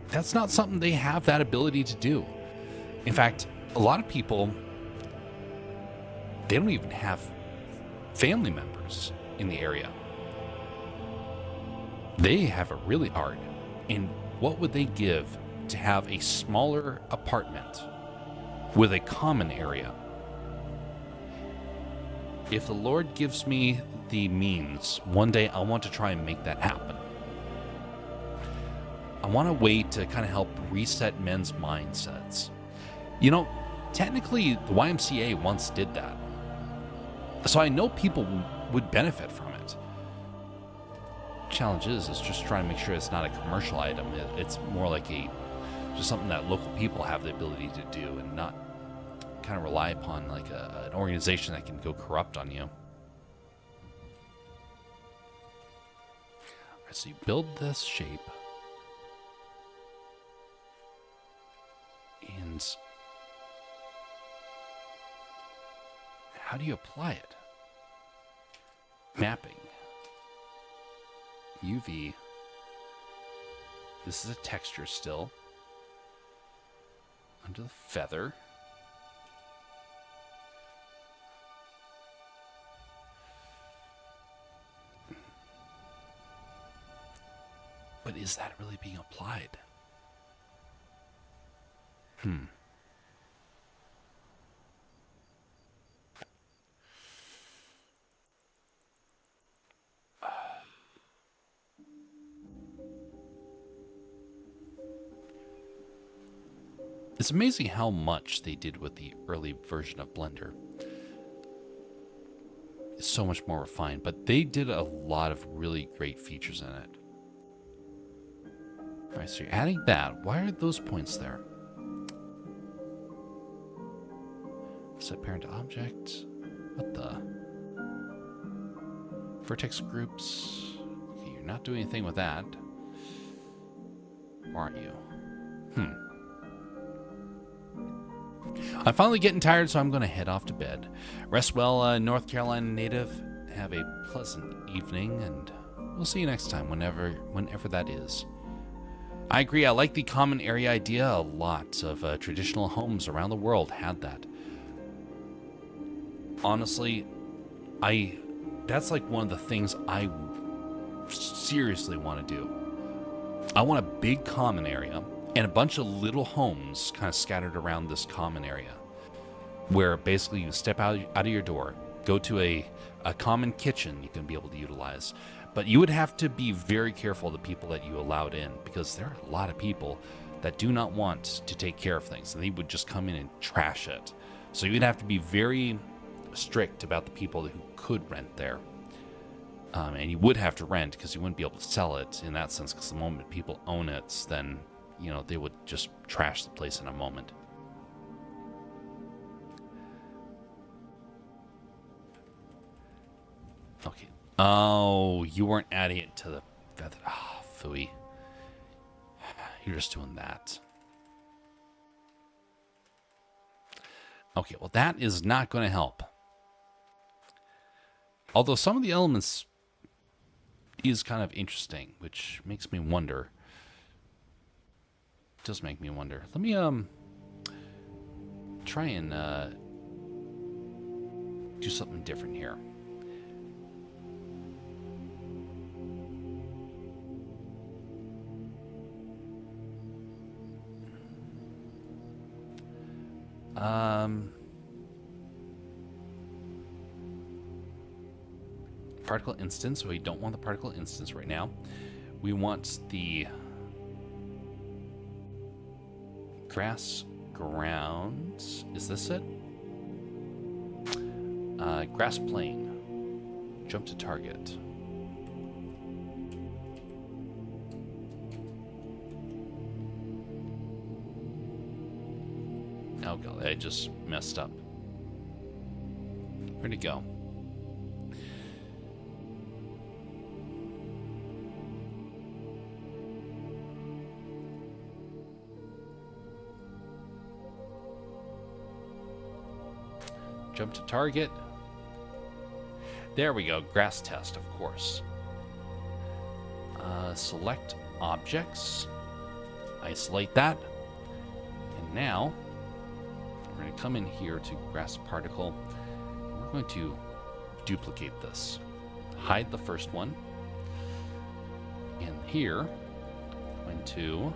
that's not something they have that ability to do. In fact, a lot of people, they don't even have family members in the area. They have it really hard. And what would they give to have a smaller apartment with a common area? If the Lord gives me the means, one day I want to try and make that happen. I want a way to kind of help reset men's mindsets. Technically, the YMCA once did that. So I know people would benefit from it. Challenge is just trying to make sure it's not a commercial item. It's more like just something that local people have the ability to do, and not kind of rely upon like an organization that can go corrupt on you. All right, so you build this shape, and how do you apply it? Mapping. UV. This is a texture still. Under the feather. But is that really being applied? It's amazing how much they did with the early version of Blender. It's so much more refined, but they did a lot of really great features in it. All right, so you're adding that. Why are those points there? Set parent to object. What the? Vertex groups. Okay, you're not doing anything with that. Or aren't you? I'm finally getting tired, so I'm going to head off to bed. Rest well, North Carolina native. Have a pleasant evening, and we'll see you next time, whenever that is. I agree, I like the common area idea a lot. Of traditional homes around the world had that. Honestly, that's like one of the things I seriously want to do. I want a big common area and a bunch of little homes kind of scattered around this common area, where basically you step out of your door, go to a common kitchen you can be able to utilize. But you would have to be very careful of the people that you allowed in, because there are a lot of people that do not want to take care of things, and they would just come in and trash it. So you'd have to be very strict about the people who could rent there. And you would have to rent, because you wouldn't be able to sell it in that sense, because the moment people own it, then they would just trash the place in a moment. Okay. Oh, you weren't adding it to the feather. Ah, phooey. You're just doing that. Okay, well, that is not going to help. Although some of the elements is kind of interesting, which makes me wonder. It does make me wonder. Let me try and do something different here. Particle instance. We don't want the particle instance right now. We want the grass grounds. Is this it? Grass plane. Jump to target. Oh god, I just messed up. Where'd it go? Jump to target. There we go. Grass test, of course. Select objects. Isolate that. And now, we're going to come in here to grass particle. And we're going to duplicate this. Hide the first one. And here, I'm going to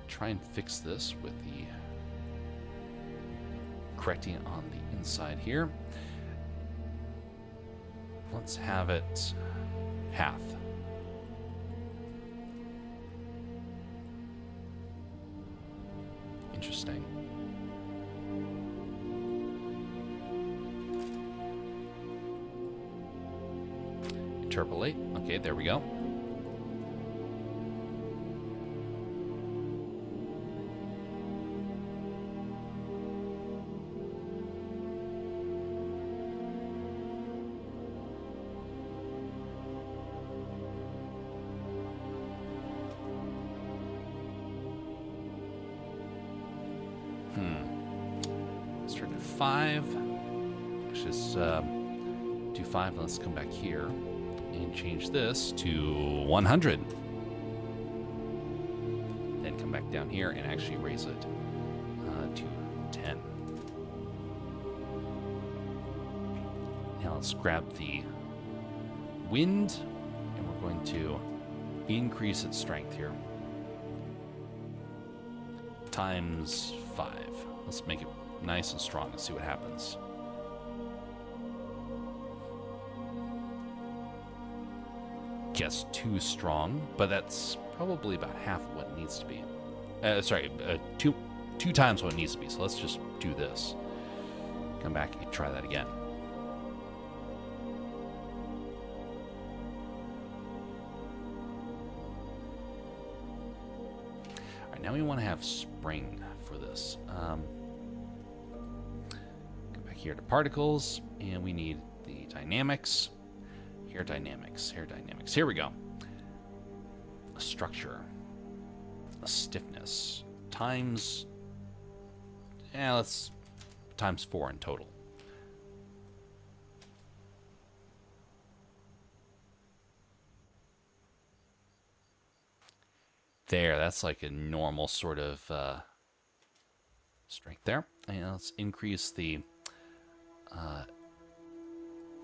try and fix this with the correcting it on the inside here. Let's have it half. Interesting. Interpolate. Okay, there we go. Start at 5. Let's just do 5. Let's come back here and change this to 100. Then come back down here and actually raise it to 10. Now let's grab the wind, and we're going to increase its strength here. Times 5. Let's make it nice and strong and see what happens. Guess too strong, but that's probably about half of what it needs to be. Two times what it needs to be. So let's just do this. Come back and try that again. All right, now we want to have spring for this. Come back here to particles, and we need the dynamics. Here dynamics. Here we go. A structure. A stiffness. Times... Yeah, let's... Times 4 in total. There, that's like a normal sort of strength there. And let's increase the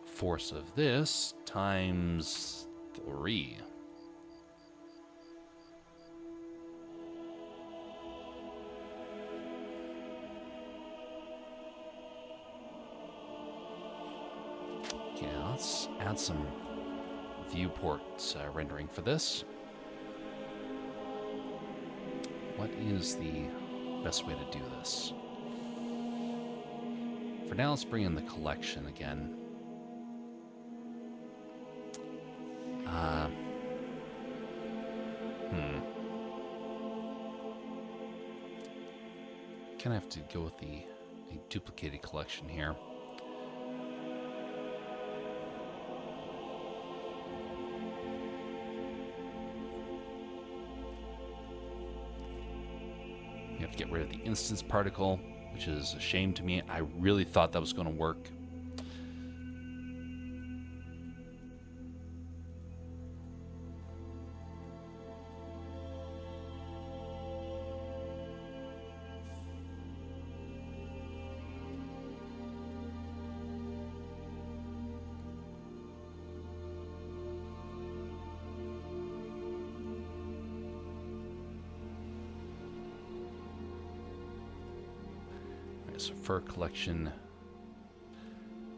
force of this times 3. Okay, let's add some viewport rendering for this. What is the best way to do this? For now, let's bring in the collection again. Kind of have to go with the duplicated collection here. You have to get rid of the instance particle, which is a shame to me. I really thought that was going to work. So fur collection,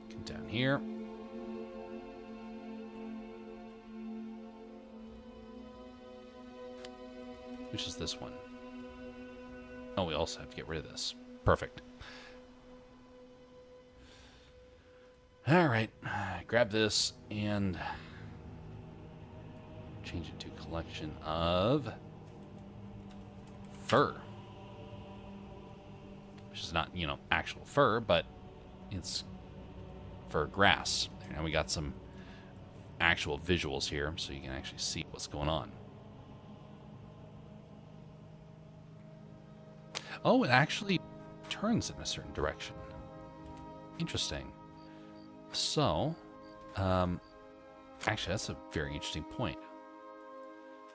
come down here. Which is this one? Oh, we also have to get rid of this. Perfect. All right, grab this and change it to collection of fur. Which is not, actual fur, but it's fur grass. And we got some actual visuals here so you can actually see what's going on. Oh, it actually turns in a certain direction. Interesting. So, actually, that's a very interesting point.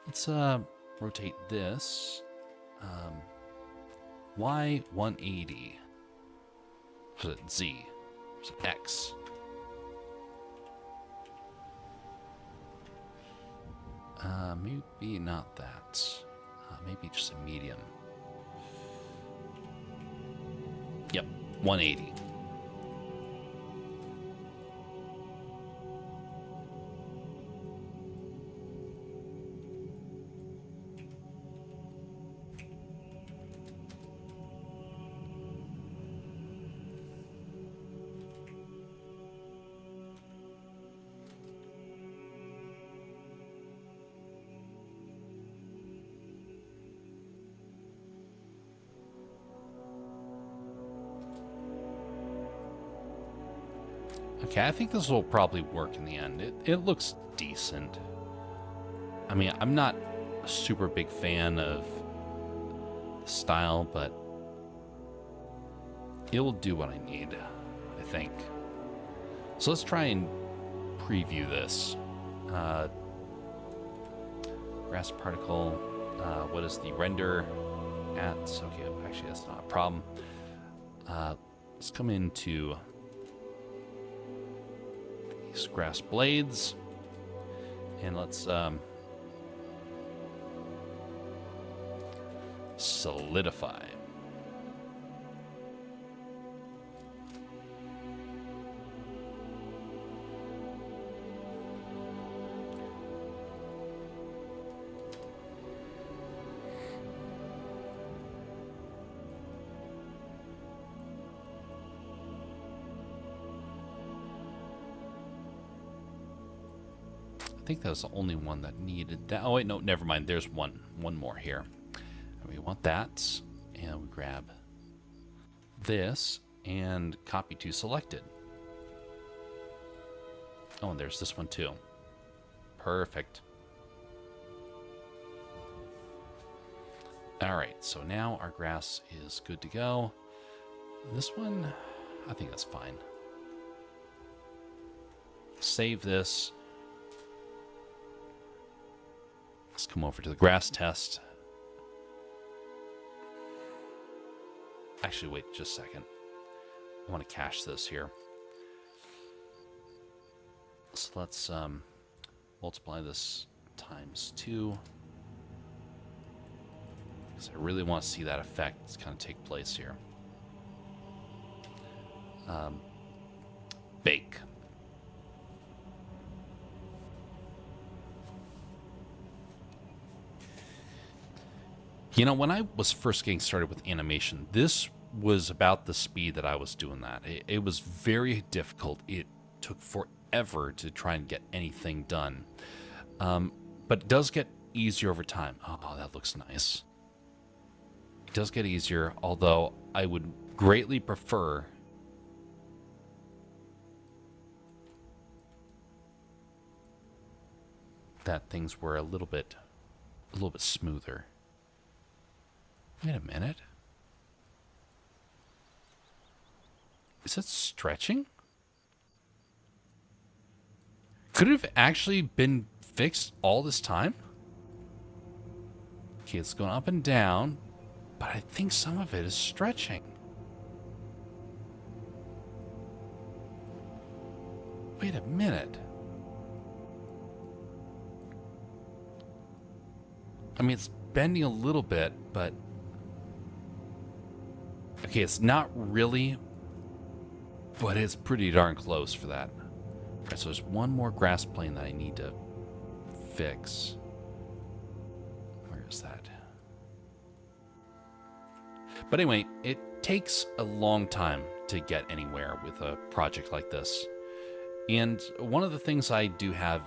Let's rotate this. Y 180. Was it Z? Was it X? Maybe not that. Maybe just a medium. Yep, 180. Okay, I think this will probably work in the end. It looks decent. I mean, I'm not a super big fan of the style, but it will do what I need, I think. So let's try and preview this. Grass particle. What is the render at? Okay, actually, that's not a problem. Let's come into these grass blades, and let's solidify. I think that was the only one that needed that. Oh wait, no, never mind. There's one more here. And we want that, and we grab this and copy to selected. Oh, and there's this one too. Perfect. All right, so now our grass is good to go. This one, I think that's fine. Save this. Let's come over to the grass test. Actually, wait just a second. I want to cache this here. So let's multiply this times 2. Because I really want to see that effect kind of take place here. Bake. You know, when I was first getting started with animation, this was about the speed that I was doing that. It was very difficult. It took forever to try and get anything done. But it does get easier over time. Oh, that looks nice. It does get easier, although I would greatly prefer that things were a little bit smoother. Wait a minute. Is it stretching? Could it have actually been fixed all this time? Okay, it's going up and down, but I think some of it is stretching. Wait a minute. I mean, it's bending a little bit, but... Okay, it's not really, but it's pretty darn close for that. Okay, so there's one more grass plane that I need to fix. Where is that? But anyway, it takes a long time to get anywhere with a project like this. And one of the things I do have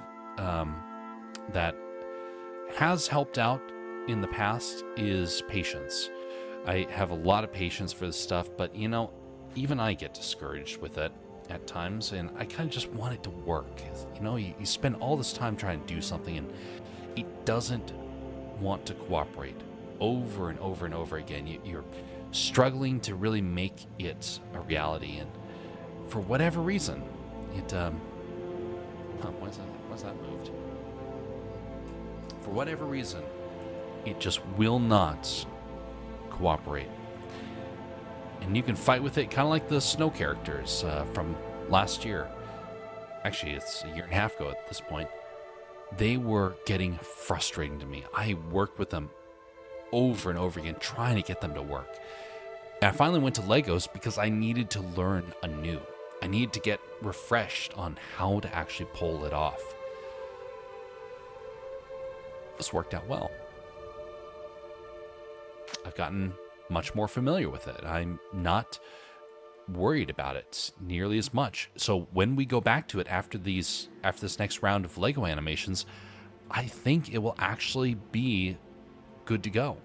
that has helped out in the past is patience. I have a lot of patience for this stuff, but you know, even I get discouraged with it at times, and I kind of just want it to work. You know, you spend all this time trying to do something, and it doesn't want to cooperate over and over and over again. You're struggling to really make it a reality, and for whatever reason, it why's that moved? For whatever reason, it just will not cooperate. And you can fight with it kind of like the snow characters from last year. Actually, it's a year and a half ago at this point. They were getting frustrating to me. I worked with them over and over again, trying to get them to work. And I finally went to Legos because I needed to learn anew. I needed to get refreshed on how to actually pull it off. This worked out well. I've gotten much more familiar with it. I'm not worried about it nearly as much. So when we go back to it after this next round of Lego animations, I think it will actually be good to go.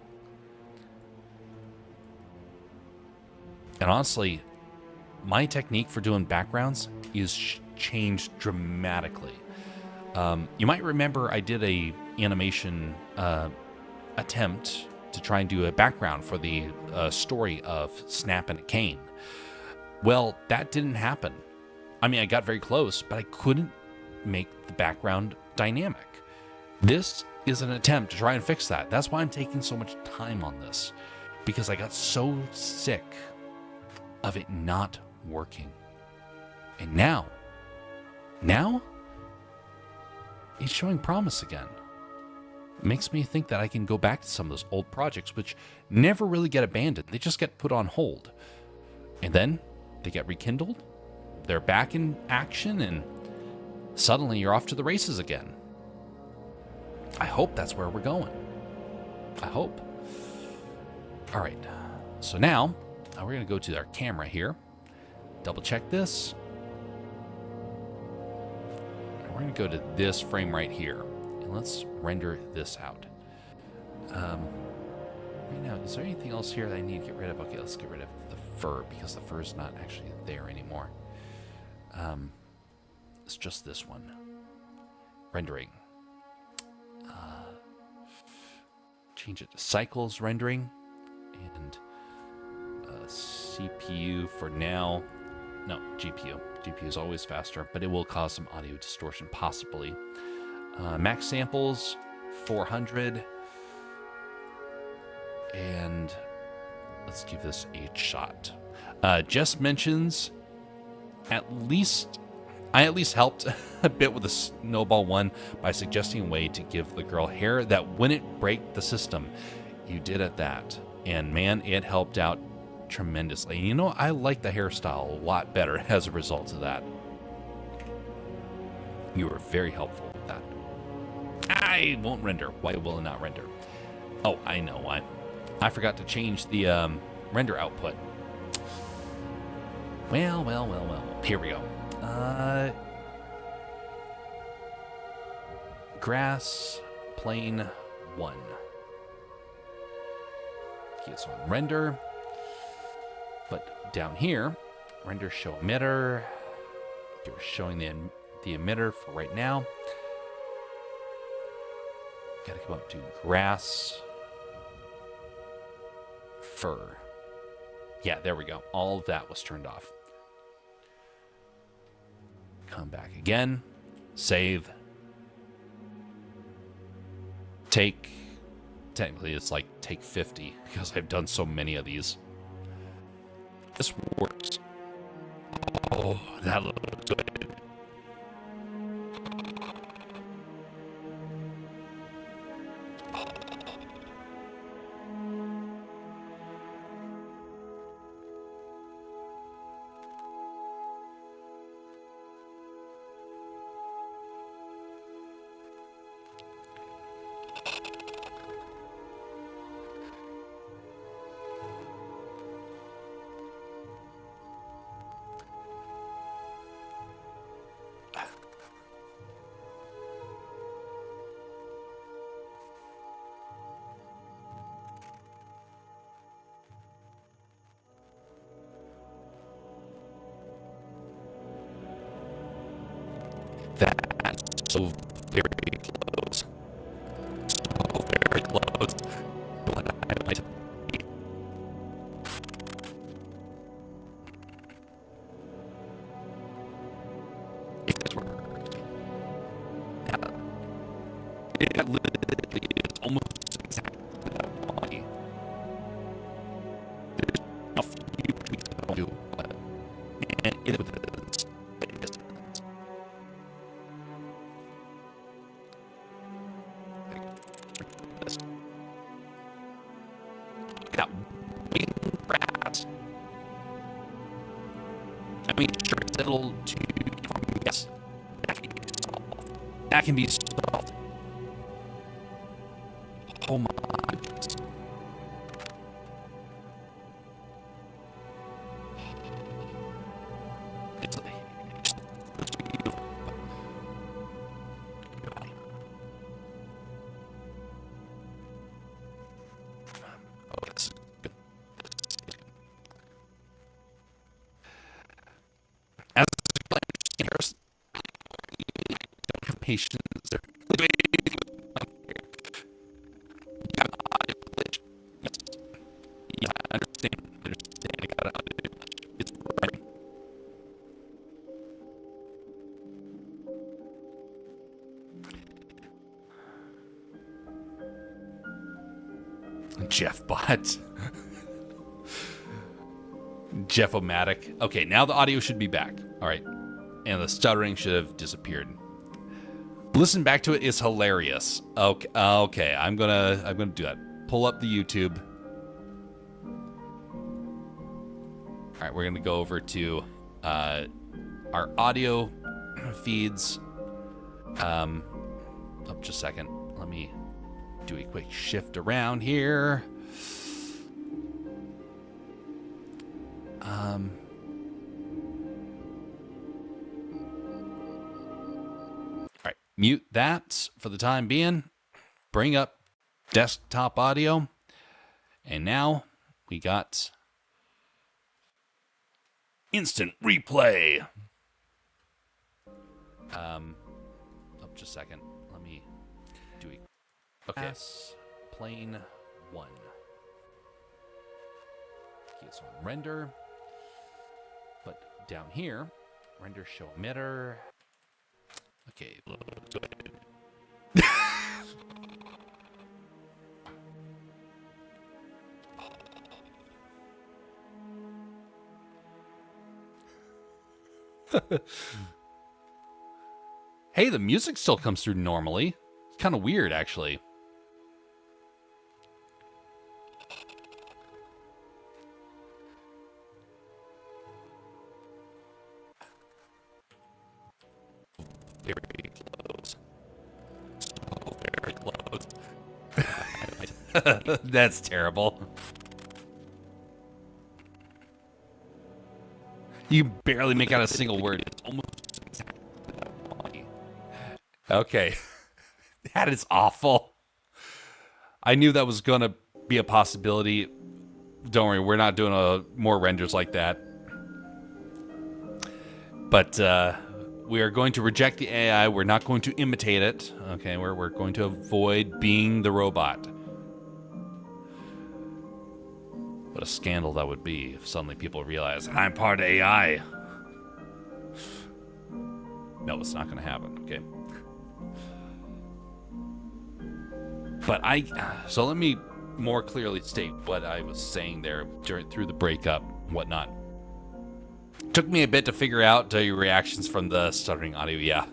And honestly, my technique for doing backgrounds is changed dramatically. You might remember I did a animation attempt to try and do a background for the story of Snap and a Cane. Well, that didn't happen. I mean, I got very close, but I couldn't make the background dynamic. This is an attempt to try and fix that. That's why I'm taking so much time on this, because I got so sick of it not working. And now it's showing promise again. It makes me think that I can go back to some of those old projects, which never really get abandoned. They just get put on hold. And then they get rekindled. They're back in action, and suddenly you're off to the races again. I hope that's where we're going. I hope. All right. So now we're going to go to our camera here. Double check this. And we're going to go to this frame right here. And let's render this out. Right now, is there anything else here that I need to get rid of? Okay, let's get rid of the fur, because the fur's not actually there anymore. It's just this one. Rendering. Change it to cycles rendering. And CPU for now. No, GPU. GPU is always faster, but it will cause some audio distortion, possibly. Max samples, 400. And let's give this a shot. Jess mentions I at least helped a bit with the snowball one by suggesting a way to give the girl hair that wouldn't break the system. You did at that. And man, it helped out tremendously. You know, I like the hairstyle a lot better as a result of that. You were very helpful with that. I won't render. Why will it not render? Oh, I know why. I forgot to change the render output. Well. Here we go. Grass, plane 1. It's on render. But down here, render show emitter. You're showing the emitter for right now. Gotta come up to grass, fur. Yeah, there we go. All of that was turned off. Come back again. Save. Technically it's like take 50 because I've done so many of these. This works. Oh, that looks good. That's so very close. So very close. But I might if this were it literally is almost exactly that body. There's a few tweaks I don't do, but and it with this. That wing rat. I mean, sure, it's a little too. Yes, that can be solved. That can be solved. Oh my goodness. It's beautiful. Oh, this is good. As players, don't have patience. They're yeah, I understand. I gotta it's right. Jeff Bot. Jeff-O-Matic. Okay, now the audio should be back. All right. And the stuttering should have disappeared. Listen back to it is hilarious. Okay, I'm gonna do that. Pull up the YouTube. All right, we're gonna go over to our audio feeds. Oh, just a second. Let me do a quick shift around here. All right, mute that for the time being. Bring up desktop audio. And now we got instant replay. Oh, just a second. Let me do it. Okay. Plane 1. Okay, so render. But down here, render show emitter. Okay, let's go ahead. Hey, the music still comes through normally. It's kind of weird, actually. Very close. So very close. That's terrible. You barely make out a single word. It's almost exactly. Okay. That is awful. I knew that was going to be a possibility. Don't worry, we're not doing more renders like that. But we are going to reject the AI. We're not going to imitate it. Okay, we're going to avoid being the robot. What a scandal that would be if suddenly people realize I'm part of AI. No, it's not going to happen. Okay. But so let me more clearly state what I was saying there through the breakup and whatnot. Took me a bit to figure out your reactions from the stuttering audio. Yeah.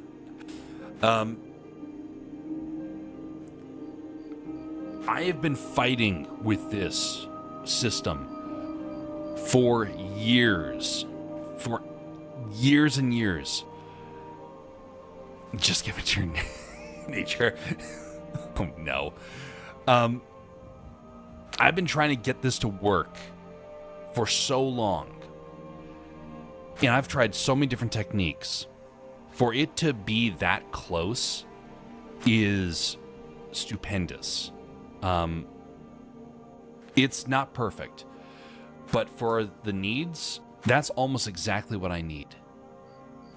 I have been fighting with this system for years. For years and years. Just give it your nature. Oh, no. I've been trying to get this to work for so long. And I've tried so many different techniques. For it to be that close is stupendous. It's not perfect. But for the needs, that's almost exactly what I need.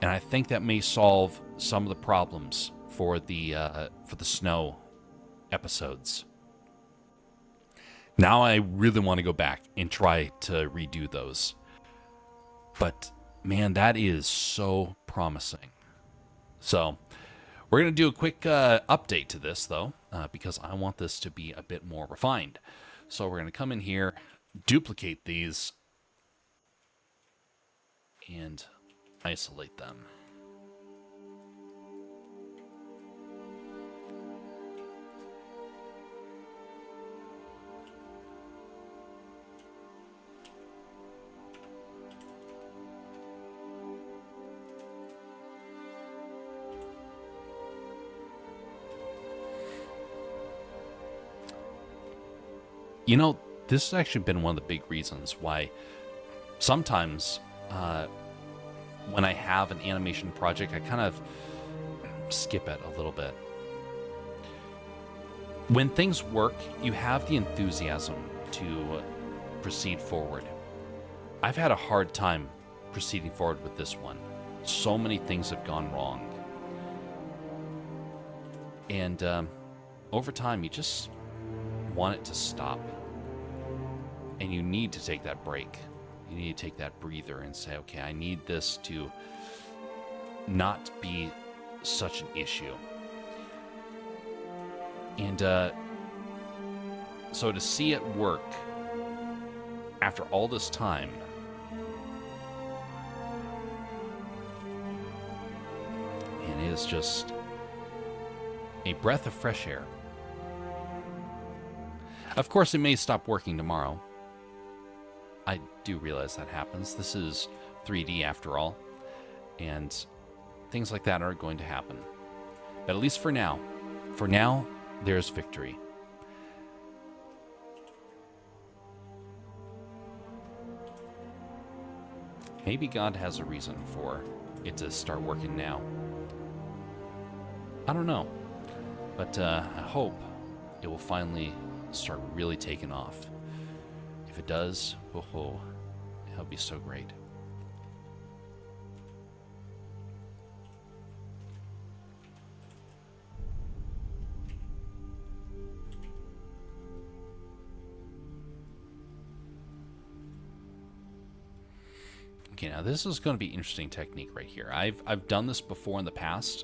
And I think that may solve some of the problems for the snow episodes. Now I really want to go back and try to redo those. But man, that is so promising. So we're going to do a quick update to this, though, because I want this to be a bit more refined. So we're going to come in here, duplicate these, and isolate them. You know, this has actually been one of the big reasons why sometimes when I have an animation project, I kind of skip it a little bit. When things work, you have the enthusiasm to proceed forward. I've had a hard time proceeding forward with this one. So many things have gone wrong. And over time, you just want it to stop. And you need to take that break. You need to take that breather and say, okay, I need this to not be such an issue. And so to see it work after all this time, and it is just a breath of fresh air. Of course, it may stop working tomorrow. I do realize that happens. This is 3D after all, and things like that are going to happen. But at least for now, there's victory. Maybe God has a reason for it to start working now. I don't know, but I hope it will finally start really taking off. If it does, it'll be so great. Okay, now this is going to be an interesting technique right here. I've done this before in the past,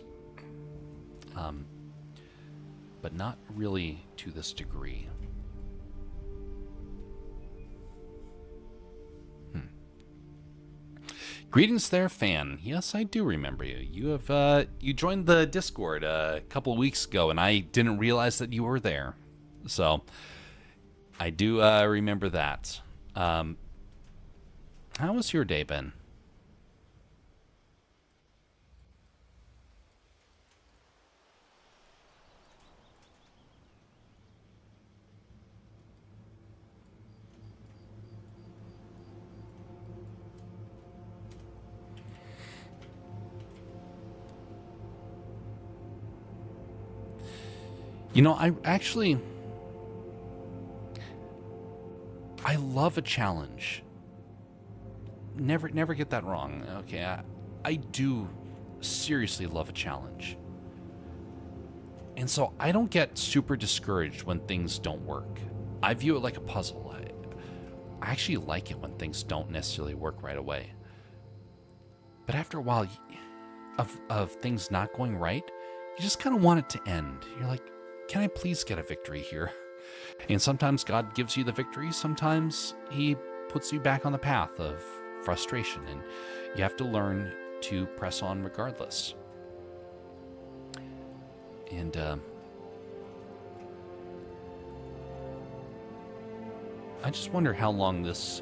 but not really to this degree. Greetings there, fan. Yes, I do remember you. You have you joined the Discord a couple of weeks ago, and I didn't realize that you were there. So I do remember that. How was your day, Ben? You know, I love a challenge. Never get that wrong. Okay, I do seriously love a challenge. And so I don't get super discouraged when things don't work. I view it like a puzzle. I actually like it when things don't necessarily work right away. But after a while of things not going right, you just kind of want it to end. You're like, can I please get a victory here? And sometimes God gives you the victory. Sometimes he puts you back on the path of frustration, and you have to learn to press on regardless. And I just wonder how long this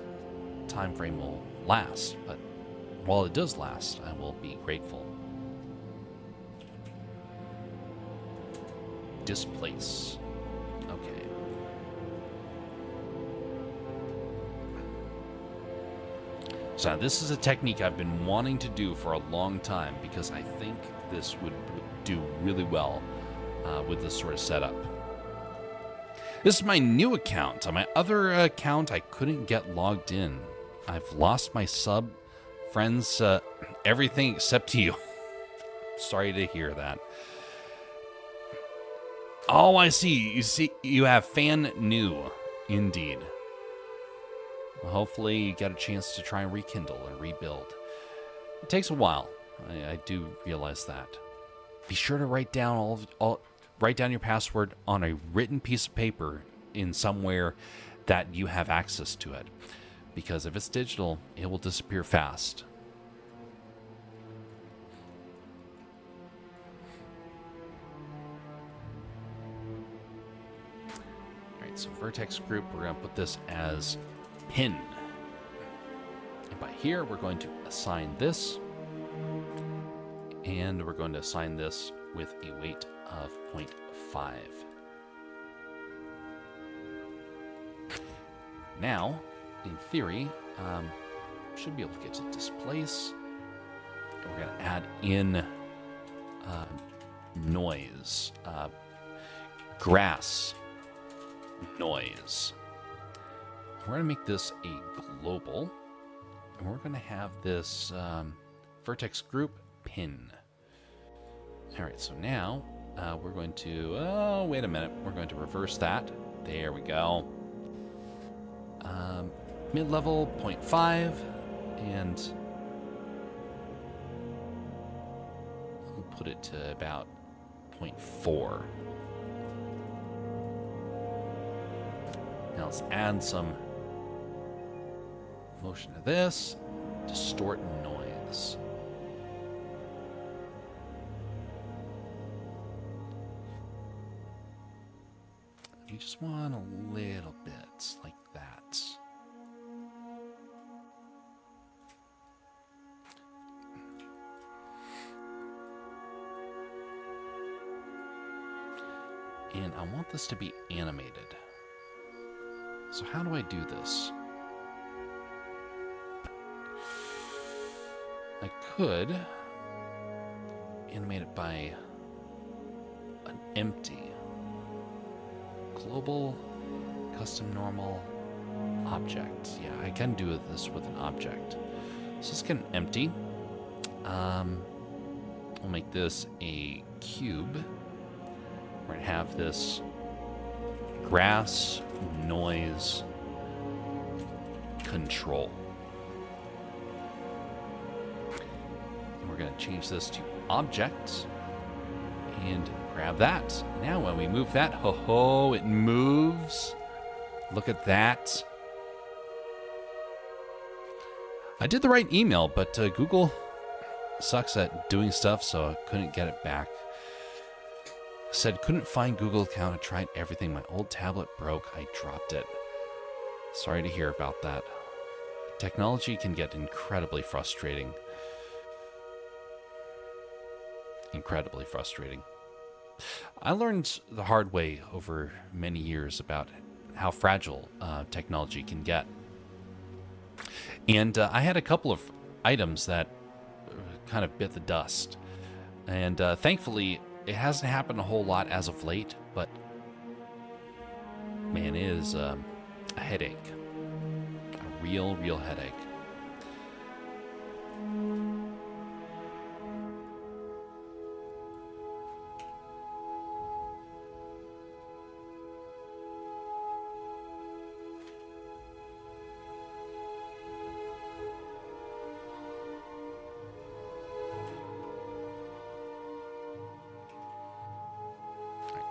time frame will last. But while it does last, I will be grateful. Displace. Okay. So this is a technique I've been wanting to do for a long time because I think this would do really well with this sort of setup. This is my new account. On my other account, I couldn't get logged in. I've lost my sub. Friends everything except you. Sorry to hear that. Oh, I see. You have fan new. Indeed. Well, hopefully you get a chance to try and rekindle and rebuild. It takes a while. I do realize that. Be sure to write down write down your password on a written piece of paper in somewhere that you have access to it. Because if it's digital, it will disappear fast. Alright, so vertex group, we're going to put this as pin. And by here, we're going to assign this. And we're going to assign this with a weight of 0.5. Now, in theory, should be able to get to displace. And we're going to add in noise, grass noise. We're going to make this a global, and we're going to have this vertex group pin. All right, so now we're going to, oh, wait a minute. We're going to reverse that. There we go. Mid-level 0.5, and we'll put it to about 0.4. Now let's add some motion to this. Distort noise. You just want a little bit like that. And I want this to be animated. So how do I do this? I could animate it by an empty global custom normal object. Yeah, I can do this with an object. So let's get an empty. We'll make this a cube. We're going to have this grass noise control. And we're going to change this to object and grab that. Now when we move that, ho, it moves. Look at that. I did the right email, but Google sucks at doing stuff, so I couldn't get it back. Said couldn't find Google account. I tried everything. My old tablet broke. I dropped it. Sorry to hear about that. Technology can get incredibly frustrating. Incredibly frustrating. I learned the hard way over many years about how fragile technology can get. And I had a couple of items that kind of bit the dust. And thankfully, it hasn't happened a whole lot as of late, but man, it is a headache. A real headache.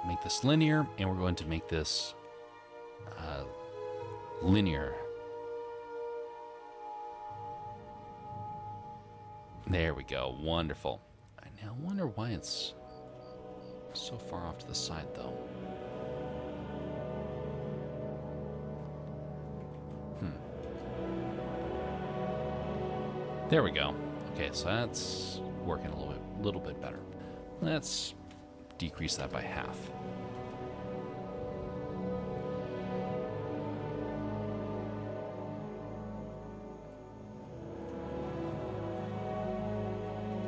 Make this linear, and we're going to make this linear. There we go. Wonderful. I now wonder why it's so far off to the side, though. There we go. Okay, so that's working a little bit better. Let's decrease that by half.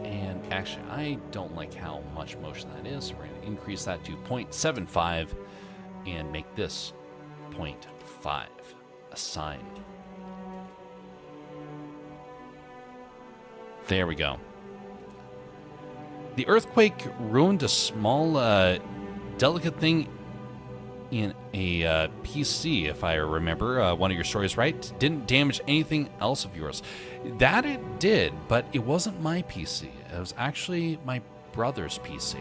And actually, I don't like how much motion that is, so we're going to increase that to 0.75 and make this 0.5. Assign. There we go. The earthquake ruined a small, delicate thing in a PC, if I remember one of your stories right. Didn't damage anything else of yours. That it did, but it wasn't my PC. It was actually my brother's PC.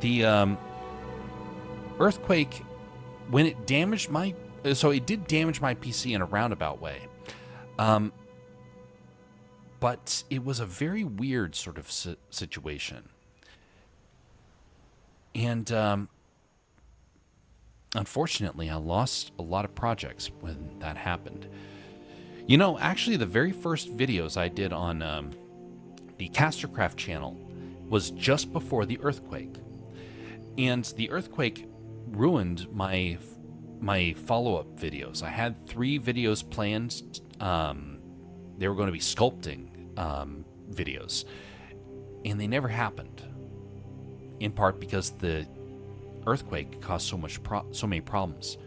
The earthquake, when it damaged my... So it did damage my PC in a roundabout way. But it was a very weird sort of situation. And unfortunately, I lost a lot of projects when that happened. You know, actually, the very first videos I did on the Castercraft channel was just before the earthquake. And the earthquake ruined my follow-up videos. I had 3 videos planned. They were going to be sculpting videos, and they never happened. In part because the earthquake caused so many problems.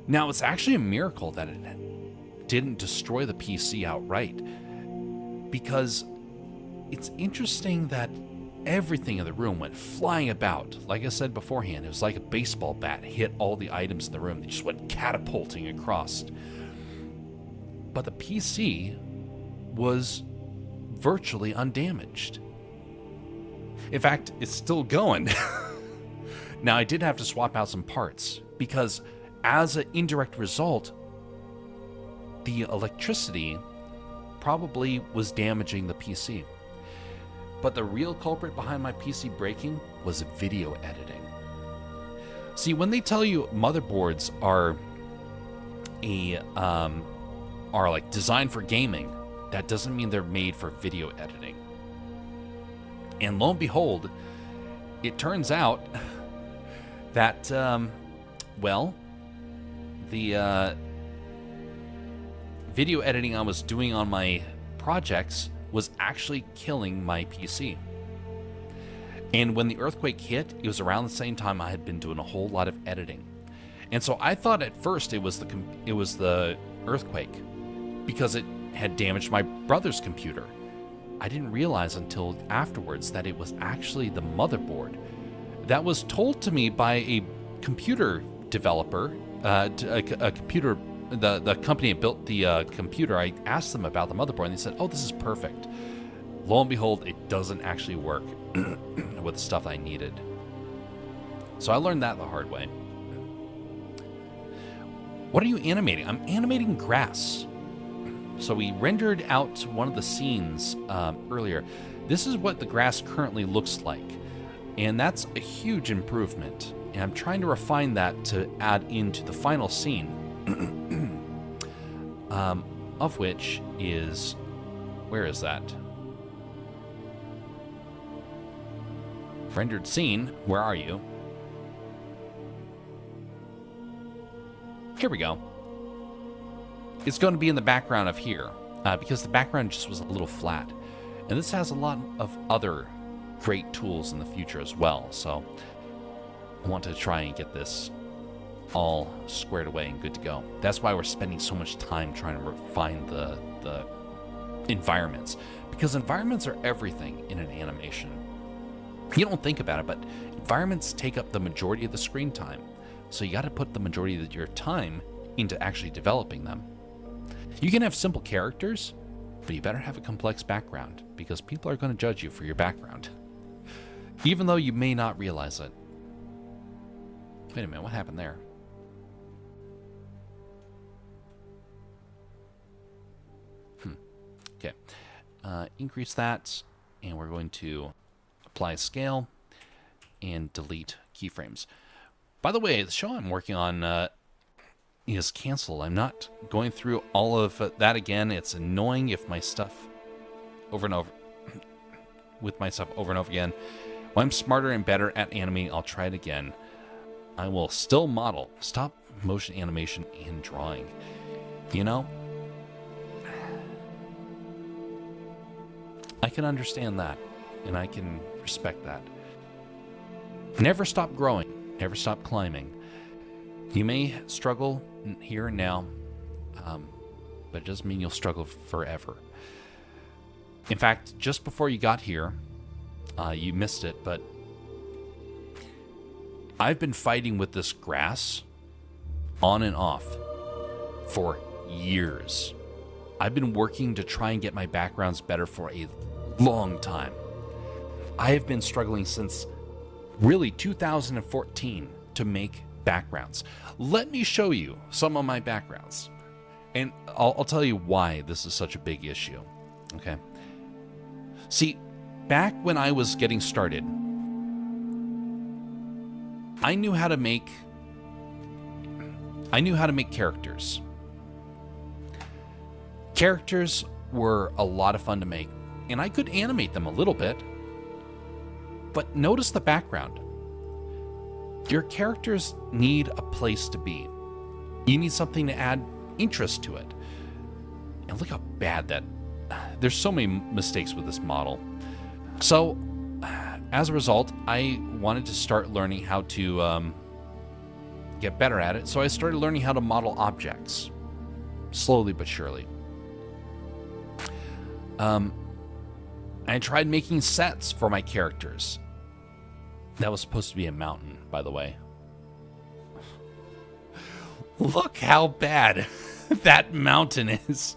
Now, it's actually a miracle that it didn't destroy the PC outright, because it's interesting that everything in the room went flying about. Like I said beforehand, it was like a baseball bat hit all the items in the room. They just went catapulting across. But the PC was virtually undamaged. In fact, it's still going. Now, I did have to swap out some parts because as an indirect result, the electricity probably was damaging the PC. But the real culprit behind my PC breaking was video editing. See, when they tell you motherboards are like designed for gaming, that doesn't mean they're made for video editing. And lo and behold, it turns out that, well, the video editing I was doing on my projects was actually killing my PC. And when the earthquake hit, it was around the same time I had been doing a whole lot of editing. And so I thought at first it was the earthquake because it had damaged my brother's computer. I didn't realize until afterwards that it was actually the motherboard. That was told to me by a computer developer, the company that built the computer. I asked them about the motherboard, and they said, "Oh, this is perfect." Lo and behold, it doesn't actually work with the stuff I needed. So I learned that the hard way. What are you animating? I'm animating grass. So we rendered out one of the scenes earlier. This is what the grass currently looks like. And that's a huge improvement. And I'm trying to refine that to add into the final scene. Of which is... Where is that? Rendered scene. Where are you? Here we go. It's going to be in the background of here, because the background just was a little flat. And this has a lot of other great tools in the future as well, so I want to try and get this all squared away and good to go. That's why we're spending so much time trying to refine the environments, because environments are everything in an animation. You don't think about it, but environments take up the majority of the screen time, so you got to put the majority of your time into actually developing them. You can have simple characters, but you better have a complex background, because people are going to judge you for your background, even though you may not realize it. Wait a minute, what happened there? Okay. Increase that, and we're going to apply scale and delete keyframes. By the way, the show I'm working on is canceled. I'm not going through all of that again. It's annoying if my stuff over and over again. When I'm smarter and better at animating, I'll try it again. I will still model, stop motion animation and drawing. You know, I can understand that, and I can respect that. Never stop growing, never stop climbing. You may struggle here and now, but it doesn't mean you'll struggle forever. In fact, just before you got here, you missed it, but I've been fighting with this grass on and off for years. I've been working to try and get my backgrounds better for a long time. I have been struggling since really 2014 to make backgrounds. Let me show you some of my backgrounds. And I'll tell you why this is such a big issue. Okay. See, back when I was getting started, I knew how to make characters. Characters were a lot of fun to make, and I could animate them a little bit. But notice the background. Your characters need a place to be. You need something to add interest to it. And look how bad that... There's so many mistakes with this model. So, as a result, I wanted to start learning how to get better at it. So I started learning how to model objects. Slowly but surely. I tried making sets for my characters. That was supposed to be a mountain, by the way. Look how bad that mountain is.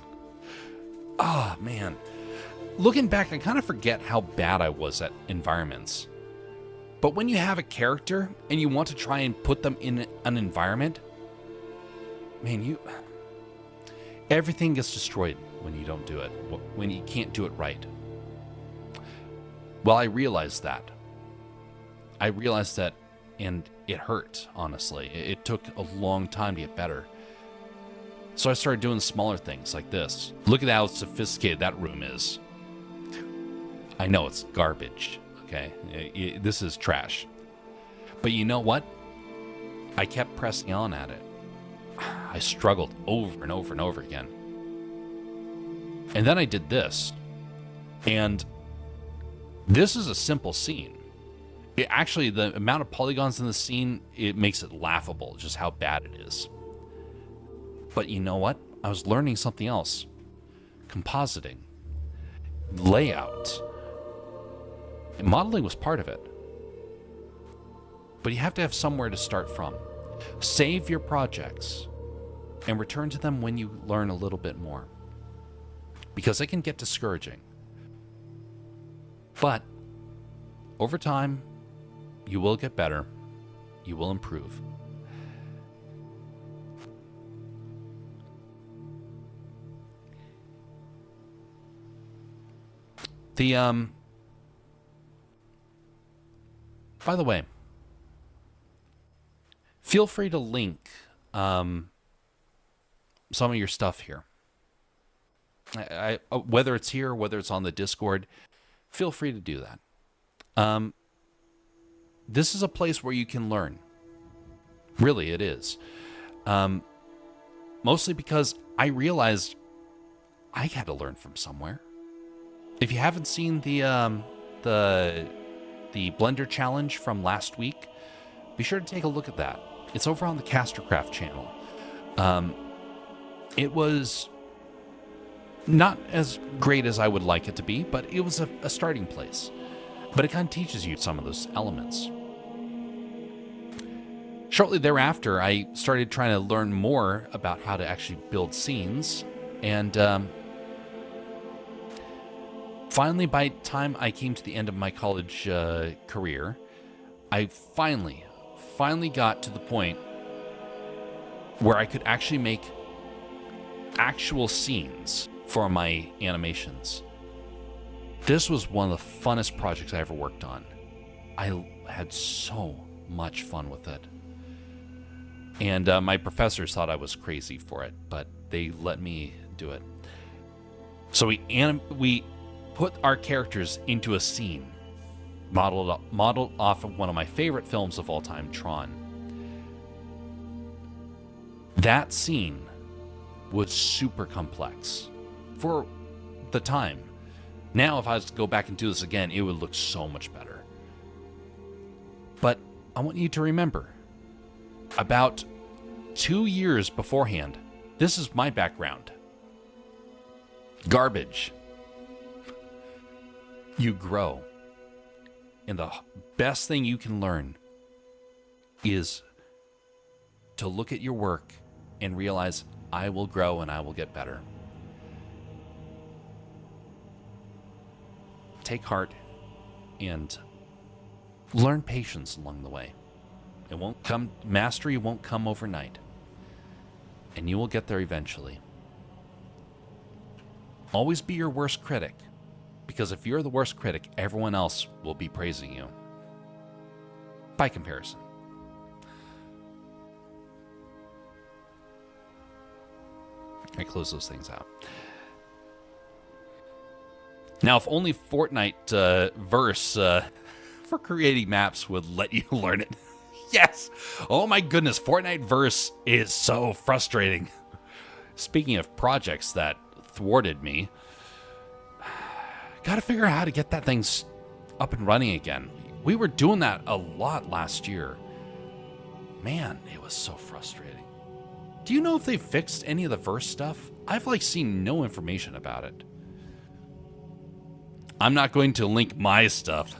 Oh, man. Looking back, I kind of forget how bad I was at environments. But when you have a character and you want to try and put them in an environment, man, everything gets destroyed when you don't do it, when you can't do it right. Well, I realized that. And it hurt, honestly. It took a long time to get better. So I started doing smaller things like this. Look at how sophisticated that room is. I know it's garbage, okay? This is trash. But you know what? I kept pressing on at it. I struggled over and over and over again. And then I did this. And this is a simple scene. Actually, the amount of polygons in the scene, it makes it laughable, just how bad it is. But you know what? I was learning something else. Compositing. Layout. And modeling was part of it. But you have to have somewhere to start from. Save your projects and return to them when you learn a little bit more. Because it can get discouraging. But over time, you will get better. You will improve. By the way, feel free to link some of your stuff here. Whether it's here, whether it's on the Discord, feel free to do that. This is a place where you can learn. Really, it is. Mostly because I realized I had to learn from somewhere. If you haven't seen the Blender challenge from last week, be sure to take a look at that. It's over on the Castercraft channel. It was not as great as I would like it to be, but it was a starting place. But it kind of teaches you some of those elements. Shortly thereafter, I started trying to learn more about how to actually build scenes. And finally, by the time I came to the end of my college career, I finally got to the point where I could actually make actual scenes for my animations. This was one of the funnest projects I ever worked on. I had so much fun with it. And my professors thought I was crazy for it, but they let me do it. So we put our characters into a scene, modeled off of one of my favorite films of all time, Tron. That scene was super complex for the time. Now, if I was to go back and do this again, it would look so much better. But I want you to remember, about 2 years beforehand, this is my background. Garbage. You grow. And the best thing you can learn is to look at your work and realize, I will grow and I will get better. Take heart and learn patience along the way. Mastery won't come overnight. And you will get there eventually. Always be your worst critic. Because if you're the worst critic, everyone else will be praising you. By comparison. I close those things out. Now, if only Fortnite verse for creating maps would let you learn it. Yes! Oh my goodness, Fortnite verse is so frustrating. Speaking of projects that thwarted me, gotta figure out how to get that thing up and running again. We were doing that a lot last year. Man, it was so frustrating. Do you know if they fixed any of the verse stuff? I've seen no information about it. I'm not going to link my stuff.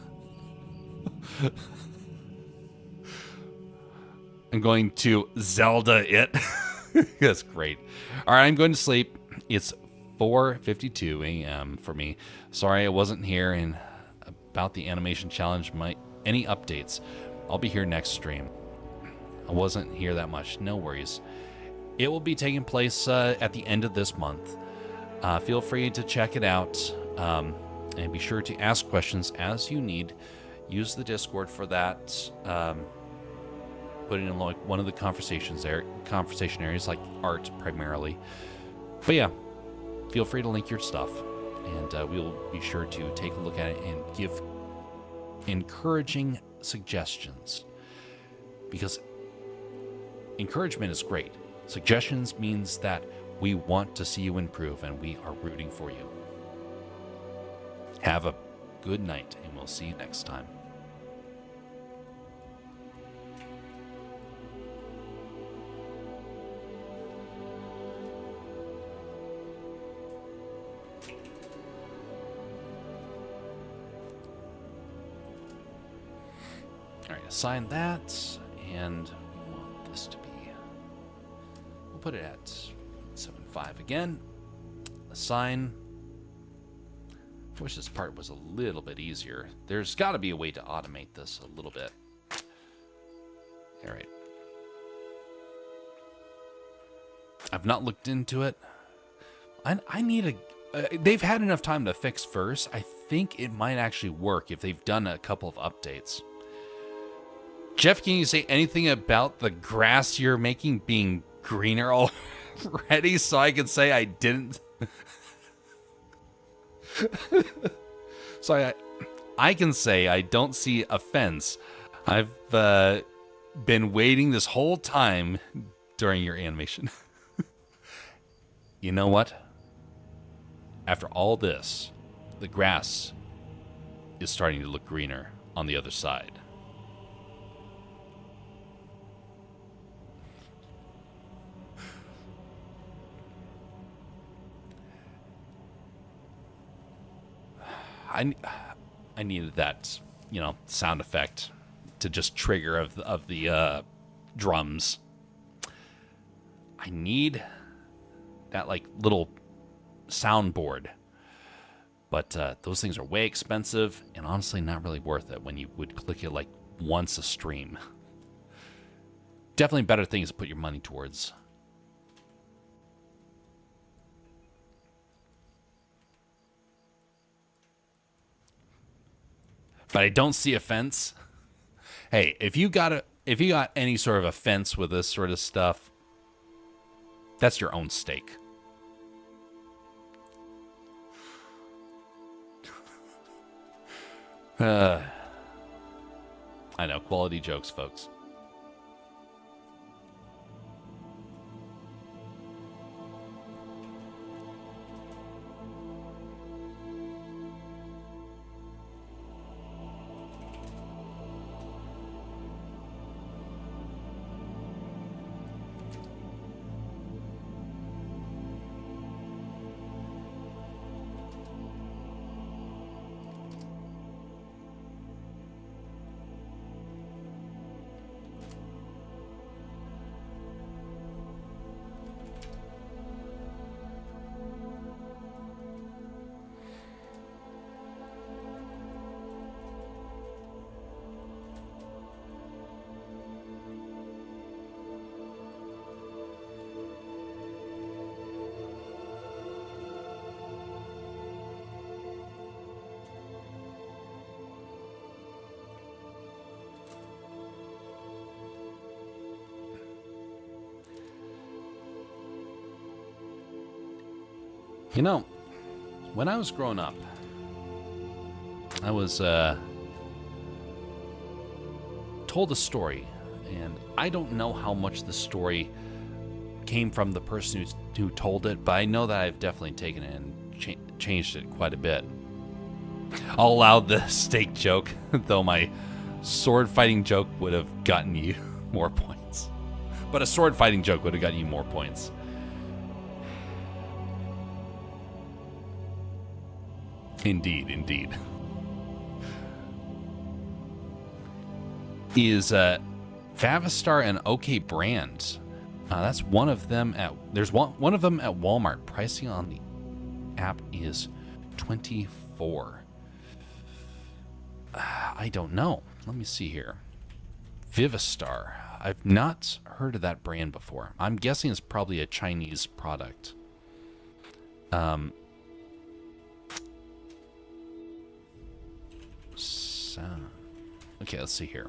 I'm going to Zelda it. That's great. All right, I'm going to sleep. It's 4:52 a.m. for me. Sorry I wasn't here, and about the animation challenge, any updates, I'll be here next stream. I wasn't here that much. No worries. It will be taking place at the end of this month. Feel free to check it out, and be sure to ask questions as you need. Use the Discord for that. Put it in one of the conversation areas, like art primarily. But yeah, feel free to link your stuff, and we'll be sure to take a look at it and give encouraging suggestions, because encouragement is great. Suggestions means that we want to see you improve, and we are rooting for you. Have a good night, and we'll see you next time. All right, assign that, and we want this to be, we'll put it at 7.5 again. Assign. I wish this part was a little bit easier. There's got to be a way to automate this a little bit. All right. I've not looked into it. I need they've had enough time to fix verse. I think it might actually work if they've done a couple of updates. Jeff, can you say anything about the grass you're making being greener already so I can say I didn't? So I can say I don't see offense. I've been waiting this whole time during your animation. You know what? After all this, the grass is starting to look greener on the other side. I needed that, sound effect to just trigger of the drums. I need that little soundboard, but those things are way expensive and honestly not really worth it when you would click it once a stream. Definitely better things to put your money towards. But I don't see offense. Hey, if you got any sort of offense with this sort of stuff, that's your own stake. I know, quality jokes, folks. You know, when I was growing up, I was told a story, and I don't know how much the story came from the person who told it, but I know that I've definitely taken it and changed it quite a bit. I'll allow the steak joke, though my sword fighting joke would have gotten you more points. But a sword fighting joke would have gotten you more points. Indeed, indeed. Is Vavistar an okay brand? That's one of them at. There's one of them at Walmart. Pricing on the app is $24. I don't know. Let me see here. Vivistar. I've not heard of that brand before. I'm guessing it's probably a Chinese product. Okay, let's see here.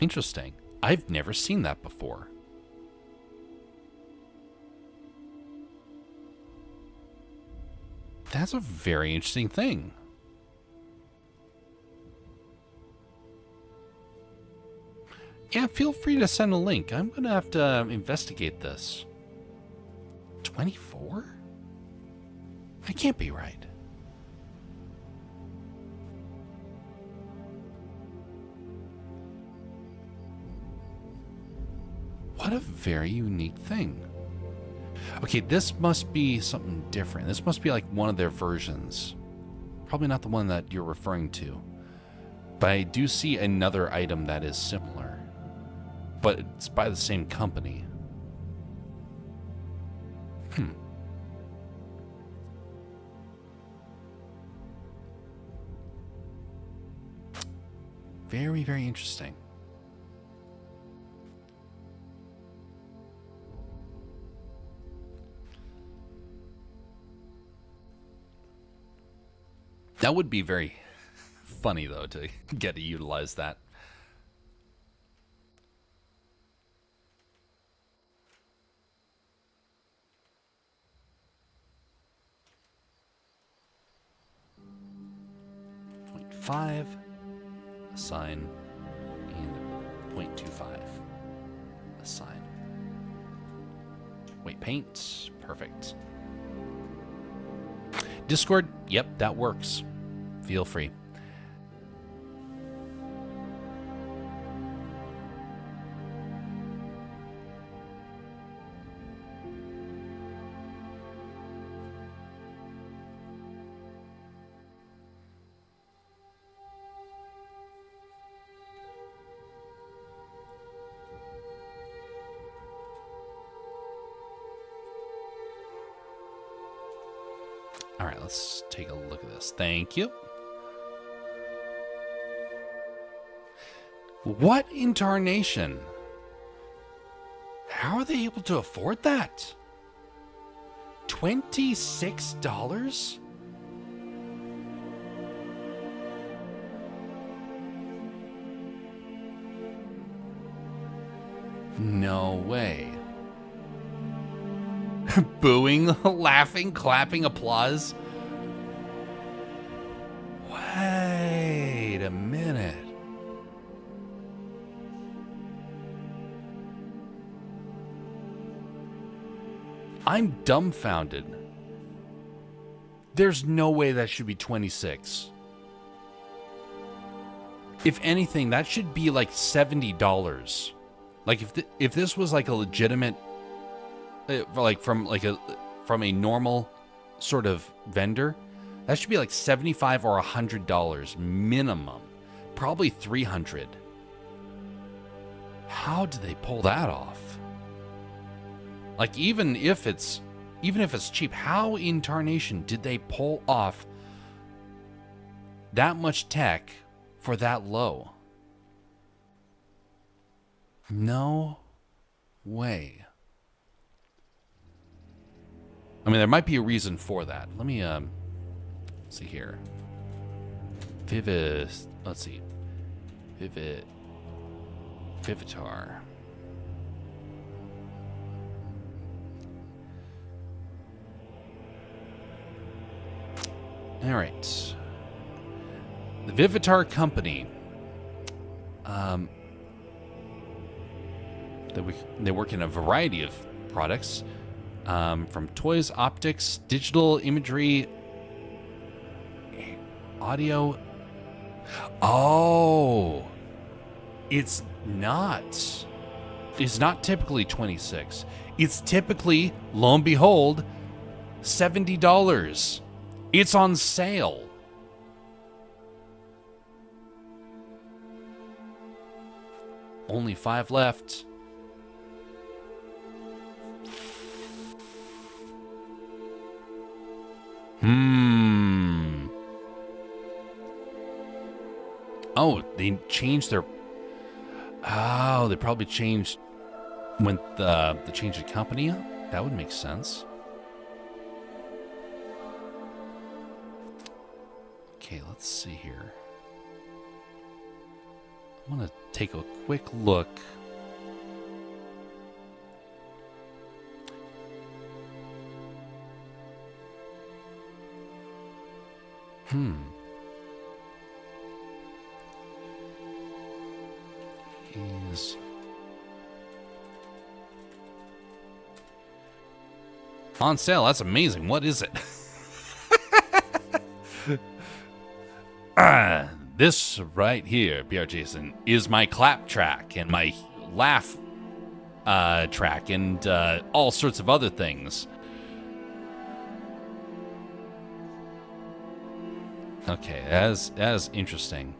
Interesting. I've never seen that before. That's a very interesting thing. Yeah, feel free to send a link. I'm going to have to investigate this. 24? That can't be right. What a very unique thing. Okay, this must be something different. This must be like one of their versions. Probably not the one that you're referring to. But I do see another item that is similar. But it's by the same company. Very, very interesting. That would be very funny, though, to get to utilize that. .5 assign and 0.25 assign. Wait, paint, perfect. Discord, yep, that works. Feel free. All right, let's take a look at this. Thank you. What in tarnation? How are they able to afford that? $26? No way. Booing, laughing, clapping, applause. Wait a minute. I'm dumbfounded. There's no way that should be 26. If anything, that should be like $70. Like if this was like a legitimate, like from a normal sort of vendor, that should be like $75 or $100 minimum, probably $300. How did they pull that off? Like even if it's cheap, how in tarnation did they pull off that much tech for that low? No way. I mean, there might be a reason for that. Let me see here. Let's see. Vivitar. All right. The Vivitar Company. They work in a variety of products, from toys, optics, digital imagery, audio. Oh, it's not. It's not typically 26. It's typically, lo and behold, $70. It's on sale. Only 5 left. Oh, they changed their... Oh, they probably changed when the change of company. That would make sense. Okay, let's see here. I want to take a quick look. Is on sale. That's amazing. What is it? This right here, PR Jason, is my clap track and my laugh track and all sorts of other things. Okay, that is interesting.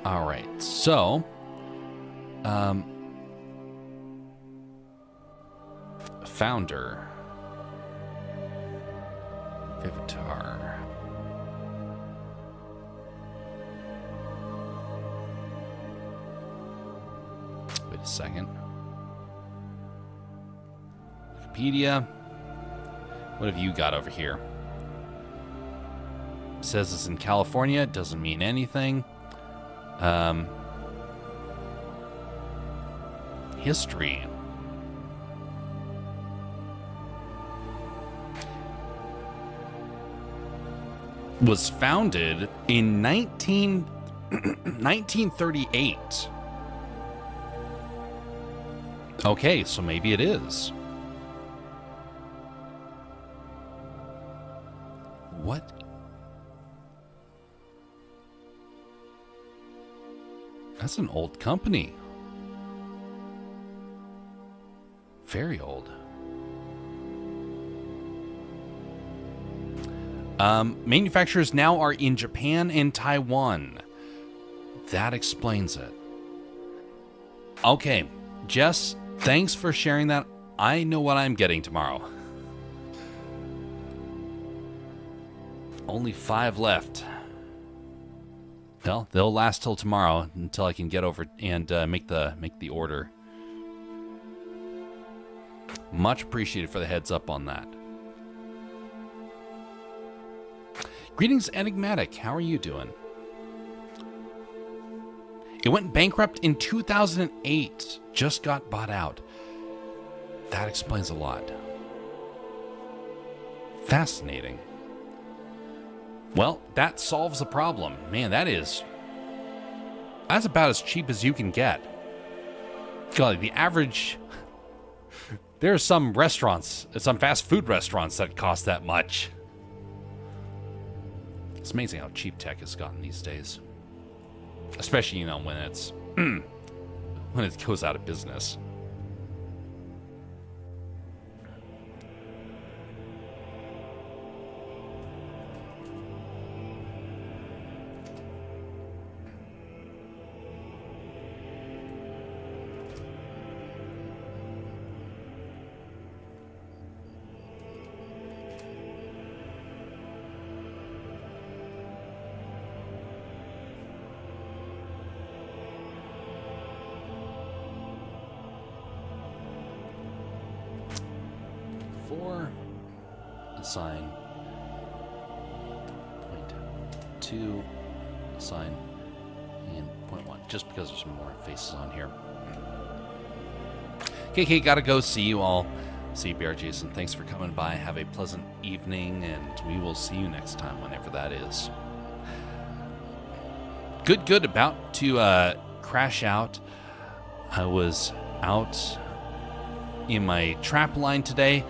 All right, so founder Vivitar. Wait a second. Wikipedia. What have you got over here? It says it's in California. It doesn't mean anything. History. Was founded in 1938. Okay, so maybe it is. What? That's an old company. Very old. Manufacturers now are in Japan and Taiwan. That explains it. Okay, Jess, thanks for sharing that. I know what I'm getting tomorrow. Only 5 left. Well, they'll last till tomorrow until I can get over and make the order. Much appreciated for the heads up on that. Greetings, Enigmatic. How are you doing? It went bankrupt in 2008. Just got bought out. That explains a lot. Fascinating. Well, that solves the problem. Man, that's about as cheap as you can get. God, the average... There are some restaurants, some fast food restaurants that cost that much. It's amazing how cheap tech has gotten these days. Especially, when it's when it goes out of business. Assign point 2, assign And point one, just because there's some more faces on here. KK, gotta go. See you all. See you, BR Jason. Thanks for coming by. Have a pleasant evening, and we will see you next time, whenever that is. Good. About to crash out. I was out in my trap line today.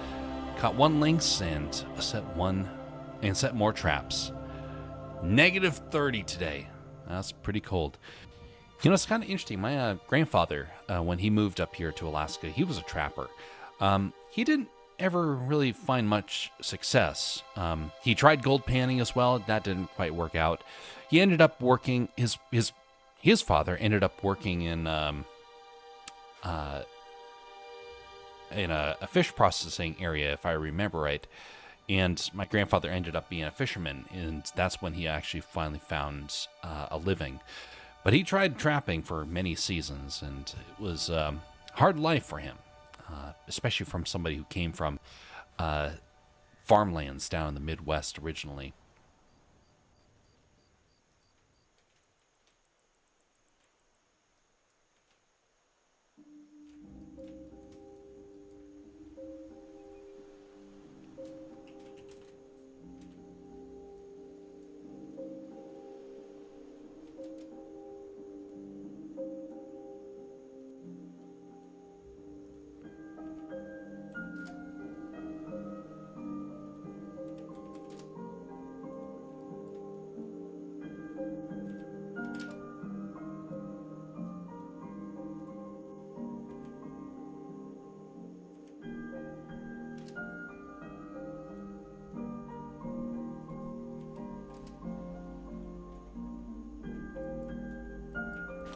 Caught one lynx and set more traps. -30 today. That's pretty cold. You know, it's kind of interesting. My grandfather, when he moved up here to Alaska, he was a trapper. He didn't ever really find much success. He tried gold panning as well. That didn't quite work out. He ended up working. His father ended up working in a fish processing area, if I remember right. And my grandfather ended up being a fisherman, and that's when he actually finally found a living. But he tried trapping for many seasons, and it was hard life for him, especially from somebody who came from farmlands down in the Midwest originally.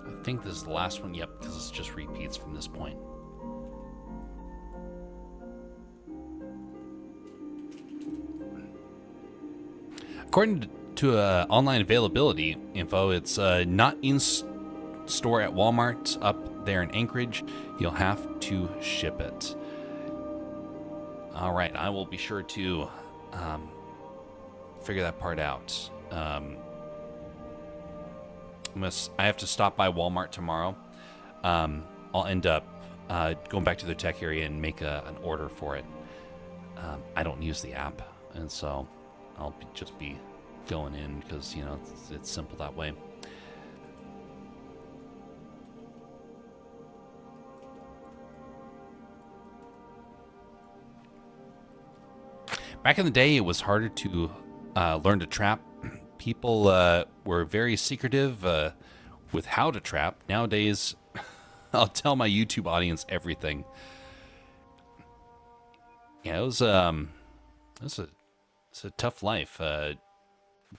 I think this is the last one, yep, because it's just repeats from this point. According to online availability info, it's not in store at Walmart up there in Anchorage. You'll have to ship it. All right, I will be sure to figure that part out. I have to stop by Walmart tomorrow. I'll end up going back to their tech area and make an order for it. I don't use the app, and so I'll just be going in because, you know, it's simple that way. Back in the day, it was harder to learn to trap. People were very secretive with how to trap. Nowadays, I'll tell my YouTube audience everything. Yeah, it was a tough life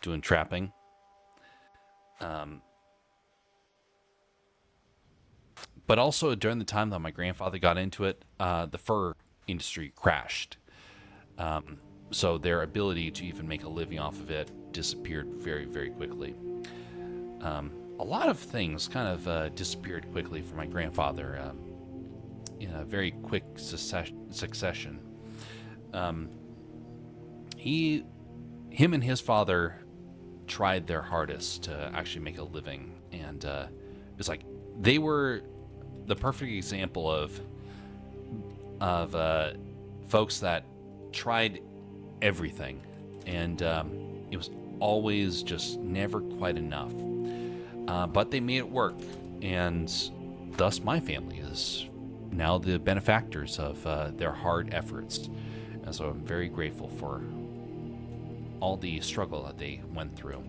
doing trapping. But also during the time that my grandfather got into it, the fur industry crashed. So their ability to even make a living off of it disappeared very, very quickly. A lot of things kind of disappeared quickly for my grandfather in a very quick succession. Him and his father tried their hardest to actually make a living, and it's like they were the perfect example of folks that tried everything, and it was always just never quite enough. But they made it work, and thus my family is now the benefactors of their hard efforts. And so I'm very grateful for all the struggle that they went through.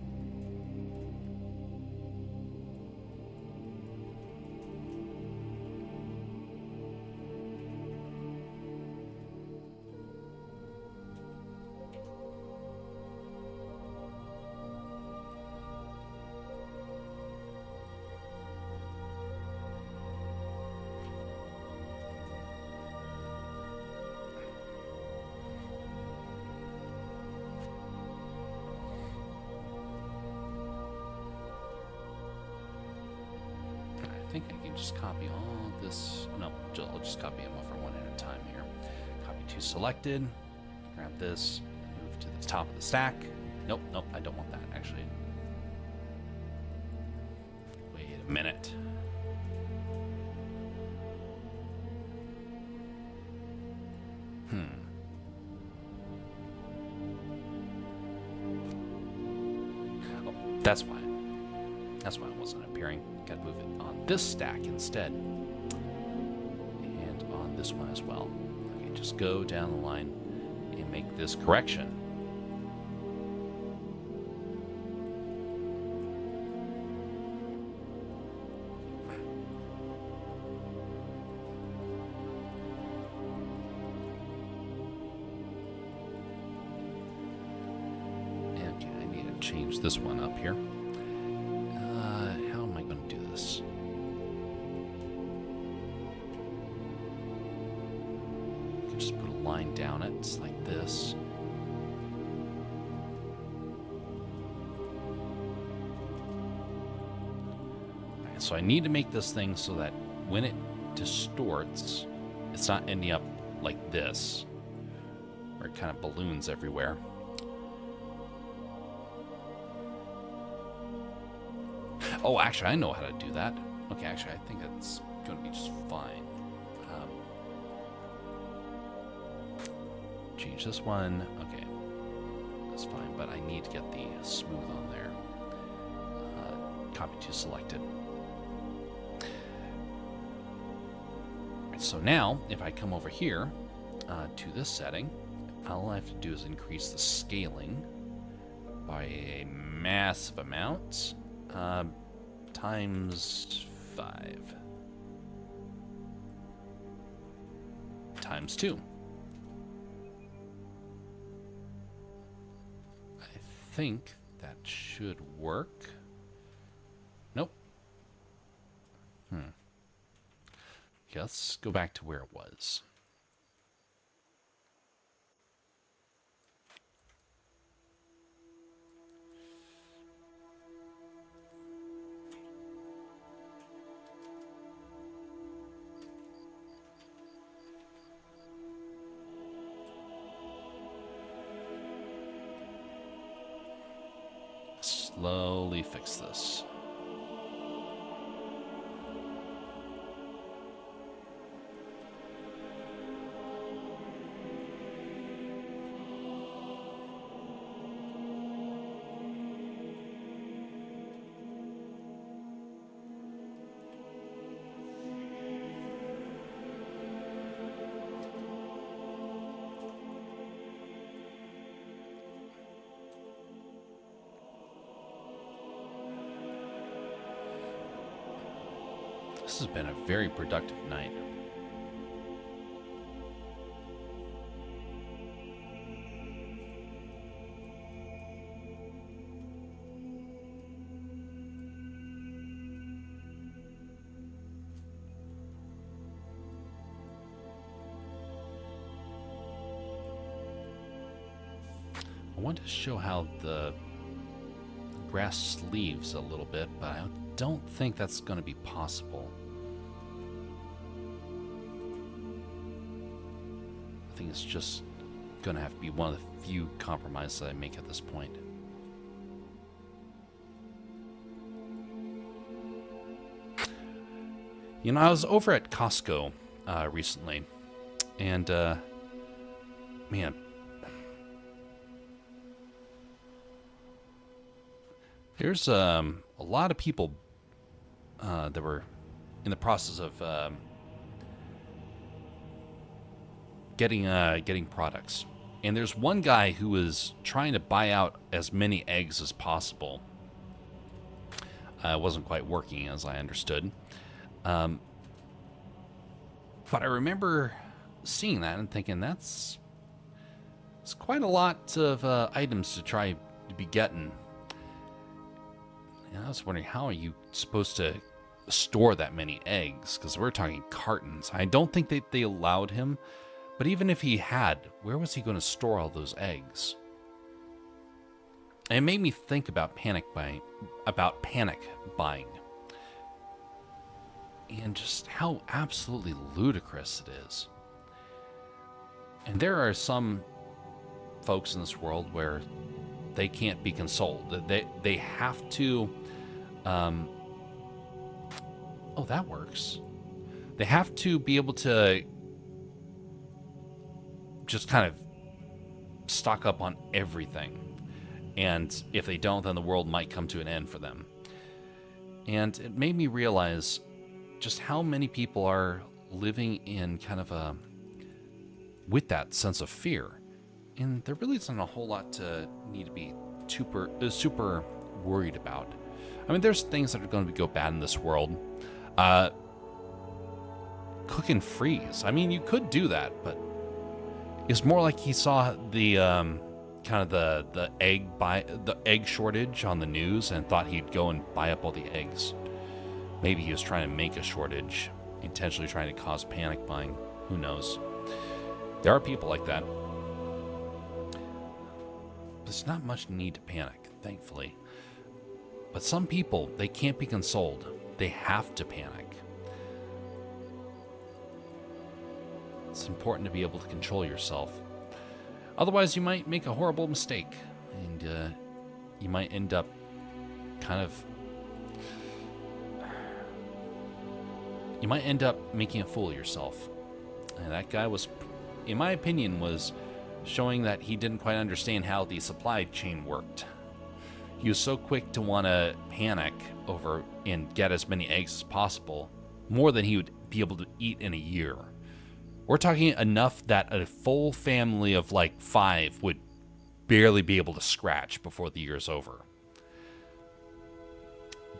I think I can just copy all this. No, I'll just copy them over one at a time here. Copy to selected. Grab this. Move to the top of the stack. Nope, I don't want that actually. minute. Oh, that's why. That's why it wasn't appearing. Got to move it on this stack instead. And on this one as well. Okay, just go down the line and make this correction. Okay, I need to change this one up here. How am I going to do this? I could just put a line down it. It's like this. Alright, so I need to make this thing so that when it distorts, it's not ending up like this, where it kind of balloons everywhere. Oh, actually, I know how to do that. Okay, actually, I think that's going to be just fine. Change this one. Okay, that's fine, but I need to get the smooth on there. Copy to selected. So now, if I come over here to this setting, all I have to do is increase the scaling by a massive amount. Times 5. Times 2. I think that should work. Nope. Okay, let's go back to where it was. Slowly fix this. This has been a very productive night. I want to show how the grass sleeves a little bit, but I don't think that's going to be possible. I think it's just going to have to be one of the few compromises that I make at this point. You know, I was over at Costco recently, and man, there's a lot of people that were in the process of getting products, and there's one guy who was trying to buy out as many eggs as possible. It wasn't quite working, as I understood, but I remember seeing that and thinking it's quite a lot of items to try to be getting. And I was wondering, how are you supposed to store that many eggs? Because we're talking cartons. I don't think they allowed him. But even if he had, where was he going to store all those eggs? And it made me think about panic buying. And just how absolutely ludicrous it is. And there are some folks in this world where they can't be consoled. They have to oh, that works. They have to be able to just kind of stock up on everything. And if they don't, then the world might come to an end for them. And it made me realize just how many people are living in kind of with that sense of fear. And there really isn't a whole lot to need to be super worried about. I mean, there's things that are going to go bad in this world. Cook and freeze. I mean, you could do that, but it's more like he saw the kind of the egg shortage on the news and thought he'd go and buy up all the eggs. Maybe he was trying to make a shortage, intentionally trying to cause panic buying. Who knows? There are people like that. There's not much need to panic, thankfully. But some people, they can't be consoled. They have to panic. It's important to be able to control yourself. Otherwise, you might make a horrible mistake, and you might end up making a fool of yourself. And that guy was, in my opinion, was showing that he didn't quite understand how the supply chain worked. He was so quick to want to panic over and get as many eggs as possible, more than he would be able to eat in a year. We're talking enough that a full family of like 5 would barely be able to scratch before the year's over.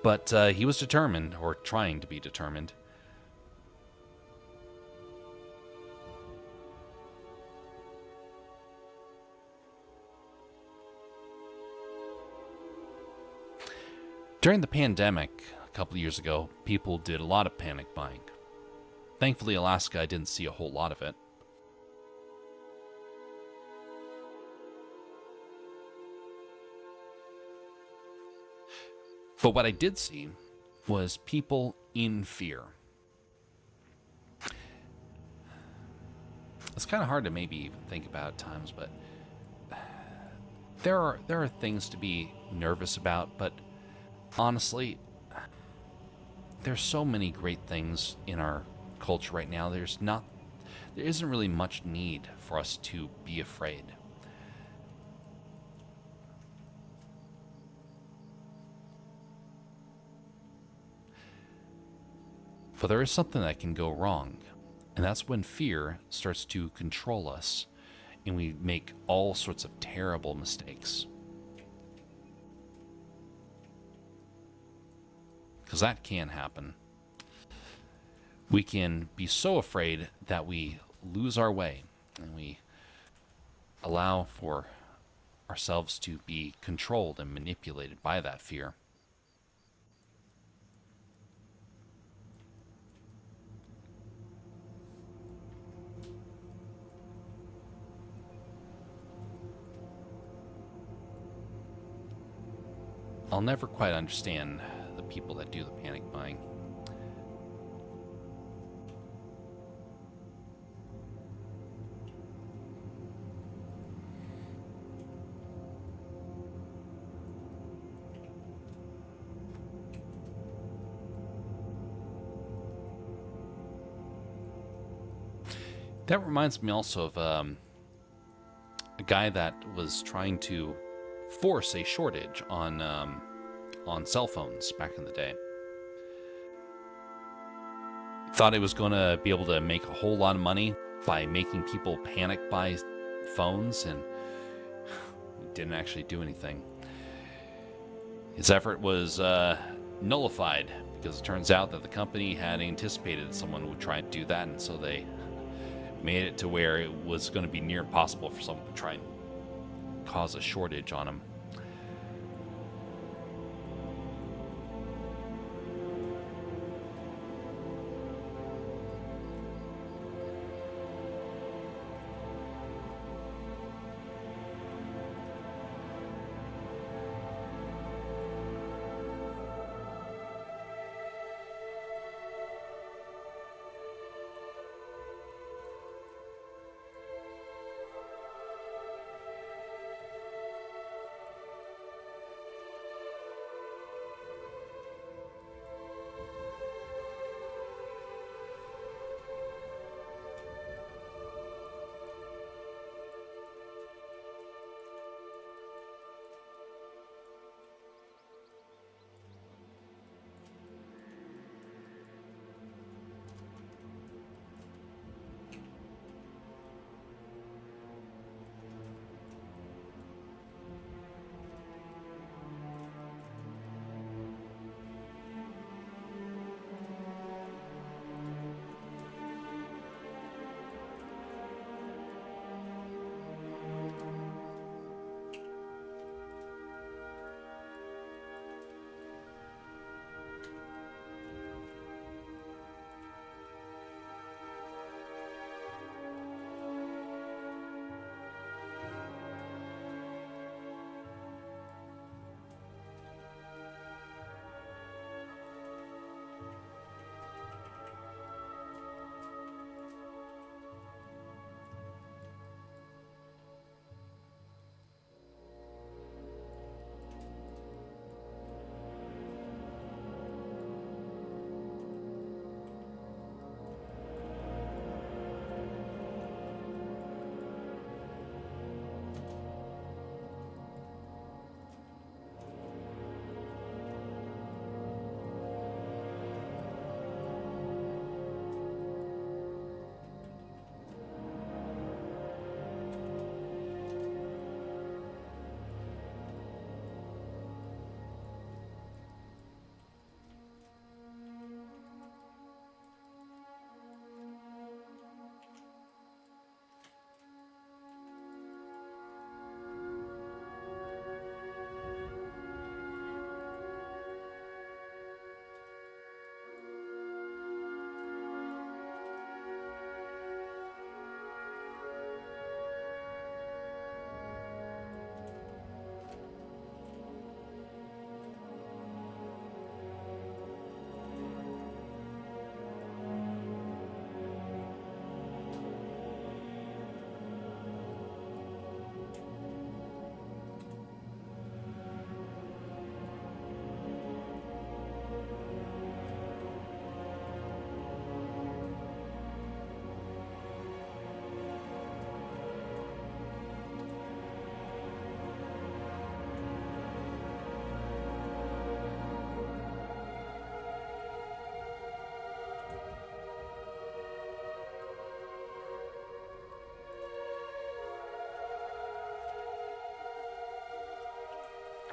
But he was determined, or trying to be determined. During the pandemic, a couple of years ago, people did a lot of panic buying. Thankfully, Alaska, I didn't see a whole lot of it. But what I did see was people in fear. It's kind of hard to maybe even think about at times, but there are things to be nervous about, but honestly, there's so many great things in our culture right now. There isn't really much need for us to be afraid. But there is something that can go wrong, and that's when fear starts to control us and we make all sorts of terrible mistakes. Because that can happen. We can be so afraid that we lose our way and we allow for ourselves to be controlled and manipulated by that fear. I'll never quite understand the people that do the panic buying. That reminds me also of a guy that was trying to force a shortage on cell phones back in the day. Thought he was going to be able to make a whole lot of money by making people panic buy phones, and didn't actually do anything. His effort was nullified because it turns out that the company had anticipated someone would try and do that, and so they made it to where it was going to be near impossible for someone to try and cause a shortage on them.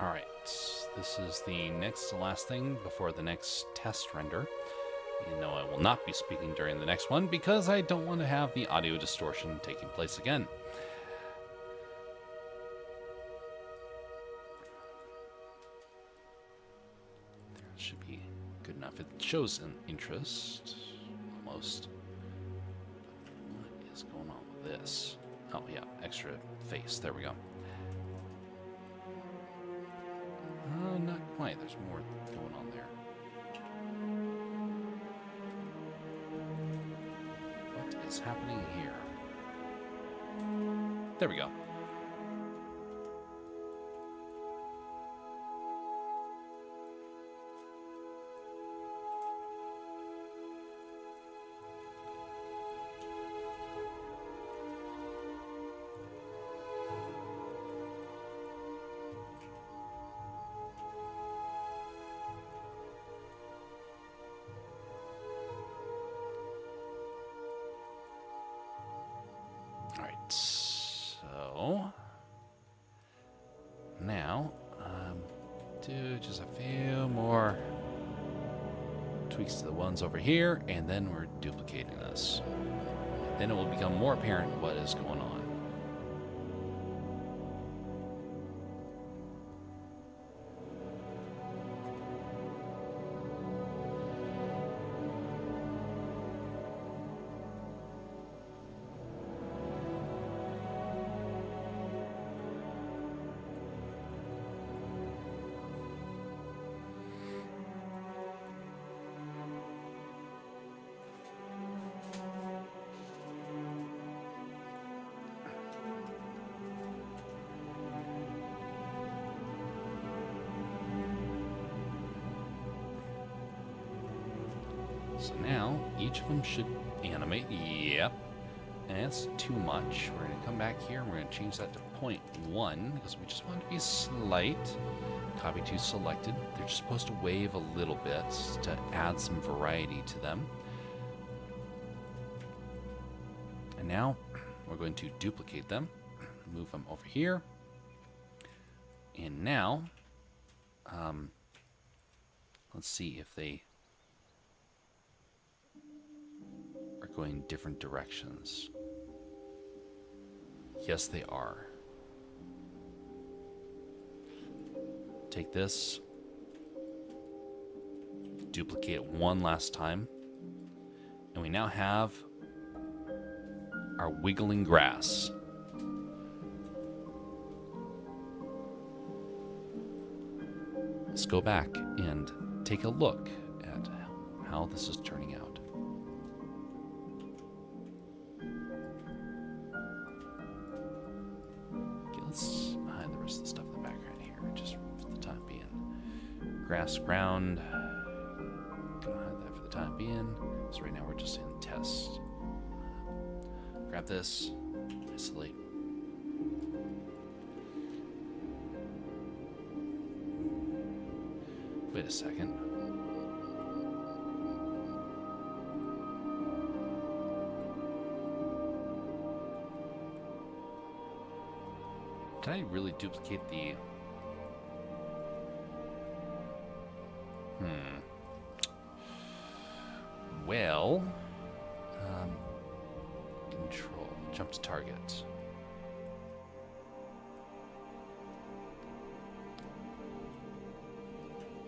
Alright, this is the next to last thing before the next test render. You know I will not be speaking during the next one because I don't want to have the audio distortion taking place again. There should be good enough. It shows an interest, almost. But what is going on with this? Oh yeah, extra face. There we go. Not quite. There's more going on there. What is happening here? There we go. Alright, so now do just a few more tweaks to the ones over here, and then we're duplicating this. Then it will become more apparent what is going on. So now each of them should animate. Yep. And that's too much. We're going to come back here and we're going to change that to 0.1 because we just want it to be slight. Copy to selected. They're just supposed to wave a little bit to add some variety to them. And now we're going to duplicate them. Move them over here. And now, let's see if they are going different directions. Yes, they are. Take this, duplicate it one last time, and we now have our wiggling grass. Let's go back and take a look at how this is turning out. Okay, let's hide the rest of the stuff in the background here, just for the time being. Grass, ground. Gonna hide that for the time being. So right now we're just in test. Grab this, isolate. Wait a second. Did I really duplicate the... Well... Control. Jump to target.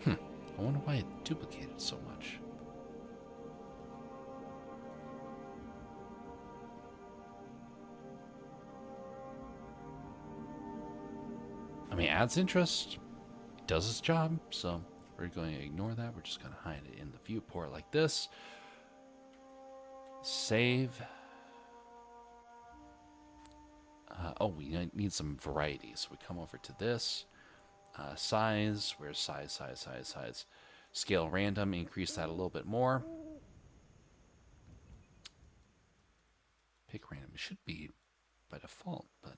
I wonder why it duplicated so much. I mean, adds interest. It does its job, so we're going to ignore that. We're just going to hide it in the viewport like this. Save. Oh, we need some variety. So we come over to this. Size. Where's size? Scale random. Increase that a little bit more. Pick random. It should be by default, but...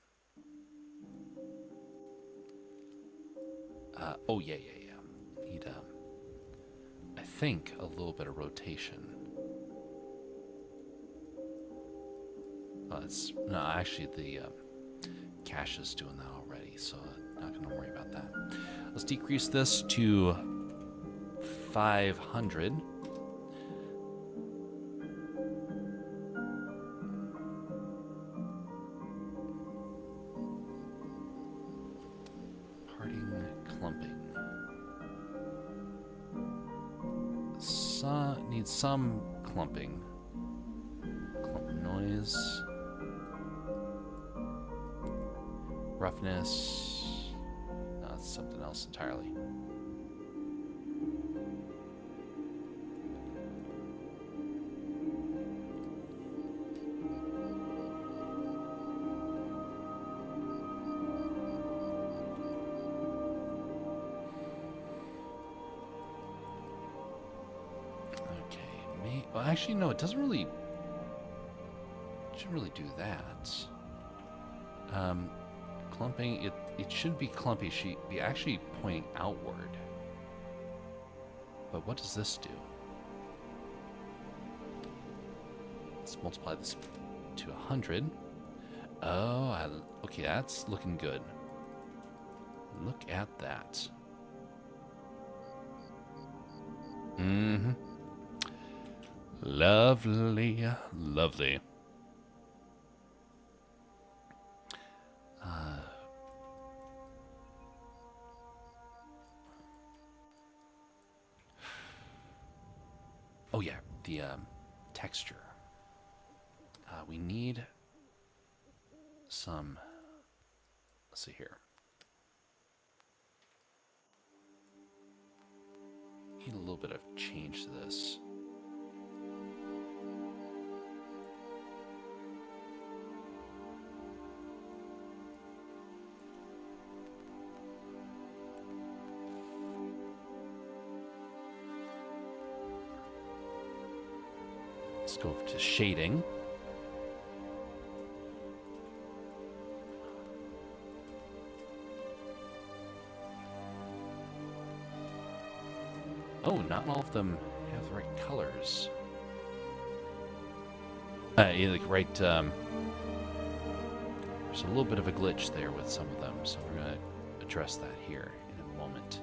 oh, yeah. Need, I think, a little bit of rotation. No, actually, the cache is doing that already, so not going to worry about that. Let's decrease this to 500. Parting clumping. Needs some clumping. Clump noise. Roughness. No, it's something else entirely. Well, actually, no, it doesn't really... It shouldn't really do that. Clumping, it should be clumpy. Should be actually pointing outward. But what does this do? Let's multiply this to 100. Oh, okay, that's looking good. Look at that. Mm-hmm. Lovely, lovely. Oh yeah, the texture. We need some. Let's see here. Need a little bit of change to this. Let's go over to shading. Oh, not all of them have the right colors. Yeah, like right. There's a little bit of a glitch there with some of them, so we're going to address that here in a moment.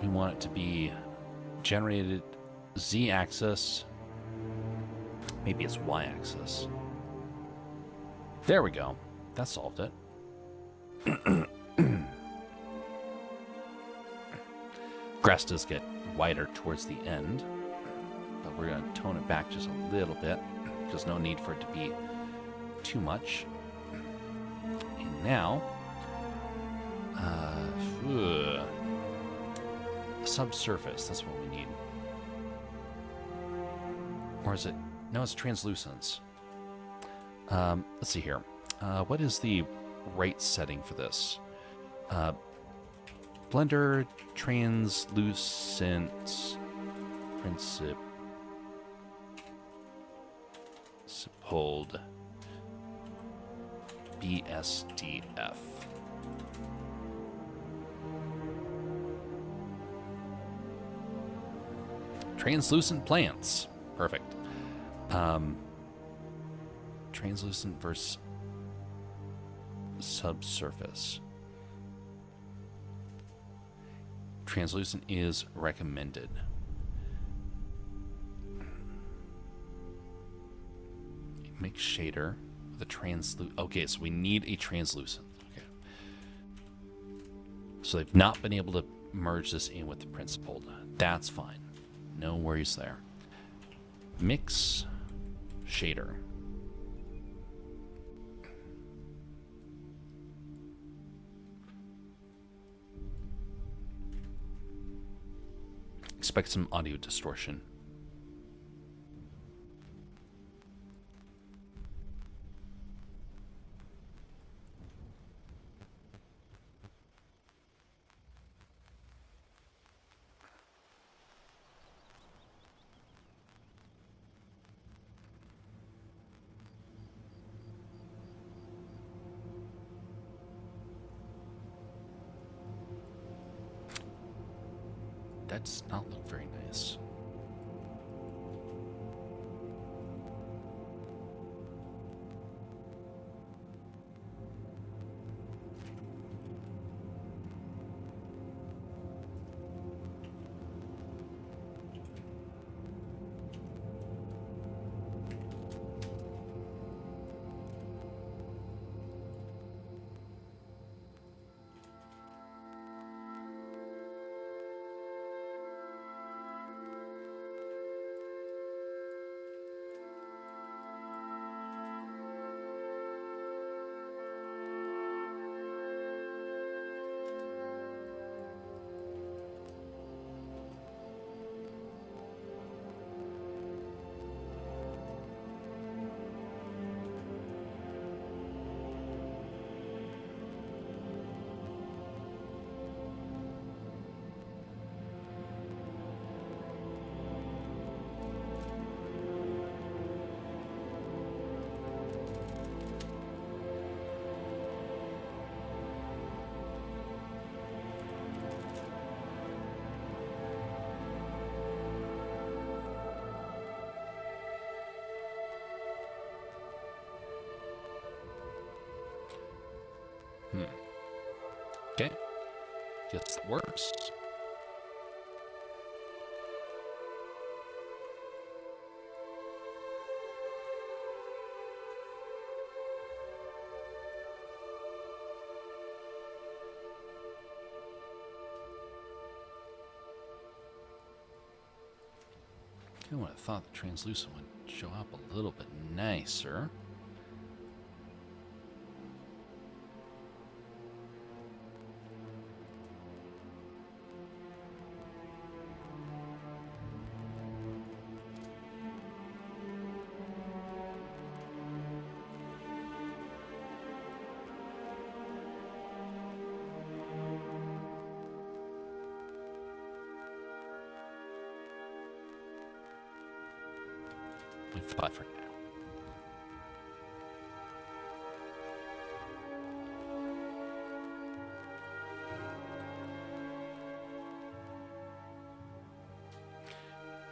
We want it to be generated Z-axis. Maybe it's Y-axis. There we go. That solved it. Grass does get wider towards the end, but we're going to tone it back just a little bit. There's no need for it to be too much. And now, subsurface, that's what we need. Or is it? No, it's translucence. Let's see here. What is the right setting for this? Blender translucent principled BSDF. Translucent plants. Perfect. Translucent versus subsurface. Translucent is recommended. Make shader with a translucent. Okay, so we need a translucent. Okay. So they've not been able to merge this in with the principled. That's fine. No worries there. Mix shader. Expect some audio distortion. That does not look very nice. Okay. Guess that works. I would have thought the translucent would show up a little bit nicer. I thought for now.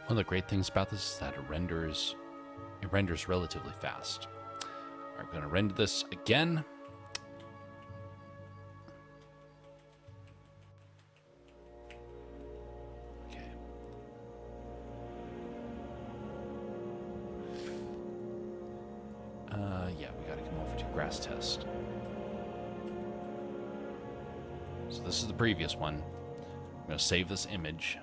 One of the great things about this is that it renders relatively fast. All right, we're going to render this again. Okay. Yeah, we got to come over to grass test. So this is the previous one. I'm going to save this image.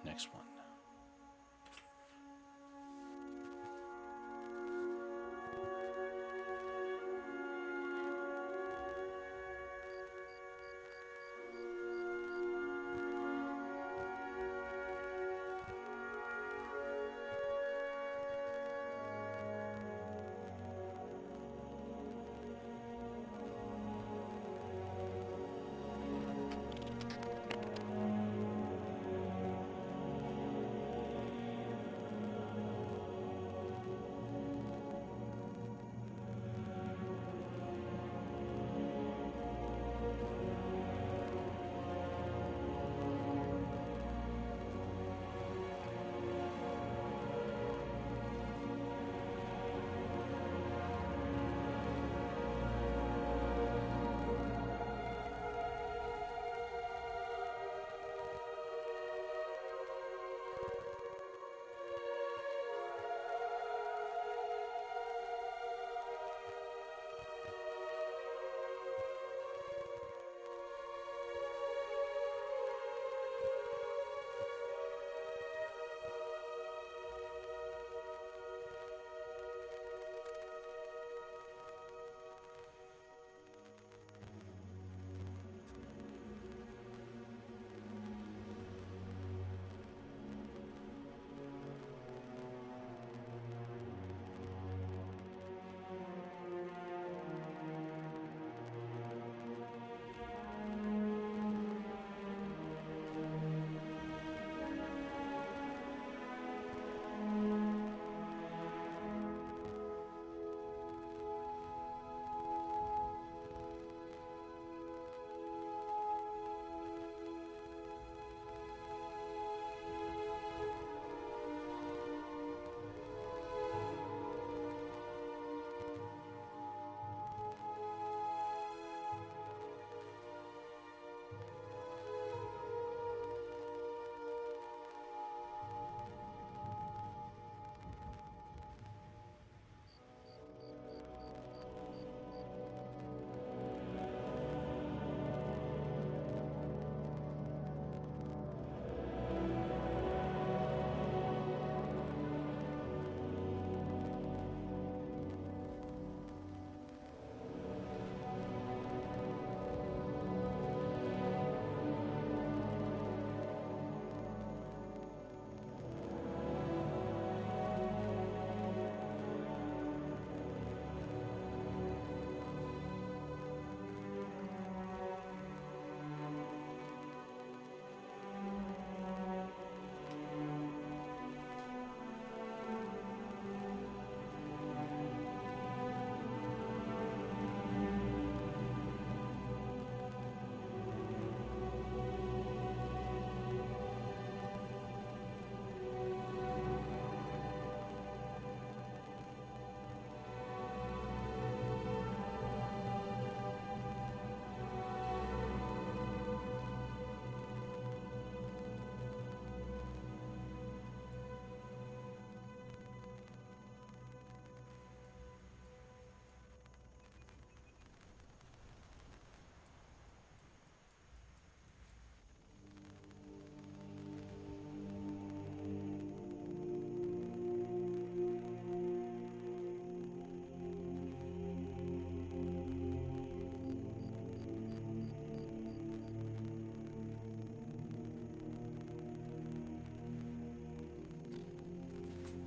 Next one.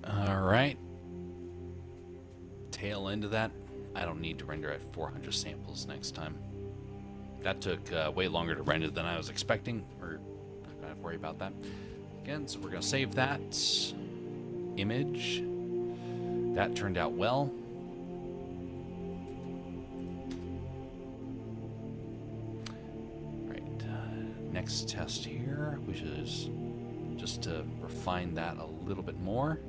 All right. Tail end of that. I don't need to render at 400 samples next time. That took way longer to render than I was expecting. We're not going to have to worry about that. Again, so we're going to save that image. That turned out well. Right. Next test here, which is just to refine that a little bit more.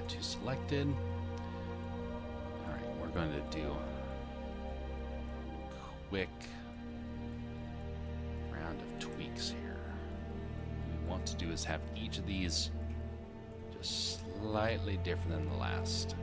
To selected. All right, we're going to do a quick round of tweaks here. What we want to do is have each of these just slightly different than the last.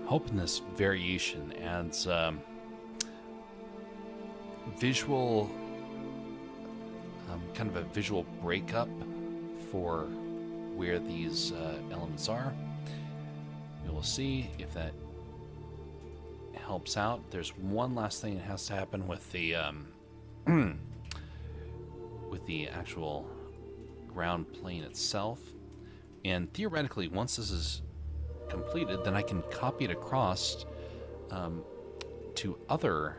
hoping this variation adds visual, kind of a visual breakup for where these elements are. We will see if that helps out. There's one last thing that has to happen with the with the actual ground plane itself, and theoretically once this is completed, then I can copy it across to other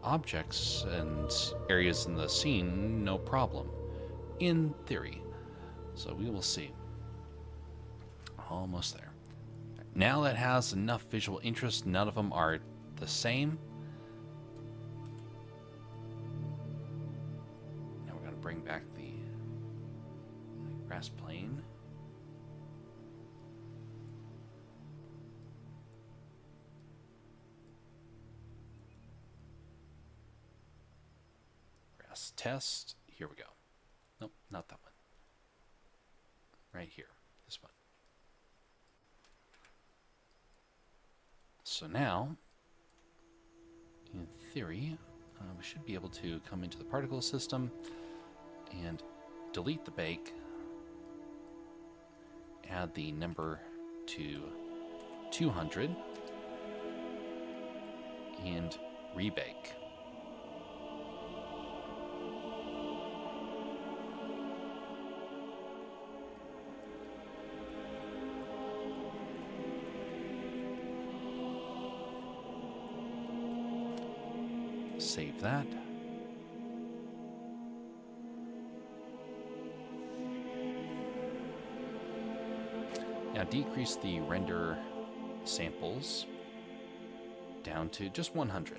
objects and areas in the scene, no problem, in theory. So we will see. Almost there. Now that has enough visual interest, none of them are the same. Now we're going to bring back the grass plane. Grass test. Here we go. Nope, not that one. Right here. This one. So now, in theory, we should be able to come into the particle system and delete the bake, add the number to 200, and rebake. Save that. Now decrease the render samples down to just 100.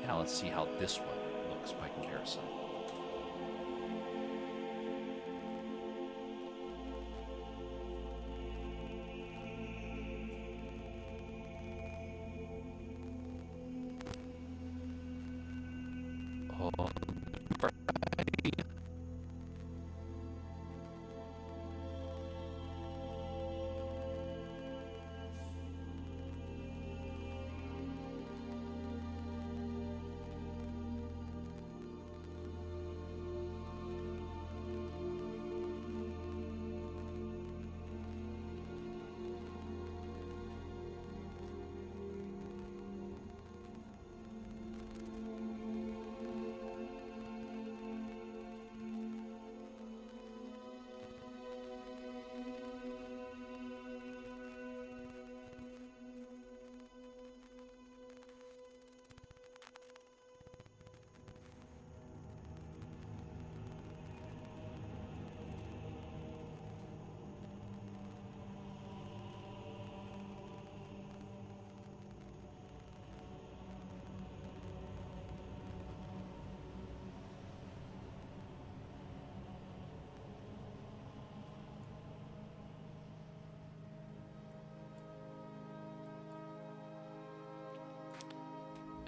Now let's see how this one looks by comparison.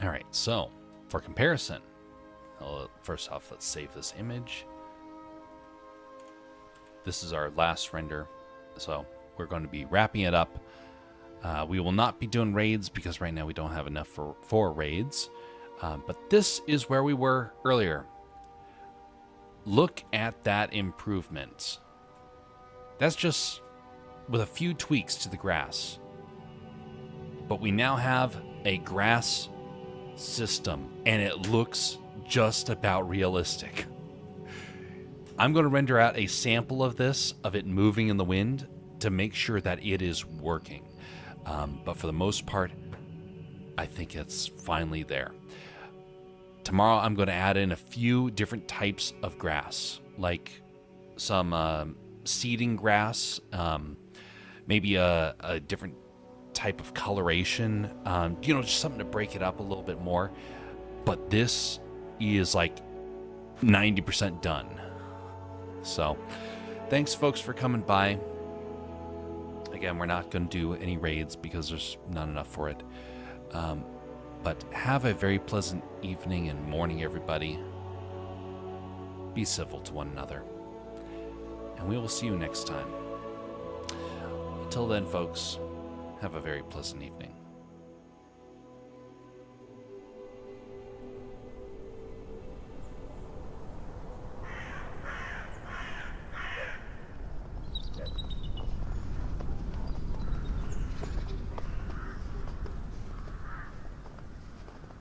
All right, so for comparison, first off, let's save this image. This is our last render, so we're going to be wrapping it up. We will not be doing raids because right now we don't have enough for raids, but this is where we were earlier. Look at that improvement. That's just with a few tweaks to the grass. But we now have a grass system, and it looks just about realistic. I'm going to render out a sample of this, of it moving in the wind, to make sure that it is working. But for the most part, I think it's finally there. Tomorrow I'm going to add in a few different types of grass, like some seeding grass, maybe a different type of coloration, just something to break it up a little bit more. But this is like 90% done. So thanks folks for coming by. Again, we're not going to do any raids because there's not enough for it. But have a very pleasant evening and morning, everybody. Be civil to one another. And we will see you next time. Until then, folks, Have a very pleasant evening.